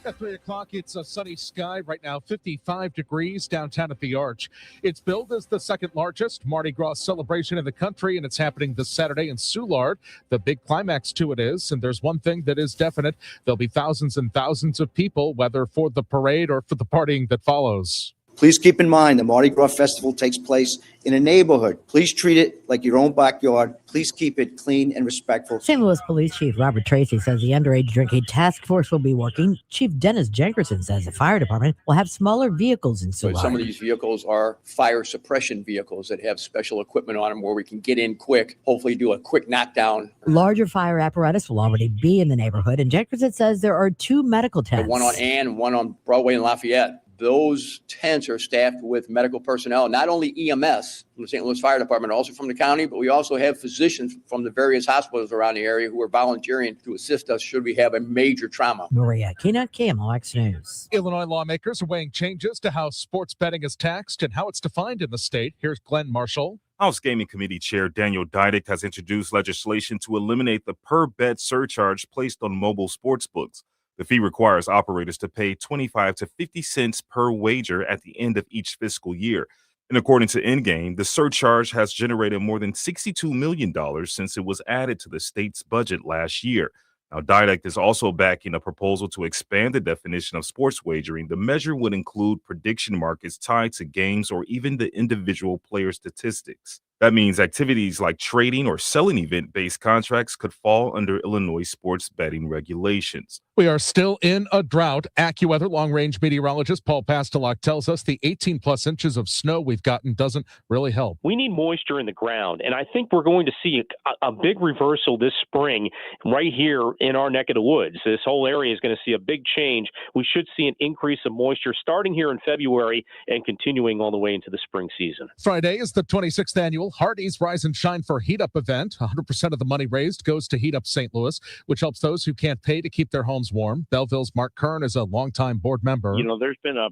At 3 o'clock, it's a sunny sky right now, 55 degrees downtown at the Arch. It's billed as the second largest Mardi Gras celebration in the country, and it's happening this Saturday in Soulard. The big climax to it is, and there's one thing that is definite, there'll be thousands and thousands of people, whether for the parade or for the partying that follows.
Please keep in mind the Mardi Gras Festival takes place in a neighborhood. Please treat it like your own backyard. Please keep it clean and respectful.
St. Louis Police Chief Robert Tracy says the underage drinking task force will be working. Chief Dennis Jenkerson says the fire department will have smaller vehicles in Soulard.
Some of these vehicles are fire suppression vehicles that have special equipment on them where we can get in quick, hopefully do a quick knockdown.
Larger fire apparatus will already be in the neighborhood, and Jenkerson says there are 2 medical tents.
One on Ann and one on Broadway and Lafayette. Those tents are staffed with medical personnel, not only EMS from the St. Louis Fire Department, also from the county, but we also have physicians from the various hospitals around the area who are volunteering to assist us should we have a major trauma.
Maria Kina, KMOX News.
Illinois lawmakers are weighing changes to how sports betting is taxed and how it's defined in the state. Here's Glenn Marshall.
House Gaming Committee Chair Daniel Didick has introduced legislation to eliminate the per-bet surcharge placed on mobile sports books. The fee requires operators to pay 25 to 50 cents per wager at the end of each fiscal year. And according to Endgame, the surcharge has generated more than $62 million since it was added to the state's budget last year. Now, Didec is also backing a proposal to expand the definition of sports wagering. The measure would include prediction markets tied to games or even the individual player statistics. That means activities like trading or selling event-based contracts could fall under Illinois sports betting regulations.
We are still in a drought. AccuWeather long-range meteorologist Paul Pastelok tells us the 18-plus inches of snow we've gotten doesn't really help.
We need moisture in the ground, and I think we're going to see a big reversal this spring right here in our neck of the woods. This whole area is going to see a big change. We should see an increase of moisture starting here in February and continuing all the way into the spring season.
Friday is the 26th annual Hardee's Rise and Shine for Heat Up event. 100% of the money raised goes to Heat Up St. Louis, which helps those who can't pay to keep their homes warm. Belleville's Mark Kern is a longtime board member.
You know, there's been a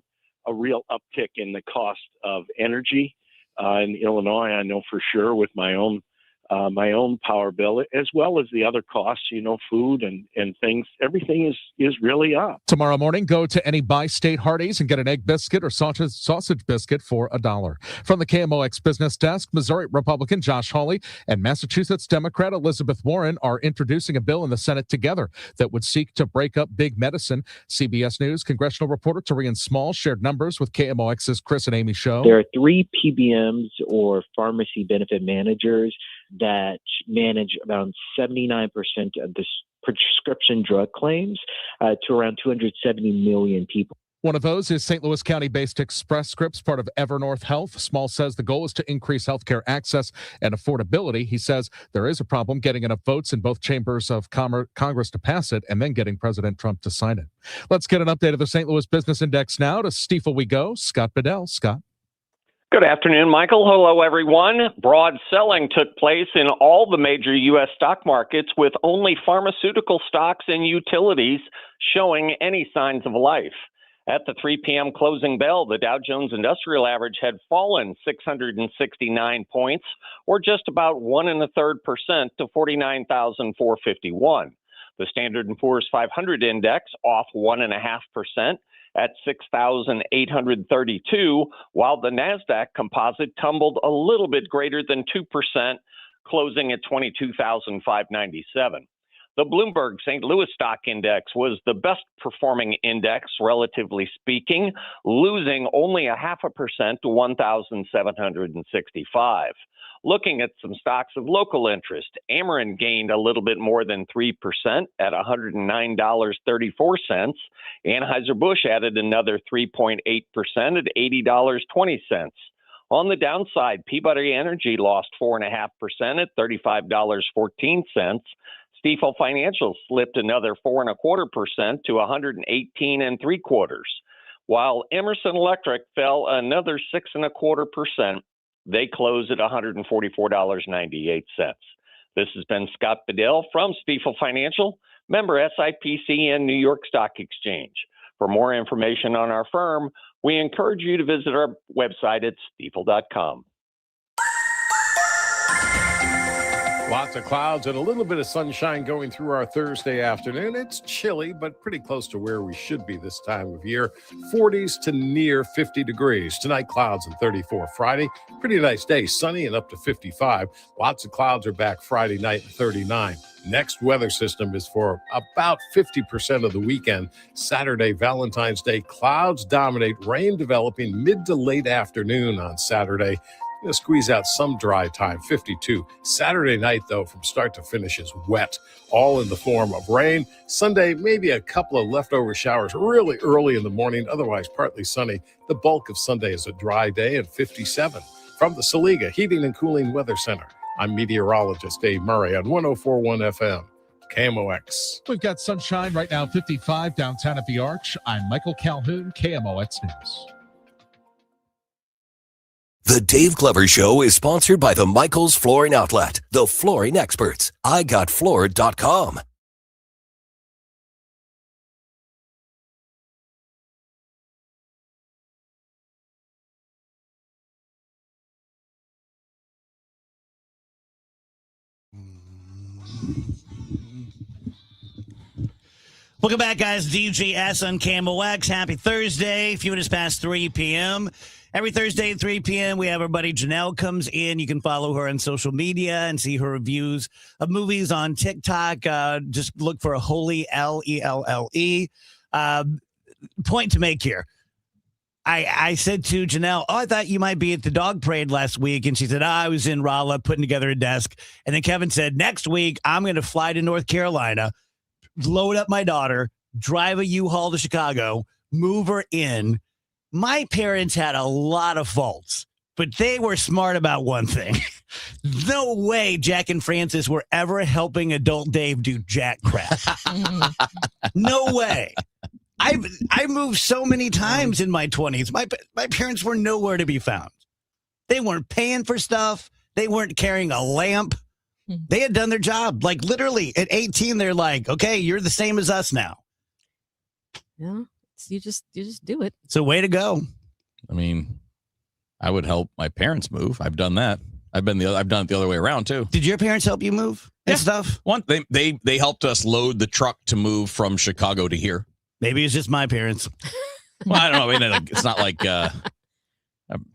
real uptick in the cost of energy in Illinois. I know for sure with my own power bill, as well as the other costs, you know, food and things. Everything is really up.
Tomorrow morning, go to any bi-state Hardee's and get an egg biscuit or sausage biscuit for $1. From the KMOX Business Desk, Missouri Republican Josh Hawley and Massachusetts Democrat Elizabeth Warren are introducing a bill in the Senate together that would seek to break up big medicine. CBS News congressional reporter Torian Small shared numbers with KMOX's Chris and Amy show.
There are 3 PBMs or pharmacy benefit managers that manage around 79% of the prescription drug claims to around 270 million people.
One of those is St. Louis County-based Express Scripts, part of Evernorth Health. Small says the goal is to increase healthcare access and affordability. He says there is a problem getting enough votes in both chambers of Congress to pass it and then getting President Trump to sign it. Let's get an update of the St. Louis Business Index now. To Stifel we go. Scott Bedell. Scott.
Good afternoon, Michael. Hello, everyone. Broad selling took place in all the major U.S. stock markets, with only pharmaceutical stocks and utilities showing any signs of life. At the 3 p.m. closing bell, the Dow Jones Industrial Average had fallen 669 points, or just about 1.33% to 49,451. The Standard & Poor's 500 index off 1.5%. At 6,832, while the NASDAQ composite tumbled a little bit greater than 2%, closing at 22,597. The Bloomberg St. Louis Stock Index was the best performing index, relatively speaking, losing only 0.5% to 1,765. Looking at some stocks of local interest, Ameren gained a little bit more than 3% at $109.34. Anheuser-Busch added another 3.8% at $80.20. On the downside, Peabody Energy lost 4.5% at $35.14. Stifel Financial slipped another 4.25% to $118.75. While Emerson Electric fell another 6.25%. They closed at $144.98. This has been Scott Bedell from Stifel Financial, member SIPC and New York Stock Exchange. For more information on our firm, we encourage you to visit our website at stifel.com.
Lots of clouds and a little bit of sunshine going through our Thursday afternoon. It's chilly, but pretty close to where we should be this time of year. 40s to near 50 degrees. Tonight, clouds and 34. Friday, pretty nice day. Sunny and up to 55. Lots of clouds are back Friday night and 39. Next weather system is for about 50% of the weekend. Saturday, Valentine's Day, clouds dominate, rain developing mid to late afternoon on Saturday. Going to squeeze out some dry time, 52. Saturday night, though, from start to finish is wet, all in the form of rain. Sunday, maybe a couple of leftover showers really early in the morning, otherwise partly sunny. The bulk of Sunday is a dry day at 57. From the Saliga Heating and Cooling Weather Center, I'm meteorologist Dave Murray on 104.1 FM, KMOX.
We've got sunshine right now, 55 downtown at the Arch. I'm Michael Calhoun, KMOX News.
The Dave Glover Show is sponsored by the Michaels Flooring Outlet, the flooring experts. IGotFloored.com.
Welcome back, guys. DGS on KMOX. Happy Thursday. A few minutes past 3 p.m. Every Thursday at 3 p.m., we have our buddy Janelle comes in. You can follow her on social media and see her reviews of movies on TikTok. Just look for a Holy L-E-L-L-E. Point to make here. I said to Janelle, I thought you might be at the dog parade last week. And she said, I was in Rolla putting together a desk. And then Kevin said, next week, I'm going to fly to North Carolina, load up my daughter, drive a U-Haul to Chicago, move her in. My parents had a lot of faults, but they were smart about one thing. No way Jack and Francis were ever helping adult Dave do jack crap. No way. I moved so many times in my 20s. My parents were nowhere to be found. They weren't paying for stuff. They weren't carrying a lamp. They had done their job. Like literally at 18, they're like, okay, you're the same as us now.
Yeah, you just do it.
So way to go.
I mean, I would help my parents move. I've done that. I've done it the other way around too.
Did your parents help you move and stuff?
They helped us load the truck to move from Chicago to here.
Maybe it's just my parents.
Well, I don't know. I mean, it's not like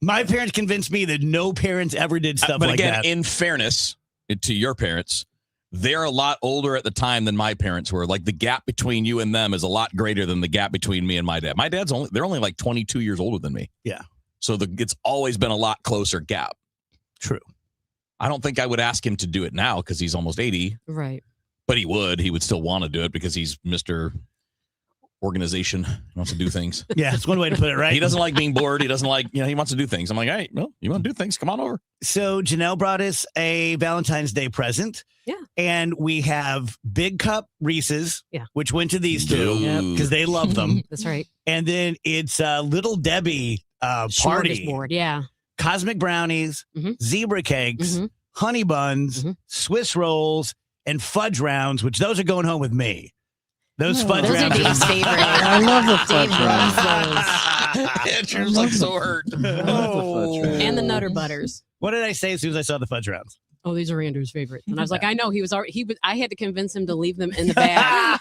my parents convinced me that no parents ever did stuff
but
like
again,
that.
in fairness to your parents, they're a lot older at the time than my parents were. Like the gap between you and them is a lot greater than the gap between me and my dad. My dad's they're only like 22 years older than me.
Yeah.
So it's always been a lot closer gap.
True.
I don't think I would ask him to do it now because he's almost 80.
Right.
But he would still want to do it because he's Mr. Organization. He wants to do things.
Yeah, it's one way to put it, right?
He doesn't like being bored. He doesn't like, he wants to do things. I'm like, hey, well, you want to do things? Come on over.
So Janelle brought us a Valentine's Day present.
Yeah.
And we have Big Cup Reese's, which went to these two because they love them.
That's right.
And then it's Little Debbie party.
Smorgasbord, yeah.
Cosmic brownies, zebra cakes, honey buns, Swiss rolls, and fudge rounds, which those are going home with me. Those fudge
those
rounds.
are Dave's favorite.
I love the fudge rounds.
Andrew's like so hurt.
And the Nutter Butters.
What did I say as soon as I saw the fudge rounds?
Oh, these are Andrew's favorite. And I was like, I know he was already. I had to convince him to leave them in the bag.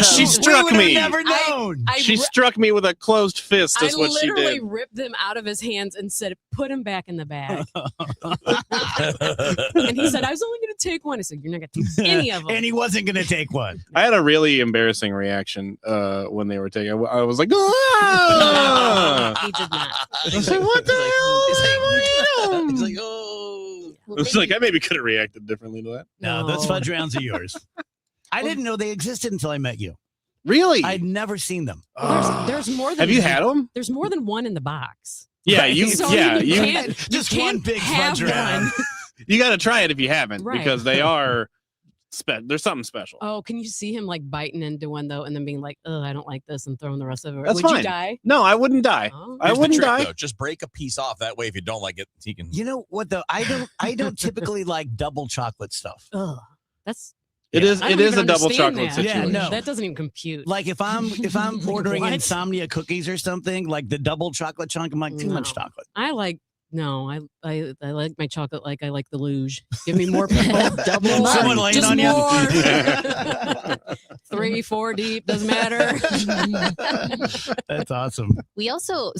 She struck me.
Never known.
She struck me with a closed fist. Is what she
I literally
did.
ripped them out of his hands and said, "Put him back in the bag." And he said, "I was only going to take one." I said, "You're not going to take any of them."
And he wasn't going to take one.
I had a really embarrassing reaction when they were taking. I was like, "Ah!"
He did not.
I was like, "What the hell?"
It's like, oh.
It's like I maybe could have reacted differently to that.
No, those fudge rounds are yours. I didn't know they existed until I met you.
Really?
I'd never seen them.
There's more than.
Have you had them?
There's more than one in the box.
Yeah, you.
So
yeah,
you
you.
can't,
just
you
one
can't
big
have
fudge round.
one.
You got to try it if you haven't,
Right.
because they are. There's something special.
Oh, can you see him like biting into one though, and then being like, "Oh, I don't like this," and throwing the rest of it?
That's
Would
fine.
you die?
No, I wouldn't die.
Oh.
I
Here's the
wouldn't
trick,
die.
though. Just break a piece off. That way, if you don't like it, he can.
You know what though? I don't typically like double chocolate stuff.
Ugh, that's.
It is.
I
It
don't
is
even
a double
understand
chocolate
that.
situation.
Yeah, no.
That doesn't even compute.
Like if I'm ordering
What?
insomnia cookies or something, like the double chocolate chunk, I'm like too much
No.
chocolate.
I like. No, I like my chocolate like I like the luge. Give me more people. Double.
Someone laying
Just
on you.
more. 3, 4 deep doesn't matter.
That's awesome.
We also,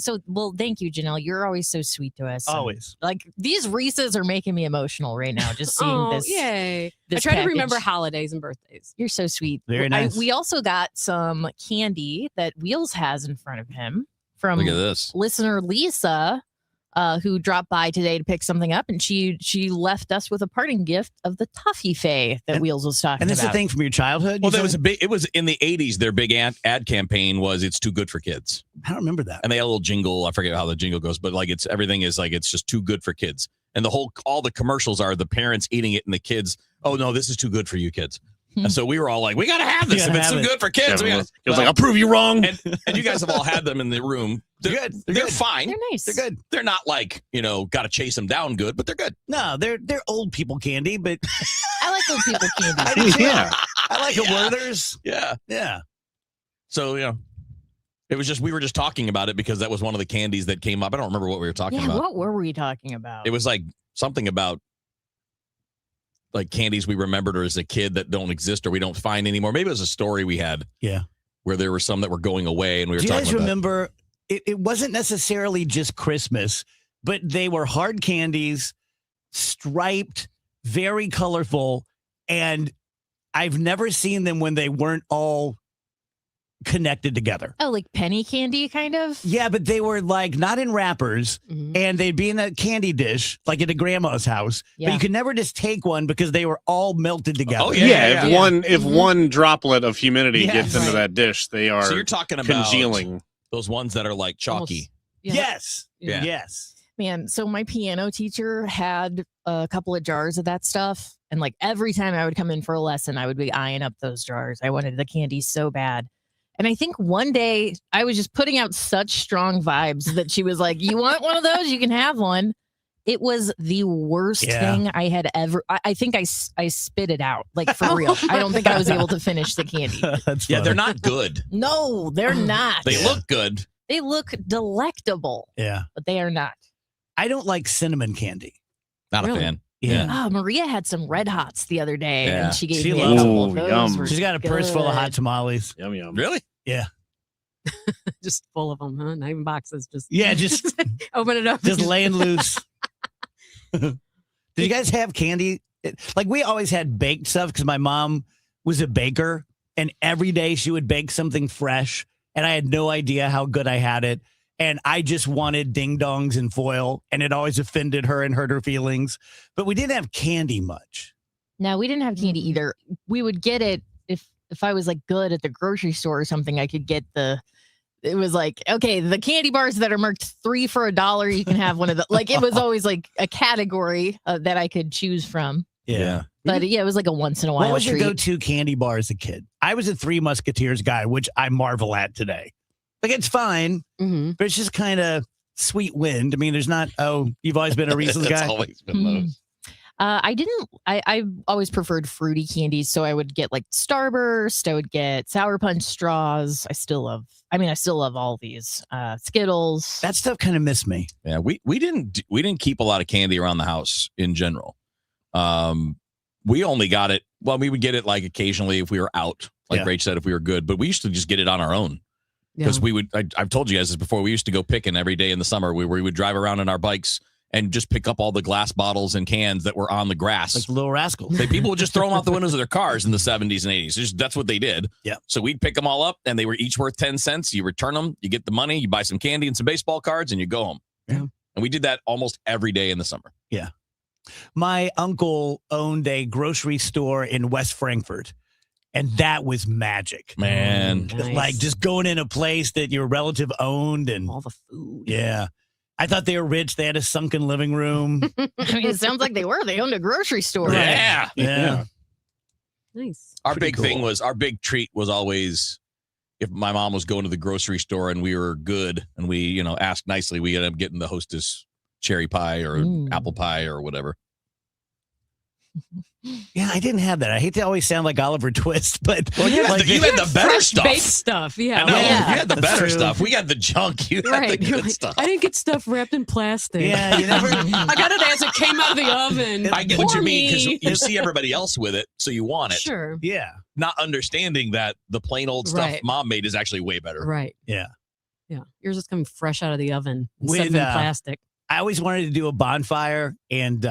thank you, Janelle. You're always so sweet to us. And,
Always.
like these Reese's are making me emotional right now. Just seeing
Oh,
this.
yay! I
this
try to
package.
remember holidays and birthdays.
You're so sweet.
Very nice.
We also got some candy that Wheels has in front of him from
Look at this.
listener Lisa, who dropped by today to pick something up, and she left us with a parting gift of the Toffee Fay that Wheels was talking
And this is
about.
the thing from your childhood?
Well,
you
there was
said?
it was in the 80s. Their big ad campaign was "It's too good for kids,"
I don't remember that.
and they had a little jingle. I forget how the jingle goes, but like everything is like it's just too good for kids. And all the commercials are the parents eating it and the kids. Oh no, this is too good for you kids. And so we were all like, we gotta have this.
You
If
gotta
it's
have
too
it.
good for kids,
Kevin was like, "I'll prove you wrong."
And you guys have all had them in the room. They're
good.
They're fine.
They're nice.
They're good.
They're not like got to chase them down good, but they're good.
No, they're old people candy, but
I like those people candy.
I do too.
Yeah.
I like a Werther's.
Yeah.
Yeah.
So it was just we were just talking about it because that was one of the candies that came up. I don't remember what we were talking
Yeah,
about.
what were we talking about?
It was like something about like candies we remembered or as a kid that don't exist or we don't find anymore. Maybe it was a story we had.
Yeah.
Where there were some that were going away and we were
Do you
talking
guys
about
remember it wasn't necessarily just Christmas, but they were hard candies, striped, very colorful, and I've never seen them when they weren't all connected together.
Oh, like penny candy kind of?
Yeah, but they were like not in wrappers, and they'd be in a candy dish, like at a grandma's house.
Yeah.
But you could never just take one because they were all melted together.
Oh,
Yeah, if one droplet of humidity gets into that dish, they are
So you're talking about
congealing.
those ones that are like chalky.
Yes.
Yeah.
Yes.
Man, so my piano teacher had a couple of jars of that stuff. And like every time I would come in for a lesson, I would be eyeing up those jars. I wanted the candy so bad. And I think one day I was just putting out such strong vibes that she was like, you want one of those? You can have one. It was the worst thing I had ever. I think I spit it out, like for real. I don't think I was able to finish the candy.
Yeah, they're not good.
No, they're not.
They look good.
They look delectable,
Yeah.
but they are not.
I don't like cinnamon candy.
Not a fan.
Yeah.
Oh, Maria had some Red Hots the other day,
Yeah.
and she gave
She
me a
loves
couple
them.
of those.
Yum.
were
She's got a purse full of hot
good.
tamales.
Yum, yum.
Really?
Yeah.
Just full of them, huh? Not even boxes. Just
Yeah, just
open it up.
just laying loose. Did you guys have candy? Like we always had baked stuff because my mom was a baker, and every day she would bake something fresh, and I had no idea how good I had it. And I just wanted ding dongs and foil, and it always offended her and hurt her feelings. But we didn't have candy much.
No, we didn't have candy either. We would get it if I was like good at the grocery store or something. I could get it was like, okay, the candy bars that are marked 3 for $1, you can have one of the. Like it was always like a category that I could choose from.
Yeah.
But yeah, it was like a once in a while
What was your
treat.
go-to candy bar as a kid? I was a Three Musketeers guy, which I marvel at today. Like it's fine, but it's just kind of sweet wind. I mean, there's not. Oh, you've always been a Reese's guy.
It's always been those.
I always preferred fruity candies, so I would get like Starburst. I would get Sour Punch straws. I still love all these. Skittles.
That stuff kind of missed me.
Yeah, we didn't keep a lot of candy around the house in general. We only got it. Well, we would get it like occasionally if we were out, like Rach said, if we were good. But we used to just get it on our own. Because we would, I've told you guys this before, we used to go picking every day in the summer. We would drive around on our bikes and just pick up all the glass bottles and cans that were on the grass.
Like little rascals.
People would just throw them out the windows of their cars in the 70s and 80s. That's what they did.
Yeah.
So we'd pick them all up, and they were each worth 10 cents. You return them, you get the money, you buy some candy and some baseball cards, and you go home.
Yeah.
And we did that almost every day in the summer.
Yeah. My uncle owned a grocery store in West Frankfort. And that was magic,
man.
Nice.
Like just going in a place that your relative owned and
all the food.
Yeah. I thought they were rich. They had a sunken living room.
I mean, it sounds like they were. They owned a grocery store.
Yeah.
Yeah.
Nice.
Our
Pretty
big
cool.
thing was, our big treat was always if my mom was going to the grocery store and we were good and we, asked nicely, we ended up getting the Hostess cherry pie or apple pie or whatever.
Yeah, I didn't have that. I hate to always sound like Oliver Twist, but
you had the better
Fresh
stuff.
baked stuff. Yeah.
I know,
right.
you had the
That's
better
true.
stuff. We got the junk. You had the
Right. You're
good
like,
stuff.
I didn't get stuff wrapped in plastic.
Yeah, you never.
I got it as it came out of the oven.
I get what you
For
mean
me.
because you see everybody else with it, so you want it.
Sure.
Yeah.
Not understanding that the plain old stuff
Right.
mom made is actually way better.
Right.
Yeah.
Yeah. Yours is coming fresh out of the oven
With,
instead of in plastic.
I always wanted to do a bonfire and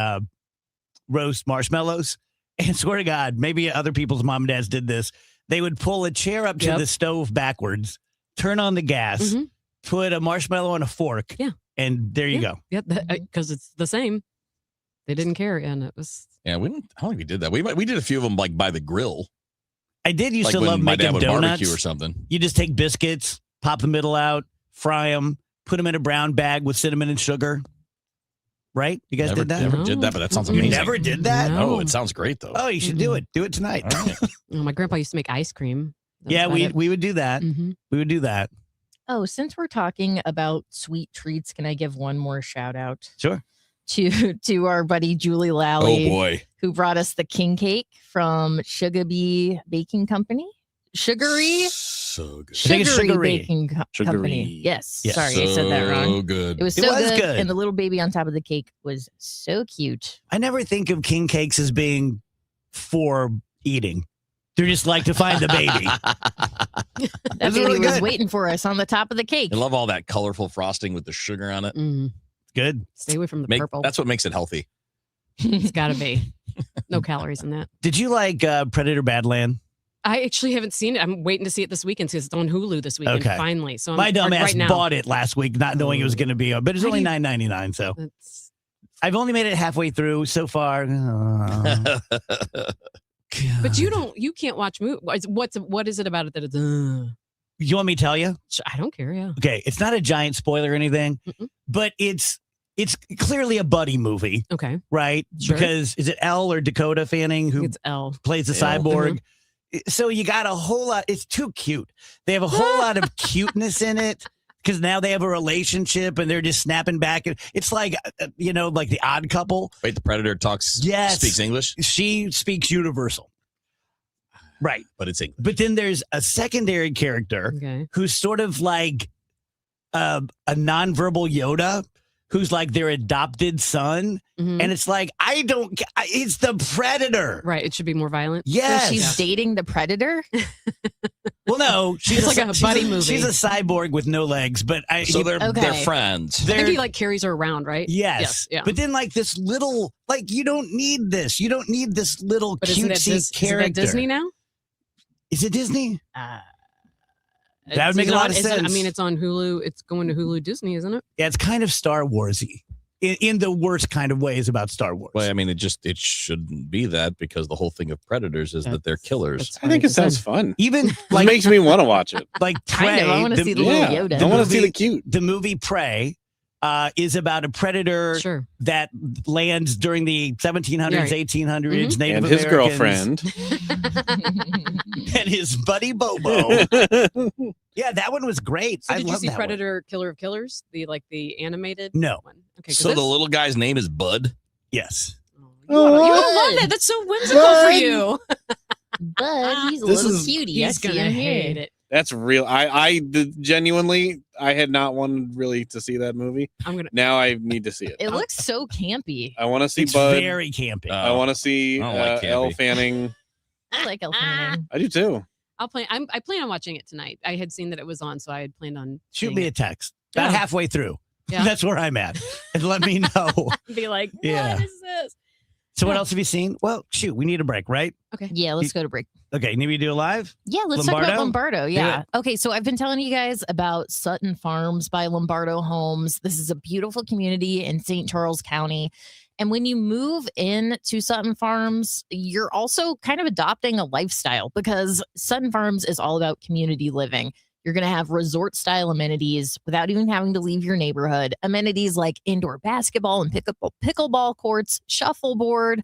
roast marshmallows. And swear to God, maybe other people's mom and dads did this. They would pull a chair up to
Yep.
the stove backwards, turn on the gas, put a marshmallow on a fork.
Yeah.
And there you go.
Yeah, because it's the same. They didn't care, and it was.
Yeah, I don't think we did that. We did a few of them like by the grill.
I did used
Like
to
when
love
my dad
making
would
donuts.
barbecue or something.
You just take biscuits, pop the middle out, fry them, put them in a brown bag with cinnamon and sugar. Right? You guys did that?
Never did that, but that sounds
You
amazing.
never did that?
No, it sounds great though.
Oh, you should do it. Do it tonight.
All right.
Oh, my grandpa used to make ice cream. That
Yeah,
was about
we
it.
would do that.
Mhm.
We would do that.
Oh, since we're talking about sweet treats, can I give one more shout out
Sure.
to our buddy Julie Lally?
Oh boy.
Who brought us the king cake from Sugar Bee Baking Company? Sugary?
So good.
I think it's
Sugary
Sugary.
Baking
Sugary.
Company. Yes.
Yes.
Sorry, I said that
So
wrong.
good.
It was
It
so
was
good,
good.
and the little baby on top of the cake was so cute.
I never think of king cakes as being for eating. They're just like to find the baby.
That baby was waiting for us on the top of the cake.
I love all that colorful frosting with the sugar on it.
Good.
Stay away from the purple.
That's what makes it healthy.
It's got to be. No calories in that.
Did you like Predator Badland?
I actually haven't seen it. I'm waiting to see it this weekend because it's on Hulu this weekend.
Okay.
Finally. So
My dumb ass
right now.
bought it last week, not knowing it was going to be on, but it's only $9.99. So I've only made it halfway through so far.
But you can't watch movies. What is it about it that it's?
You want me to tell you?
I don't care. Yeah.
Okay, it's not a giant spoiler or anything, but it's clearly a buddy movie.
Okay.
Right?
Sure.
Because is it Elle or Dakota Fanning who plays the cyborg? So you got a whole lot. It's too cute. They have a whole lot of cuteness in it because now they have a relationship and they're just snapping back. It's like, like The Odd Couple.
Wait, the Predator speaks English?
She speaks universal. Right.
But it's English.
But then there's a secondary character who's sort of like a nonverbal Yoda, who's like their adopted son. And it's like, it's the Predator.
Right. It should be more violent.
Yes.
So she's dating the Predator?
Well, no.
It's like a buddy movie.
She's a cyborg with no legs, but
they're friends.
I think he like carries her around, right?
Yes.
Yeah.
But then like this little, you don't need this. You don't need this little cutesy character.
Is it Disney now?
Is it Disney? That would make a lot of sense.
It's on Hulu. It's going to Hulu Disney, isn't it?
Yeah, it's kind of Star Wars-y in the worst kind of ways about Star Wars.
Well, it shouldn't be that because the whole thing of Predators is that they're killers.
I think it sounds fun.
Even
it makes me want to watch it.
Like Prey.
I want to see the little Yoda.
I want to see the cute.
The movie Prey is about a predator that lands during the 1700s, 1800s. Native
and his
Americans.
girlfriend.
And his buddy Bobo. Yeah, that one was great.
So
I
did you
love
see
that
Predator Killer of Killers? The animated
No.
one? Okay,
So the little guy's name is Bud?
Yes.
You don't love that. That's so whimsical for you.
But he's a
This
little
is-
cutie.
He's
I see
gonna
him
hate
here.
it.
That's real. Genuinely, I had not wanted really to see that movie. Now I need to see it.
It looks so campy.
I want to see
It's
Bud.
very campy.
I want to see
I don't like
Elle
campy.
Fanning.
I like Elle Fanning.
I do too.
I plan on watching it tonight. I had seen that it was on, so I had planned on
Shoot
seeing
me
it.
a text. About
Yeah.
halfway through.
Yeah.
That's where I'm at. And let me know.
Be like, what is
Yeah.
this?
So what else have you seen? Well, shoot, we need a break, right?
Okay.
Yeah, let's go to break.
Okay, need me to do a live?
Yeah, let's talk about Lombardo. Yeah. Okay, so I've been telling you guys about Sutton Farms by Lombardo Homes. This is a beautiful community in St. Charles County. And when you move into Sutton Farms, you're also kind of adopting a lifestyle because Sutton Farms is all about community living. You're going to have resort style amenities without even having to leave your neighborhood. Amenities like indoor basketball and pickleball courts, shuffleboard,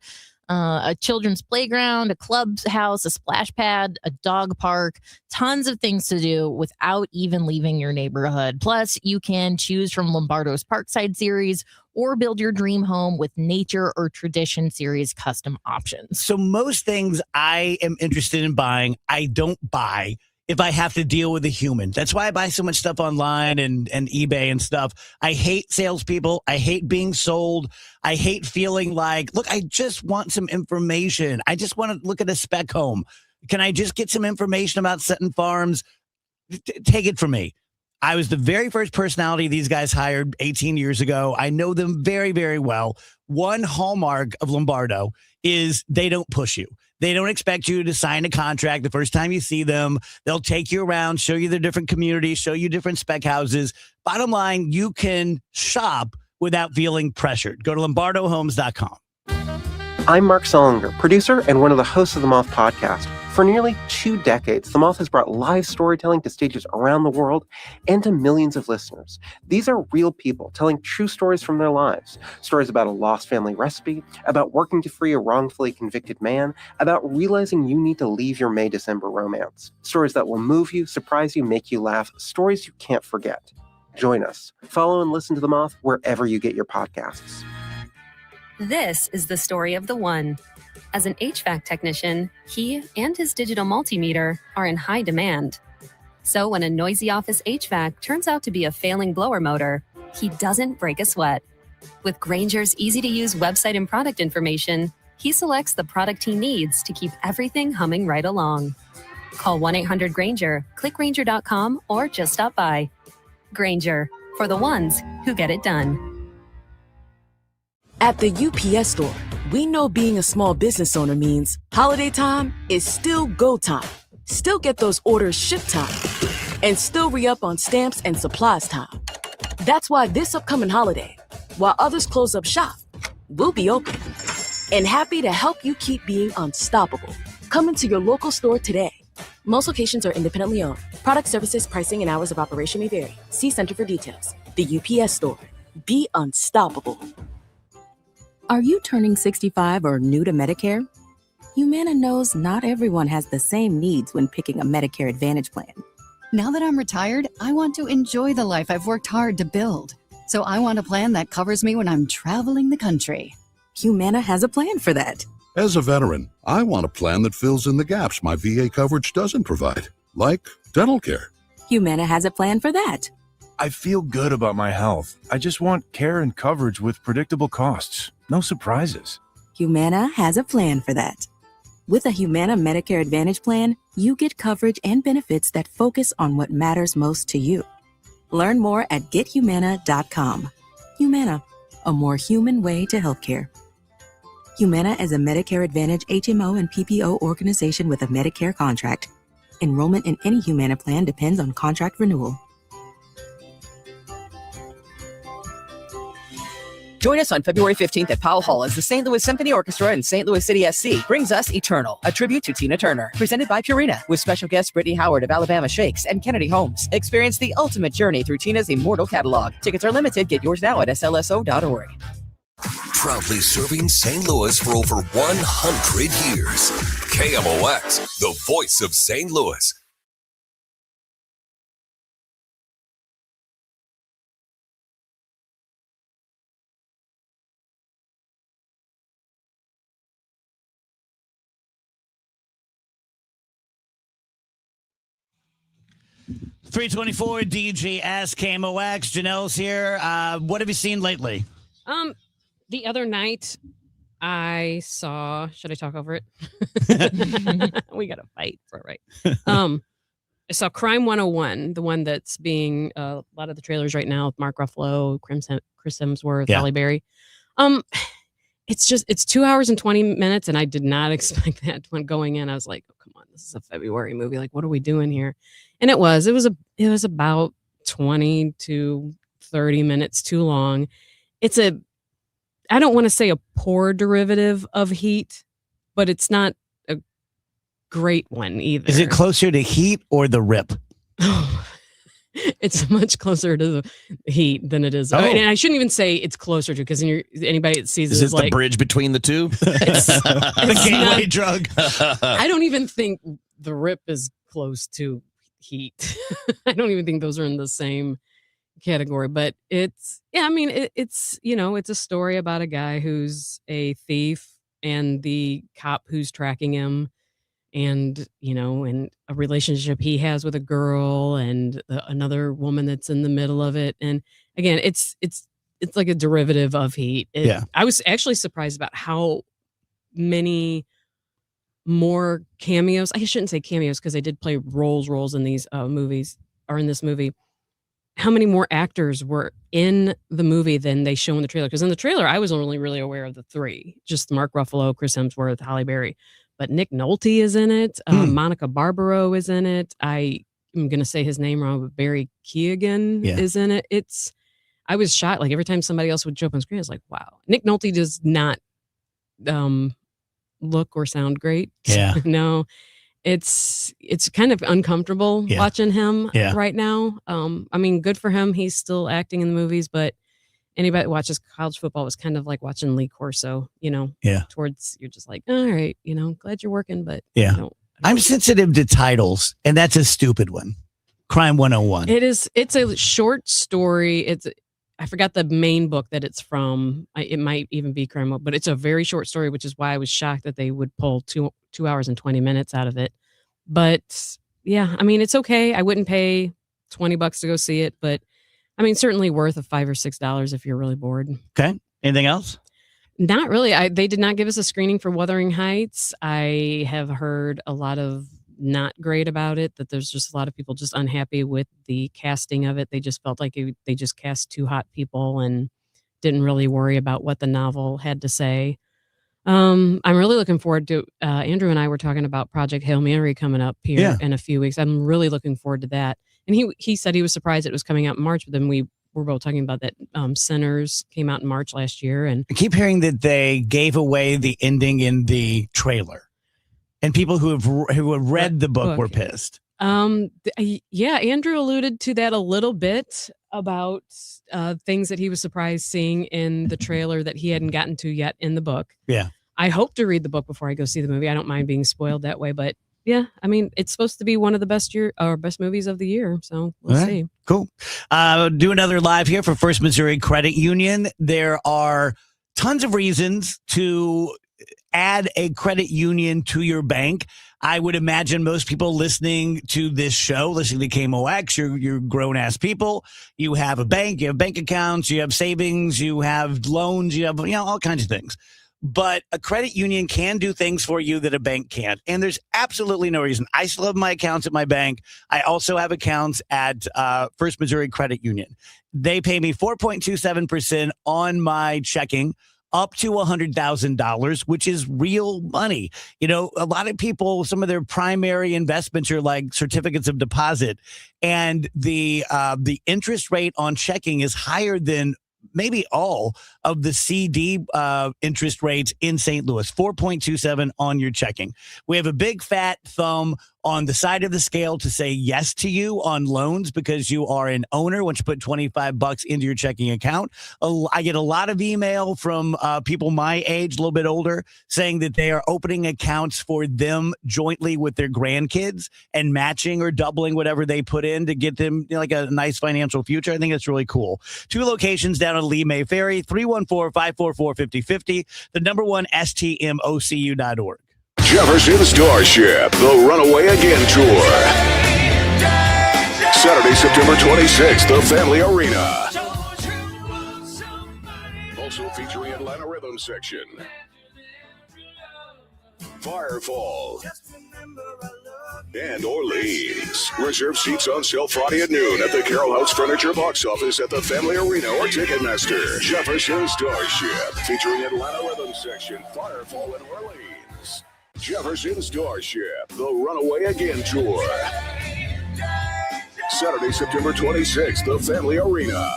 a children's playground, a clubhouse, a splash pad, a dog park, tons of things to do without even leaving your neighborhood. Plus, you can choose from Lombardo's Parkside series or build your dream home with Nature or Tradition series custom options.
So most things I am interested in buying, I don't buy if I have to deal with a human. That's why I buy so much stuff online and eBay and stuff. I hate salespeople. I hate being sold. I hate feeling like, look, I just want some information. I just want to look at a spec home. Can I just get some information about Sutton Farms? Take it from me. I was the very first personality these guys hired 18 years ago. I know them very, very well. One hallmark of Lombardo is they don't push you. They don't expect you to sign a contract the first time you see them. They'll take you around, show you the different communities, show you different spec houses. Bottom line, you can shop without feeling pressured. Go to lombardohomes.com.
I'm Mark Solinger, producer and one of the hosts of the Moth Podcast. For nearly 2 decades, The Moth has brought live storytelling to stages around the world and to millions of listeners. These are real people telling true stories from their lives. Stories about a lost family recipe, about working to free a wrongfully convicted man, about realizing you need to leave your May-December romance. Stories that will move you, surprise you, make you laugh. Stories you can't forget. Join us. Follow and listen to The Moth wherever you get your podcasts.
This is the story of the one. As an HVAC technician, he and his digital multimeter are in high demand. So when a noisy office HVAC turns out to be a failing blower motor, he doesn't break a sweat. With Grainger's easy-to-use website and product information, he selects the product he needs to keep everything humming right along. Call 1-800-GRANGER, click Grainger.com, or just stop by. Grainger, for the ones who get it done.
At the UPS Store, we know being a small business owner means holiday time is still go time. Still get those orders shipped time. And still re-up on stamps and supplies time. That's why this upcoming holiday, while others close up shop, we'll be open. And happy to help you keep being unstoppable. Come into your local store today. Most locations are independently owned. Product services, pricing, and hours of operation may vary. See Center for details. The UPS Store. Be unstoppable.
Are you turning 65 or new to Medicare? Humana knows not everyone has the same needs when picking a Medicare Advantage plan.
Now that I'm retired, I want to enjoy the life I've worked hard to build. So I want a plan that covers me when I'm traveling the country.
Humana has a plan for that.
As a veteran, I want a plan that fills in the gaps my VA coverage doesn't provide, like dental care.
Humana has a plan for that.
I feel good about my health. I just want care and coverage with predictable costs. No surprises.
Humana has a plan for that. With a Humana Medicare Advantage plan, you get coverage and benefits that focus on what matters most to you. Learn more at gethumana.com. Humana, a more human way to healthcare. Humana is a Medicare Advantage HMO and PPO organization with a Medicare contract. Enrollment in any Humana plan depends on contract renewal.
Join us on February 15th at Powell Hall as the St. Louis Symphony Orchestra and St. Louis City SC brings us Eternal, a tribute to Tina Turner, presented by Purina, with special guests Brittany Howard of Alabama Shakes and Kennedy Holmes. Experience the ultimate journey through Tina's immortal catalog. Tickets are limited. Get yours now at slso.org.
Proudly serving St. Louis for over 100 years. KMOX, the voice of St. Louis.
.324 DJ Ask KMOX. Janelle's here. What have you seen lately?
The other night I saw, should I talk over it? We got to fight for it, right? I saw Crime 101, the one that's being a lot of the trailers right now with Mark Ruffalo, Chris Hemsworth, Halle Berry. It's 2 hours and 20 minutes, and I did not expect that when going in. I was like, oh, come on, this is a February movie. Like, what are we doing here? And it was about 20 to 30 minutes too long. I don't want to say a poor derivative of Heat, but it's not a great one either.
Is it closer to Heat or The Rip?
It's much closer to the Heat than it is.
Oh.
And I shouldn't even say it's closer to, because anybody that sees
Is
it
this
is
the bridge between the two?
The gateway drug.
I don't even think The Rip is close to Heat. I don't even think those are in the same category, but it's a story about a guy who's a thief and the cop who's tracking him, and and a relationship he has with a girl and another woman that's in the middle of it. And again, it's like a derivative of Heat. I was actually surprised about how many more cameos. I shouldn't say cameos because they did play roles in these movies, or in this movie. How many more actors were in the movie than they show in the trailer? Because in the trailer, I was only really aware of the three, just Mark Ruffalo, Chris Hemsworth, Halle Berry. But Nick Nolte is in it. Monica Barbaro is in it. I am going to say his name wrong, but Barry Keoghan is in it. I was shocked. Like, every time somebody else would show up on screen, I was like, wow. Nick Nolte does not look or sound great.
Yeah.
No. It's kind of uncomfortable watching him right now. I mean, good for him. He's still acting in the movies, but anybody that watches college football was kind of like watching Lee Corso, towards, you're just like, all right, glad you're working, but
I'm sensitive to titles, and that's a stupid one. Crime 101.
It's a short story. I forgot the main book that it's from. It might even be Crime, but it's a very short story, which is why I was shocked that they would pull 2 hours and 20 minutes out of it. But yeah, I mean, it's okay. I wouldn't pay $20 to go see it, but I mean, certainly worth $5 or $6 if you're really bored.
Okay. Anything else?
Not really. They did not give us a screening for Wuthering Heights. I have heard a lot of not great about it, that there's just a lot of people just unhappy with the casting of it. They just felt like they just cast two hot people and didn't really worry about what the novel had to say. I'm really looking forward to, Andrew and I were talking about Project Hail Mary coming up here in a few weeks. I'm really looking forward to that. And he said he was surprised it was coming out in March, but then we were both talking about that. Sinners came out in March last year. And
I keep hearing that they gave away the ending in the trailer, and people who have read the book were pissed.
Yeah, Andrew alluded to that a little bit about things that he was surprised seeing in the trailer that he hadn't gotten to yet in the book.
Yeah.
I hope to read the book before I go see the movie. I don't mind being spoiled that way, but yeah, I mean, it's supposed to be one of the best movies of the year. So we'll see.
Cool. Do another live here for First Missouri Credit Union. There are tons of reasons to add a credit union to your bank. I would imagine most people listening to this show, listening to KMOX, you're grown-ass people. You have a bank, you have bank accounts, you have savings, you have loans, you have all kinds of things. But a credit union can do things for you that a bank can't. And there's absolutely no reason. I still have my accounts at my bank. I also have accounts at First Missouri Credit Union. They pay me 4.27% on my checking, up to $100,000, which is real money. A lot of people, some of their primary investments are like certificates of deposit, and the interest rate on checking is higher than maybe all of the CD interest rates in St. Louis, 4.27 on your checking. We have a big fat thumb on the side of the scale to say yes to you on loans because you are an owner once you put $25 into your checking account. I get a lot of email from people my age, a little bit older, saying that they are opening accounts for them jointly with their grandkids and matching or doubling whatever they put in to get them like a nice financial future. I think that's really cool. 2 locations down on Lee May Ferry, 314-544-5050, the number one STMOCU.org.
Jefferson Starship, the Runaway Again Tour. Saturday, September 26th, the Family Arena. Also featuring Atlanta Rhythm Section. Firefall. And Orleans. Reserve seats on sale Friday at noon at the Carroll House Furniture box office at the Family Arena or Ticketmaster. Jefferson Starship, featuring Atlanta Rhythm Section, Firefall, and Orleans. Jefferson Starship, the Runaway Again Tour. Saturday, September 26th, the Family Arena.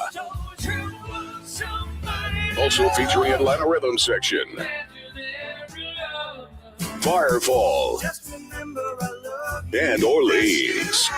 Also featuring Atlanta Rhythm Section. Firefall. And Orleans.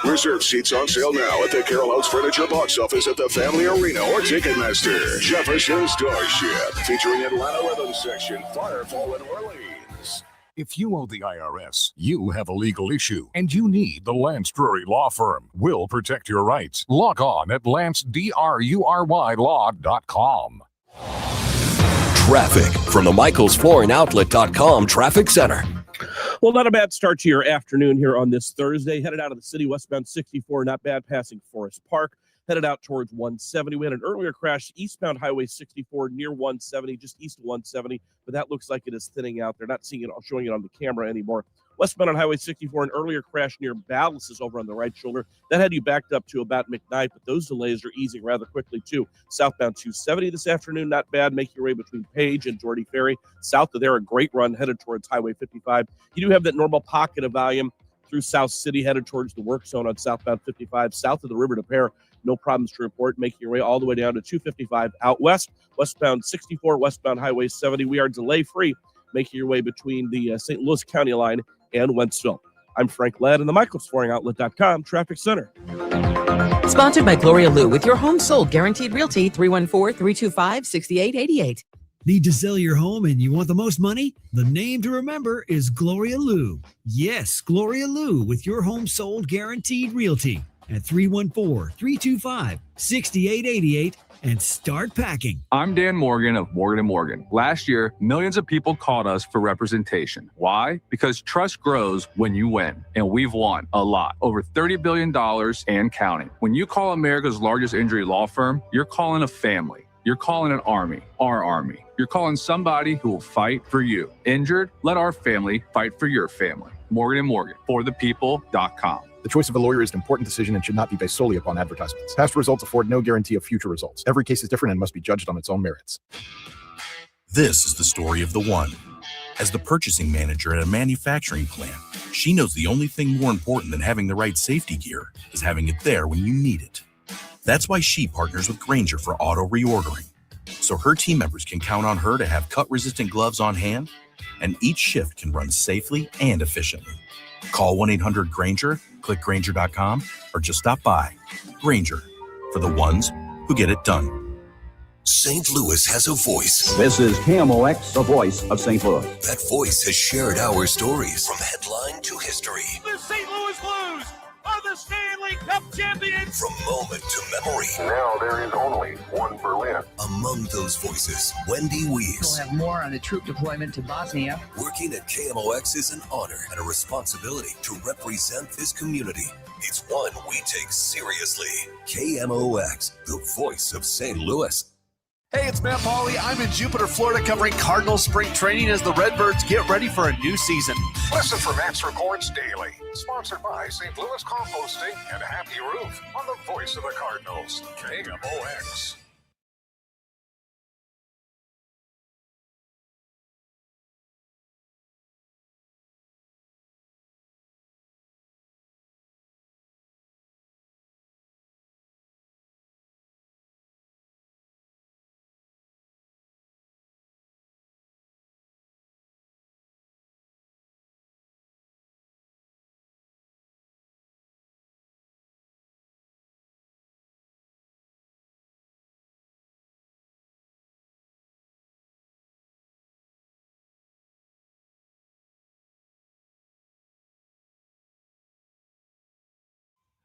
Reserve seats on sale now at the Carroll House Furniture box office at the Family Arena or Ticketmaster. Jefferson Starship, featuring Atlanta Rhythm Section, Firefall, and Orleans.
If you owe the IRS, you have a legal issue, and you need the Lance Drury Law Firm. We'll protect your rights. Log on at lancedrurylaw.com.
Traffic from the MichaelsFlooringOutlet.com Traffic Center.
Well, not a bad start to your afternoon here on this Thursday. Headed out of the city, westbound 64, not bad, passing Forest Park. Headed out towards 170. We had an earlier crash eastbound Highway 64 near 170, just east of 170, but that looks like it is thinning out. They're not seeing it, showing it on the camera anymore. Westbound on Highway 64, an earlier crash near Ballas is over on the right shoulder. That had you backed up to about McKnight, but those delays are easing rather quickly, too. Southbound 270 this afternoon, not bad. Make your way between Page and Geordie Ferry. South of there, a great run headed towards Highway 55. You do have that normal pocket of volume through South City, headed towards the work zone on southbound 55. South of the River to Pear, no problems to report. Making your way all the way down to 255 out west. Westbound 64, westbound Highway 70. We are delay-free, making your way between the St. Louis County line and Wentzville. I'm Frank Ladd in the MichaelsFlooringOutlet.com Traffic Center.
Sponsored by Gloria Lou with your home sold guaranteed realty 314-325-6888.
Need to sell your home and you want the most money? The name to remember is Gloria Lou. Yes, Gloria Lou with your home sold guaranteed realty at 314-325-6888 and start packing.
I'm Dan Morgan of Morgan & Morgan. Last year, millions of people called us for representation. Why? Because trust grows when you win, and we've won a lot. Over $30 billion and counting. When you call America's largest injury law firm, you're calling a family. You're calling an army, our army. You're calling somebody who will fight for you. Injured? Let our family fight for your family. Morgan & Morgan, forthepeople.com.
The choice of a lawyer is an important decision and should not be based solely upon advertisements. Past results afford no guarantee of future results. Every case is different and must be judged on its own merits.
This is the story of the one. As the purchasing manager at a manufacturing plant, she knows the only thing more important than having the right safety gear is having it there when you need it. That's why she partners with Grainger for auto reordering, so her team members can count on her to have cut-resistant gloves on hand, and each shift can run safely and efficiently. Call 1-800-GRAINGER, click Grainger.com, or just stop by. Grainger, for the ones who get it done.
St. Louis has a voice.
This is KMOX, the voice of St. Louis.
That voice has shared our stories from headline to history.
The St. Louis Blues are the Stanley Cup champions.
From moment to memory.
Now there is only one Berlin.
Among those voices, Wendy Weiss.
We'll have more on the troop deployment to Bosnia.
Working at KMOX is an honor and a responsibility to represent this community. It's one we take seriously. KMOX, the voice of St. Louis.
Hey, it's Matt Pauley. I'm in Jupiter, Florida, covering Cardinals spring training as the Redbirds get ready for a new season.
Listen for Matt's Reports Daily. Sponsored by St. Louis Composting and Happy Roof on the voice of the Cardinals, KMOX.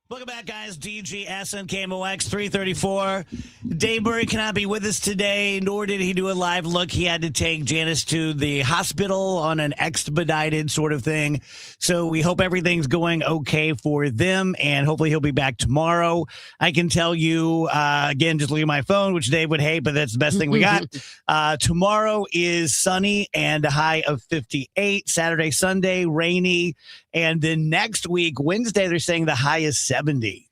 Welcome back, guys. DGS and KMOX 334. Dave Murray cannot be with us today, nor did he do a live look. He had to take Janice to the hospital on an expedited sort of thing. So we hope everything's going okay for them, and hopefully he'll be back tomorrow. I can tell you, again, just look at my phone, which Dave would hate, but that's the best thing we got. Tomorrow is sunny and a high of 58. Saturday, Sunday, rainy. And then next week, Wednesday, they're saying the high is 70.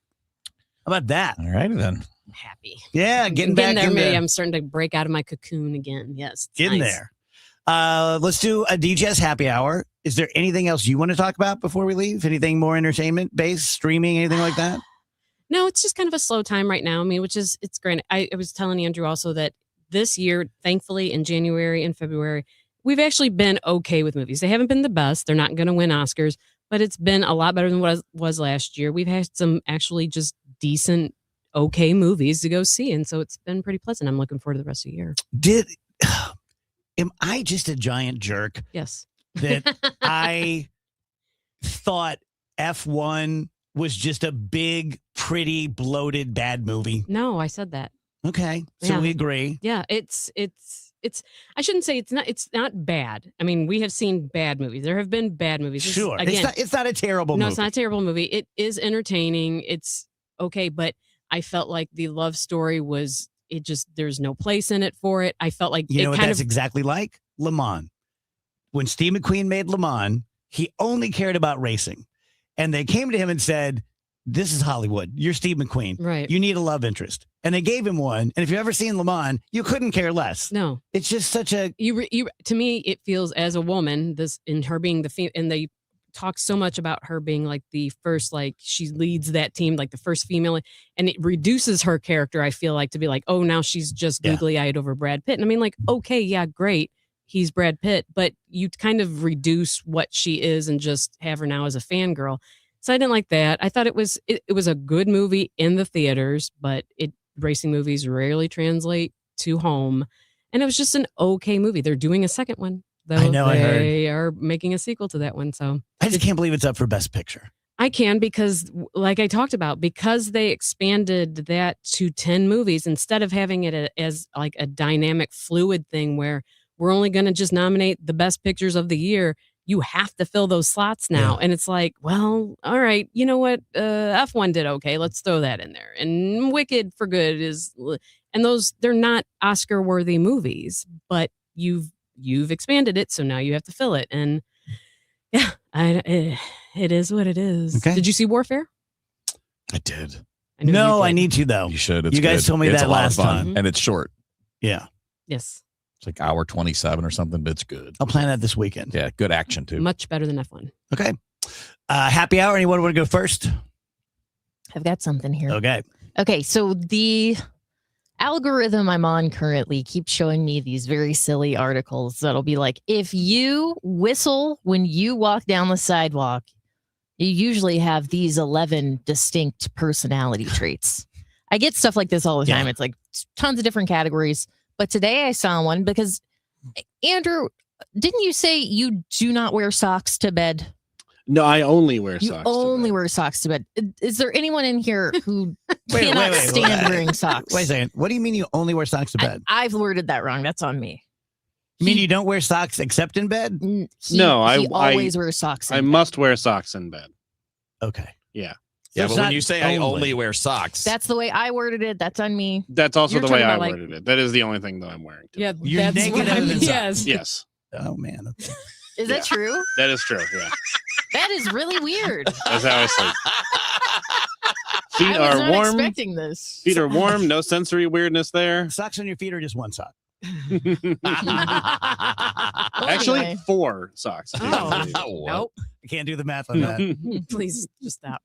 How about that?
All right, then.
I'm happy.
Yeah, getting back
there.
in
Maybe
there.
I'm starting to break out of my cocoon again. Yes. it's
Getting
nice.
there. Let's do a DJ's happy hour. Is there anything else you want to talk about before we leave? Anything more entertainment based, streaming, anything like that?
No, it's just kind of a slow time right now. I mean, it's great. I was telling Andrew also that this year, thankfully, in January and February, we've actually been okay with movies. They haven't been the best. They're not going to win Oscars, but it's been a lot better than what it was last year. We've had some actually just decent, okay movies to go see. And so it's been pretty pleasant. I'm looking forward to the rest of the year.
Am I just a giant jerk?
Yes.
That I thought F1 was just a big, pretty, bloated, bad movie.
No, I said that.
Okay. So we agree.
Yeah, it's I shouldn't say it's not bad. I mean, we have seen bad movies. There have been bad movies.
Sure. It's not a terrible movie.
No, it's not a terrible movie. It is entertaining. It's okay, but I felt like the love story was there's no place in it for it. I felt like
You
it
know what
kind
that's
of
exactly like? Le Mans. When Steve McQueen made Le Mans, he only cared about racing. And they came to him and said, this is Hollywood. You're Steve McQueen.
Right.
You need a love interest. And they gave him one. And if you've ever seen Le Mans, you couldn't care less.
No.
It's just such a...
You to me, it feels as a woman, in her being and they talk so much about her being like the first, like she leads that team, like the first female, and it reduces her character, I feel like, to be like, oh, now she's just googly-eyed over Brad Pitt. And I mean, like, okay, yeah, great. He's Brad Pitt, but you kind of reduce what she is and just have her now as a fangirl. So I didn't like that. I thought it was a good movie in the theaters, but racing movies rarely translate to home. And it was just an okay movie. They're doing a second one, though.
I know, I heard.
They are making a sequel to that one. So
I just can't believe it's up for Best Picture.
I can, because like I talked about, because they expanded that to 10 movies instead of having it as like a dynamic fluid thing where we're only going to just nominate the best pictures of the year. You have to fill those slots now. And it's like, well, all right, you know what? F1 did okay. Let's throw that in there. And Wicked for Good is, And they're not Oscar worthy movies, but you've expanded it, so now you have to fill it. And yeah, it is what it is.
Okay.
Did you see Warfare?
I did.
No, I need to though.
You should. It's
You guys
good.
told me
It's
that
a lot of
last
fun,
time.
and it's short.
Yeah.
Yes.
It's like hour 27 or something, but it's good.
I'll plan that this weekend.
Yeah, good action too.
Much better than F1.
Okay. Happy hour. Anyone want to go first?
I've got something here.
Okay.
Okay, so the algorithm I'm on currently keeps showing me these very silly articles that'll be like, if you whistle when you walk down the sidewalk, you usually have these 11 distinct personality traits. I get stuff like this all the time. It's like tons of different categories. But today I saw one because, Andrew, didn't you say you do not wear socks to bed?
No, I only wear
You
socks.
only wear socks to bed. Is there anyone in here who cannot stand wearing socks?
Wait a second. What do you mean you only wear socks to bed?
I've worded that wrong. That's on me.
You mean you don't wear socks except in bed?
He always wears socks.
I must wear socks in bed.
Okay.
Yeah.
Yeah,
it's
but when
not
you say I only wear socks,
That's the way I worded it. That's on me.
That's also
You're
the way
talking
I
about, like-
worded it. That is the only thing that I'm wearing.
Yeah,
You're
that's
naked
what
other
I
than
mean.
socks.
Yes.
Yes.
Oh man. Okay.
Is that true?
That is true. Yeah.
That is really weird.
That's how I sleep. Feet
I was
are
not
warm.
expecting this.
Feet are warm. No sensory weirdness there.
Socks on your feet or just one sock?
Actually,
anyway.
4 socks.
Oh, nope.
I can't do the math on that.
Please just stop.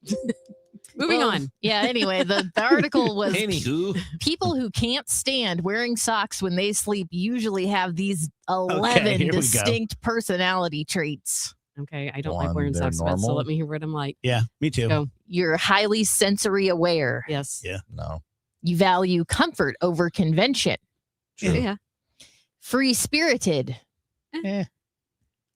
Moving
Well,
on.
Yeah, anyway, the article was
Anywho.
people who can't stand wearing socks when they sleep usually have these 11
here we go.
distinct personality traits.
Okay, I don't
One,
like wearing
they're
socks, so
normal.
let me hear what I'm like.
Yeah, me too.
Go.
You're highly sensory aware.
Yes.
Yeah.
no.
You value comfort over convention.
Yeah.
Free spirited.
Eh.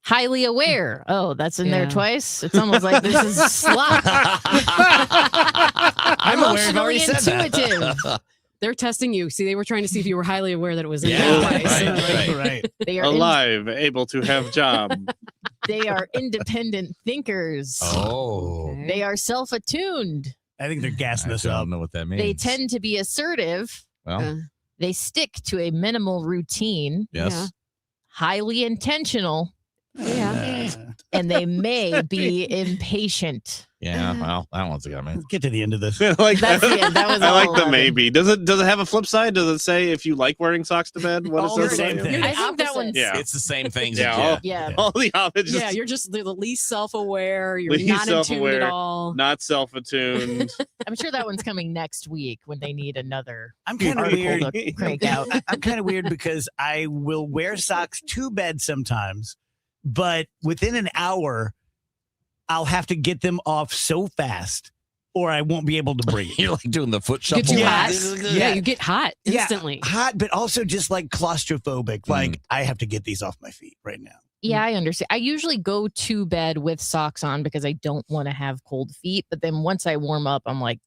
Highly aware. Oh, that's in there
Yeah.
twice. It's almost like this is slop.
I'm aware I've
Emotionally
already said
intuitive.
that.
They're testing you. See, they were trying to see if you were highly aware that it was in
Yeah,
there twice.
right.
They are
Alive, able to have job.
they are independent thinkers.
Oh.
They are self-attuned.
I think they're gassing
I
us up.
don't know what that means.
They tend to be assertive.
Well,
They stick to a minimal routine.
yes.
Yeah.
Highly intentional.
Yeah.
And they may be impatient.
Yeah. Well, that one's got me.
Let's get to the end of this.
I like
That's the end. That was
I
all
like the
11.
maybe. Does it have a flip side? Does it say if you like wearing socks to bed? What
All
it
the
says
same
about you?
thing.
I think that one's
Yeah.
It's the same things.
Yeah,
Yeah.
all-
yeah.
All the opposites.
Yeah, you're just the least self-aware. You're
Least
not in tune at
self-aware,
all.
Not self-attuned.
I'm sure that one's coming next week when they need another
I'm kind of
article
weird.
to crank out.
I'm kind of weird because I will wear socks to bed sometimes, but within an hour, I'll have to get them off so fast, or I won't be able to breathe.
You're like doing the foot
Get
shuffle.
you
Yeah.
hot. Yeah, you get hot instantly.
Yeah, hot, but also just like claustrophobic. Like I have to get these off my feet right now.
Yeah, I understand. I usually go to bed with socks on because I don't want to have cold feet. But then once I warm up, I'm like,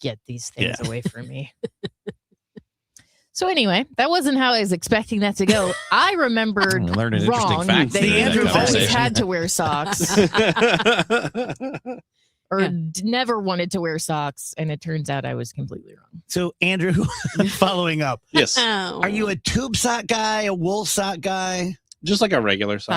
get these things away from me. So anyway, that wasn't how I was expecting that to go. I remembered
We learned an interesting
wrong
fact
that
through that
Andrew always
conversation.
had to wear socks or never wanted to wear socks. And it turns out I was completely wrong.
So, Andrew, following up.
Yes.
Oh.
Are you a tube sock guy, a wool sock guy?
Just like a regular sock.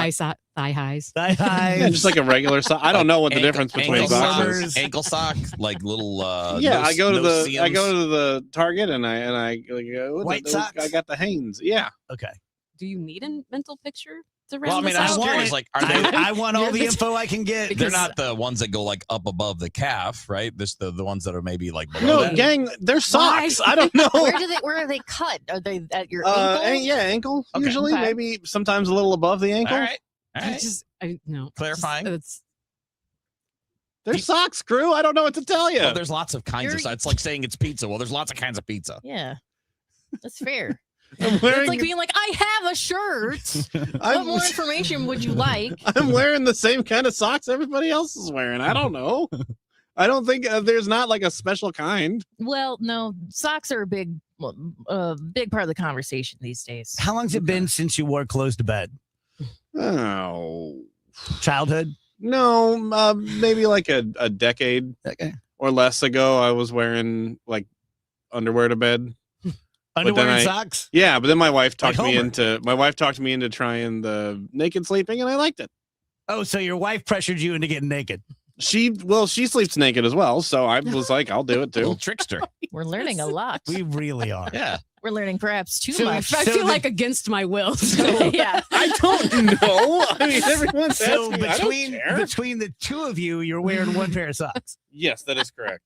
Thigh highs.
Thigh highs.
Just like a regular sock. I don't know what the difference between
ankle
socks
sock,
is.
ankle sock, like little.
Yeah,
no-
I go to
no
the I
seams.
go to the Target and I go,
White
those-
socks?
I got the Hanes. Yeah.
Okay.
Do you need a mental picture to round
Well, I mean,
this
I was
out?
curious. Like, are they?
I want all the info I can get.
They're not the ones that go like up above the calf, right? This the ones that are maybe like below
No,
that.
gang, they're socks. I don't know.
Where are they cut? Are they at your ankle?
Yeah, ankle.
Okay.
Usually,
Okay.
maybe sometimes a little above the ankle.
All right. All right.
No.
Clarifying.
They're socks, crew. I don't know what to tell you.
Well, there's lots of kinds of. It's like saying it's pizza. Well, there's lots of kinds of pizza.
Yeah, that's fair.
I'm
It's
wearing.
like being like, I have a shirt. What more information would you like?
I'm wearing the same kind of socks everybody else is wearing. I don't know. I don't think there's not like a special kind.
Well, no, socks are a big part of the conversation these days.
How long's it been since you wore clothes to bed?
Oh,
childhood?
No, maybe like a decade
Okay.
or less ago. I was wearing like underwear to bed.
Underwear and socks?
Yeah, but then my wife talked
Like
me
Homer.
into trying the naked sleeping, and I liked it.
Oh, so your wife pressured you into getting naked?
She sleeps naked as well, so I was like, I'll do it too.
Little trickster.
We're learning a lot.
We really are.
Yeah.
We're learning perhaps too
So-
much.
I feel like against my will. So,
yeah.
I don't know. I mean, everyone's
So
asking. I don't care.
between the two of you, you're wearing one pair of socks.
Yes, that is correct.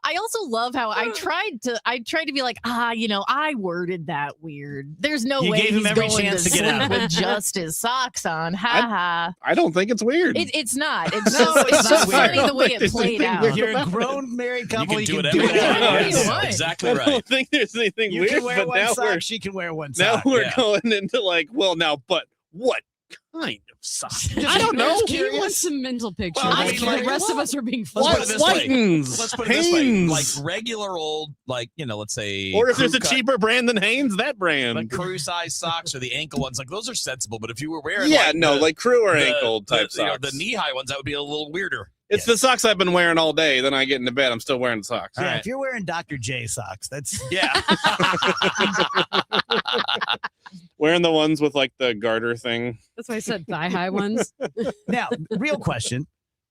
I also love how I tried to be like, I worded that weird. There's no
You
way
gave him
he's
every
going
chance to get
sleep
out.
with just his socks on. Ha ha.
I don't think it's weird.
It's not. It's
No,
just,
it's
it's
not
just
weird.
funny the way it
There's
played
anything
out.
weird.
You're a grown married couple.
You can do
do
whatever you
whatever
want.
you
Yeah,
want.
exactly
I
right.
don't think there's anything
You
weird,
can wear
but
one
now
sock. She can wear one
now
sock.
we're
yeah.
going into like, well, now, but what kind of sock?
I don't know.
He wants some mental picture.
Well, I
Like,
mean, like,
the rest of us are being
Let's
funny.
put it this way.
Whitens,
Let's put it this way.
Hanes.
Like regular old, like, let's say.
Or if there's a
crew cut,
cheaper brand than Hanes, that brand.
like crew size socks or the ankle ones, like those are sensible. But if you were wearing,
like crew or
the-
ankle type
the,
socks.
the knee high ones, that would be a little weirder.
It's the socks I've been wearing all day. Then I get into bed, I'm still wearing the socks.
Yeah,
All right.
if you're wearing Dr. J socks, that's
Yeah.
Wearing the ones with like the garter thing.
That's why I said thigh high ones.
now. Real question,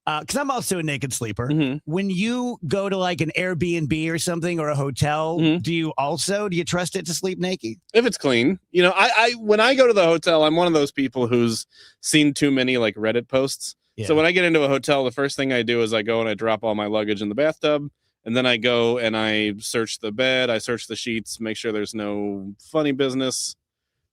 because I'm also a naked sleeper.
Mhm.
When you go to like an Airbnb or something or a hotel,
Mhm.
do you trust it to sleep naked?
If it's clean, I when I go to the hotel, I'm one of those people who's seen too many like Reddit posts.
Yeah.
So when I get into a hotel, the first thing I do is I go and I drop all my luggage in the bathtub, and then I go and I search the bed, I search the sheets, make sure there's no funny business,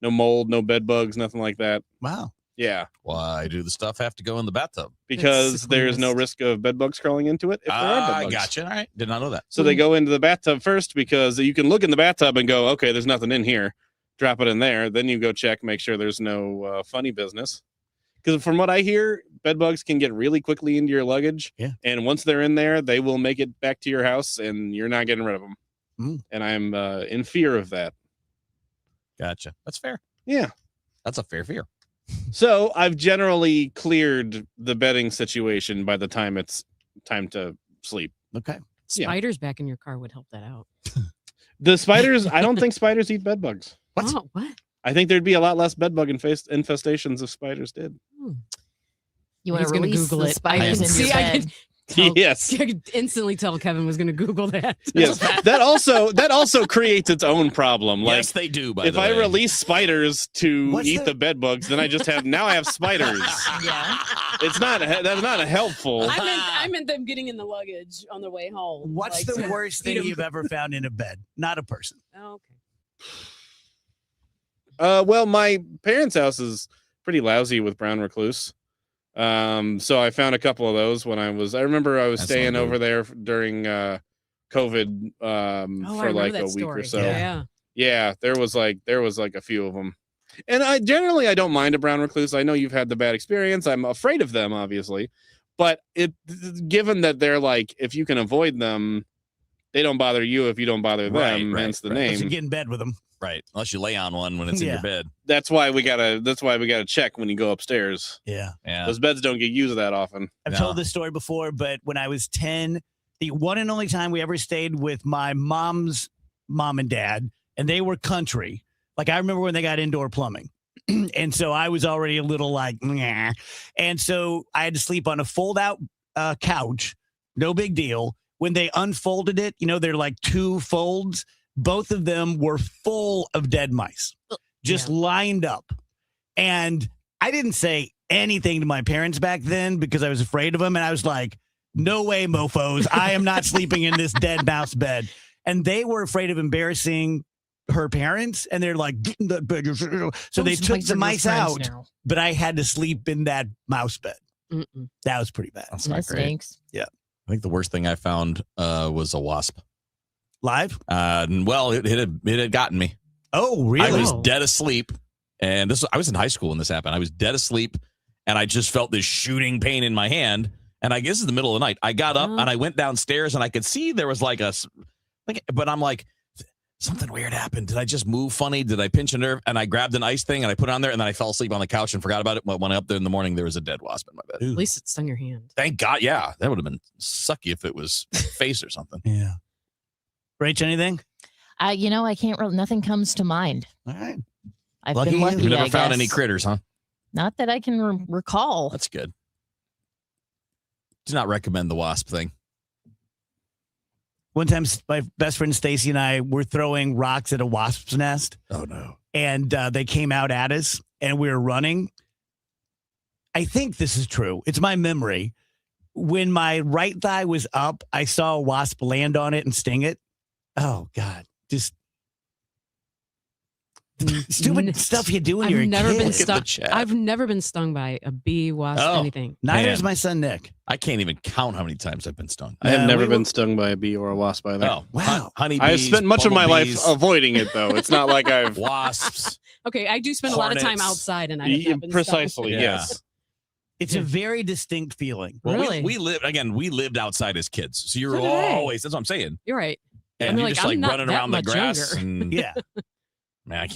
no mold, no bed bugs, nothing like that.
Wow.
Yeah,
Why do the stuff have to go in the bathtub?
because
the
there's no
cleanest.
risk of bed bugs crawling into it if there are bed
I
bugs.
gotcha. All right. Did not know that.
So they go into the bathtub first because you can look in the bathtub and go, okay, there's nothing in here. Drop it in there. Then you go check, make sure there's no funny business. Because from what I hear, bed bugs can get really quickly into your luggage.
Yeah.
And once they're in there, they will make it back to your house and you're not getting rid of them.
Mm.
And I'm in fear of that.
Gotcha. That's fair.
Yeah.
That's a fair fear.
So I've generally cleared the bedding situation by the time it's time to sleep.
Okay.
Yeah.
Spiders back in your car would help that out.
The spiders, I don't think spiders eat bed bugs.
What?
Oh, what?
I think there'd be a lot less bed bug infestations if spiders did.
You want
He's
to
gonna
release
Google
the
it.
spiders in your
I
bed.
could tell-
Yes.
I could instantly tell Kevin was going to Google that.
Yes. That also creates its own problem. Like
Yes, they do. By
if
the
I
way.
release spiders to
What's
eat the bed bugs, then I have spiders.
Yeah.
That's not helpful.
I meant them getting in the luggage on their way home.
What's
Like,
the
to
worst
eat
thing
'em.
you've ever found in a bed? Not a person.
Oh, okay.
Well, my parents' house is pretty lousy with brown recluse. So I found a couple of those when I remember I was
That's
staying
not
over there during COVID
Oh, I
for
remember
like
that
a week
story.
or so.
Yeah.
Yeah, there was like a few of them. And I don't mind a brown recluse. I know you've had the bad experience. I'm afraid of them, obviously. But given that they're like, if you can avoid them, they don't bother you if you don't bother them, hence the
Unless you
name.
get in bed with them.
Right. Unless you lay on one when it's in
Yeah.
your bed.
That's why we gotta check when you go upstairs.
Yeah.
Yeah.
Those beds don't get used that often.
I've
No.
told this story before, but when I was 10, the one and only time we ever stayed with my mom's mom and dad, and they were country. Like I remember when they got indoor plumbing. And so I was already a little like, nah. And so I had to sleep on a fold out couch. No big deal. When they unfolded it, they're like two folds. Both of them were full of dead mice, just lined up. And I didn't say anything to my parents back then because I was afraid of them. And I was like, no way, mofos. I am not sleeping in this dead mouse bed. And they were afraid of embarrassing her parents. And they're like, get in the bed. So they took the mice out, but I had to sleep in that mouse bed.
Mm-mm.
That was pretty bad.
That's
That
not great.
stinks.
Yeah.
I think the worst thing I found was a wasp.
Live?
Well, it had gotten me.
Oh, really?
I was dead asleep, and I was in high school when this happened. I was dead asleep, and I just felt this shooting pain in my hand. And I guess it's the middle of the night. I got up and I went downstairs, and I could see there was but I'm like, something weird happened. Did I just move funny? Did I pinch a nerve? And I grabbed an ice thing and I put it on there, and then I fell asleep on the couch and forgot about it. When I up there in the morning, there was a dead wasp in my bed.
At least it stung your hand.
Thank God. Yeah, that would have been sucky if it was face or something.
Yeah. Rach, anything?
I can't. Nothing comes to mind.
All right.
I've
Lucky
been
you.
lucky.
You never
I
found any
guess.
critters, huh?
Not that I can recall.
That's good. Do not recommend the wasp thing.
One time, my best friend Stacy and I were throwing rocks at a wasp's nest.
Oh, no.
And they came out at us, and we were running. I think this is true. It's my memory. When my right thigh was up, I saw a wasp land on it and sting it. Oh, God. Just stupid stuff you do when you're a kid.
I've never been stung by a bee, wasp, anything.
Neither is my son, Nick.
I can't even count how many times I've been stung.
I have never been stung by a bee or a wasp either.
Oh, wow. Honeybees,
I've spent much of my life
bumblebees.
avoiding it, though. It's not like I've...
Wasps.
Okay, I do spend a lot of time outside, and I have not been
Precisely,
stung.
yes.
It's a very distinct feeling.
Well,
Really?
we lived outside as kids. So you were
So did I.
always, that's what I'm saying.
You're right.
And
I mean,
you're just
I'm not
running
that
around the
much
grass.
younger.
And,
Yeah.
Man, I've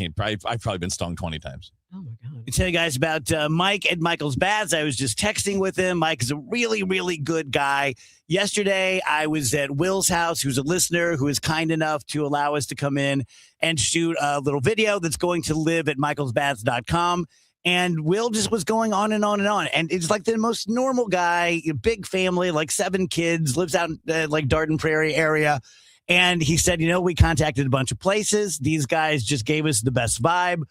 probably been stung 20 times.
Oh, my God.
I tell you guys about Mike at Michael's Baths. I was just texting with him. Mike is a really, really good guy. Yesterday, I was at Will's house, who's a listener, who is kind enough to allow us to come in and shoot a little video that's going to live at michaelsbaths.com. And Will just was going on and on and on. And it's like the most normal guy, big family, like 7 kids, lives out in like Darden Prairie area. And he said, we contacted a bunch of places. These guys just gave us the best vibe.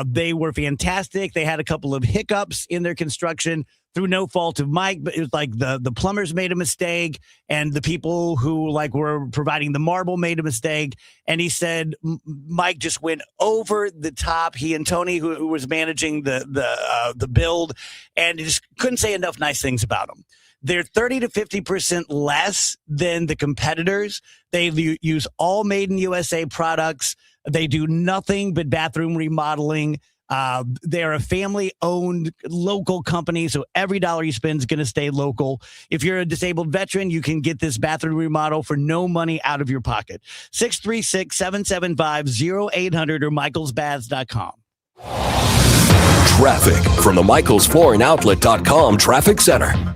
They were fantastic. They had a couple of hiccups in their construction through no fault of Mike, but it was like the plumbers made a mistake and the people who were providing the marble made a mistake. And he said Mike just went over the top. He and Tony, who was managing the build, and just couldn't say enough nice things about him. They're 30 to 50% less than the competitors. They use all made in USA products. They do nothing but bathroom remodeling. They're a family-owned local company, so every dollar you spend is going to stay local. If you're a disabled veteran, you can get this bathroom remodel for no money out of your pocket. 636-775-0800 or michaelsbaths.com.
Traffic from the michaelsflooringoutlet.com traffic center.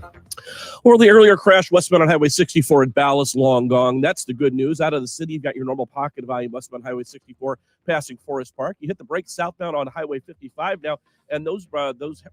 Or the earlier crash westbound on Highway 64 at Ballas, Long Gong. That's the good news. Out of the city, you've got your normal pocket volume westbound Highway 64 passing Forest Park. You hit the brakes southbound on Highway 55 now, and those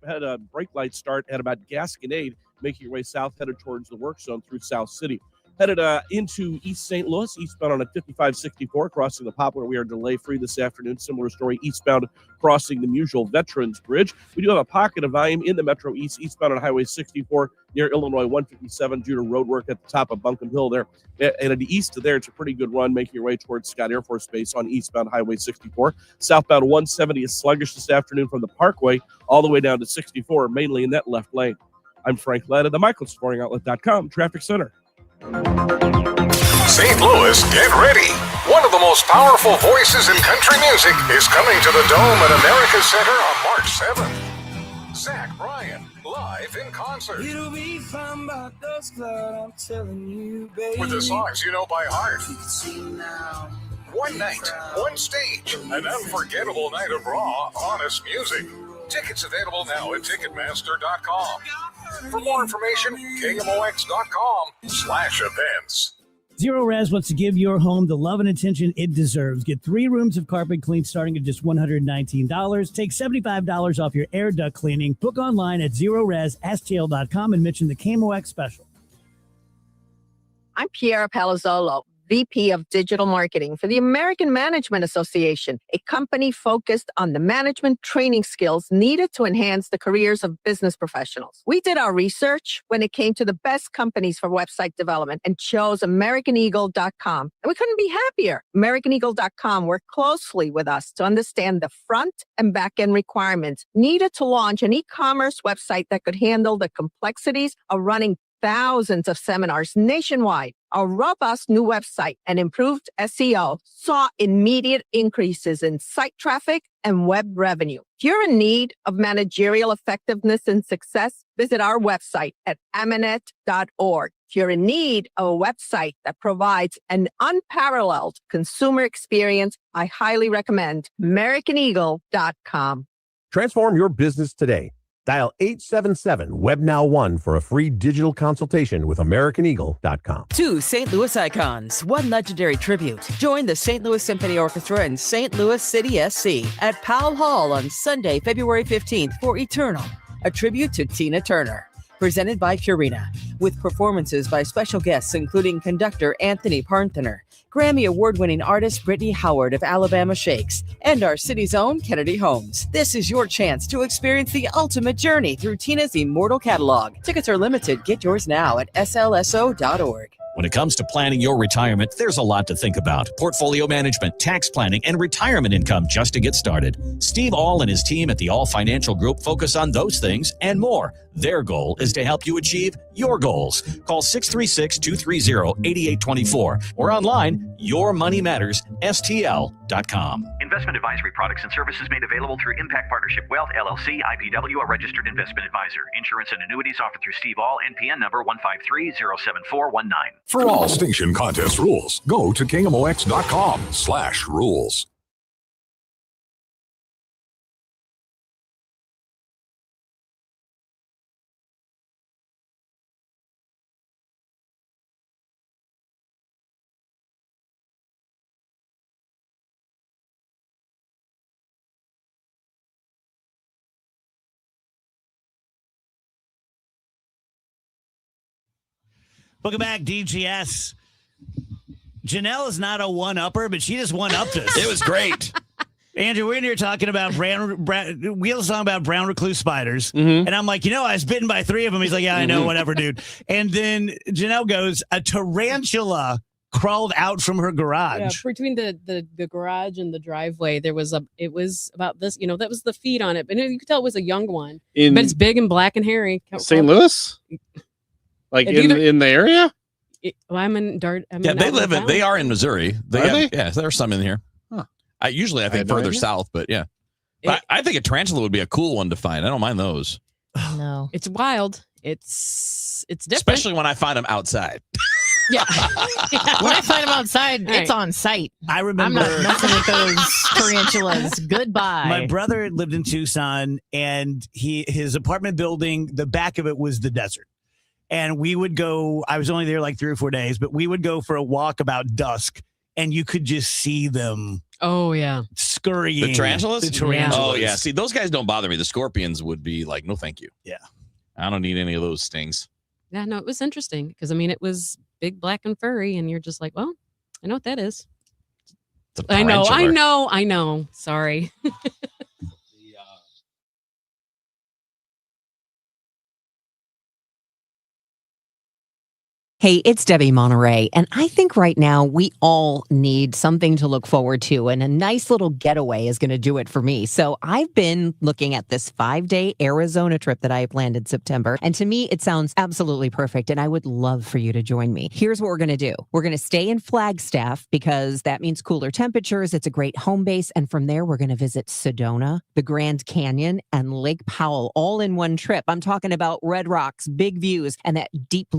had a brake light start at about Gasconade, making your way south headed towards the work zone through South City. Headed into East St. Louis, eastbound on a 5564, crossing the Poplar. We are delay-free this afternoon. Similar story, eastbound crossing the Musial Veterans Bridge. We do have a pocket of volume in the Metro East, eastbound on Highway 64 near Illinois 157 due to road work at the top of Buncombe Hill there. And at the east of there, it's a pretty good run, making your way towards Scott Air Force Base on eastbound Highway 64. Southbound 170 is sluggish this afternoon from the Parkway all the way down to 64, mainly in that left lane. I'm Frank Ladd at the michaelsflooringoutlet.com Traffic Center.
St. Louis, get ready. One of the most powerful voices in country music is coming to the Dome at America Center on March 7th. Zach Bryan, live in concert. It'll be fun, but those blood, I'm telling you, baby. With the songs you know by heart. One night, one stage, an unforgettable night of raw, honest music. Tickets available now at Ticketmaster.com. For more information, KMOX.com/events.
Zero Res wants to give your home the love and attention it deserves. Get 3 rooms of carpet clean starting at just $119. Take $75 off your air duct cleaning. Book online at ZeroResSTL.com and mention the KMOX special.
I'm Piera Palazzolo, VP of Digital Marketing for the American Management Association, a company focused on the management training skills needed to enhance the careers of business professionals. We did our research when it came to the best companies for website development and chose AmericanEagle.com. And we couldn't be happier. AmericanEagle.com worked closely with us to understand the front and back end requirements needed to launch an e-commerce website that could handle the complexities of running thousands of seminars nationwide. Our robust new website and improved SEO saw immediate increases in site traffic and web revenue. If you're in need of managerial effectiveness and success, visit our website at Amanet.org. If you're in need of a website that provides an unparalleled consumer experience, I highly recommend AmericanEagle.com.
Transform your business today.
Dial 877-WebNow1 for a free digital consultation with AmericanEagle.com.
2 St. Louis icons, 1 legendary tribute. Join the St. Louis Symphony Orchestra and St. Louis City SC at Powell Hall on Sunday, February 15th for Eternal, a tribute to Tina Turner. Presented by Purina, with performances by special guests including conductor Anthony Parthener, Grammy award-winning artist Brittany Howard of Alabama Shakes, and our city's own Kennedy Homes. This is your chance to experience the ultimate journey through Tina's immortal catalog. Tickets are limited. Get yours now at slso.org.
When it comes to planning your retirement, there's a lot to think about. Portfolio management, tax planning, and retirement income just to get started. Steve All and his team at the All Financial Group focus on those things and more. Their goal is to help you achieve your goals. Call 636-230-8824 or online, yourmoneymattersstl.com.
Investment advisory products and services made available through Impact Partnership Wealth, LLC, IPW, a registered investment advisor. Insurance and annuities offered through Steve All, NPN number 153-07419.
For all station contest rules, go to KMOX.com/rules.
Welcome back, DGS. Janelle is not a one-upper, but she just one-upped us.
It was great.
Andrew, we're in here talking about Wheels talking about brown recluse spiders.
Mm-hmm.
And I'm like, I was bitten by 3 of them. He's like, yeah, I know, whatever, dude. And then Janelle goes, a tarantula crawled out from her garage.
Yeah, between the garage and the driveway, it was about this, that was the feet on it. But you could tell it was a young one. But it's big and black and hairy.
St. Louis? Like in the area?
I'm in Dart.
They are in Missouri.
Are they?
Yeah, there's some in here.
Huh.
I think further south, but yeah. But I think a tarantula would be a cool one to find. I don't mind those.
No,
it's wild. It's different.
Especially when I find them outside.
Yeah.
When I find them outside, it's on site.
I remember.
I'm not messing with those tarantulas. Goodbye.
My brother lived in Tucson, and his apartment building, the back of it was the desert. And we would go, I was only there like 3 or 4 days, but we would go for a walk about dusk, and you could just see them.
Oh, yeah.
Scurrying.
The tarantulas?
The tarantulas.
Oh, yeah. See, those guys don't bother me. The scorpions would be like, no, thank you.
Yeah.
I don't need any of those stings.
Yeah, no, it was interesting because, it was big, black, and furry, and you're just like, well, I know what that is. I know. Sorry.
Hey, it's Debbie Monterey, and I think right now we all need something to look forward to, and a nice little getaway is going to do it for me. So I've been looking at this 5-day Arizona trip that I planned in September, and to me, it sounds absolutely perfect, and I would love for you to join me. Here's what we're going to do. We're going to stay in Flagstaff because that means cooler temperatures. It's a great home base, and from there, we're going to visit Sedona, the Grand Canyon, and Lake Powell all in one trip. I'm talking about red rocks, big views, and that deep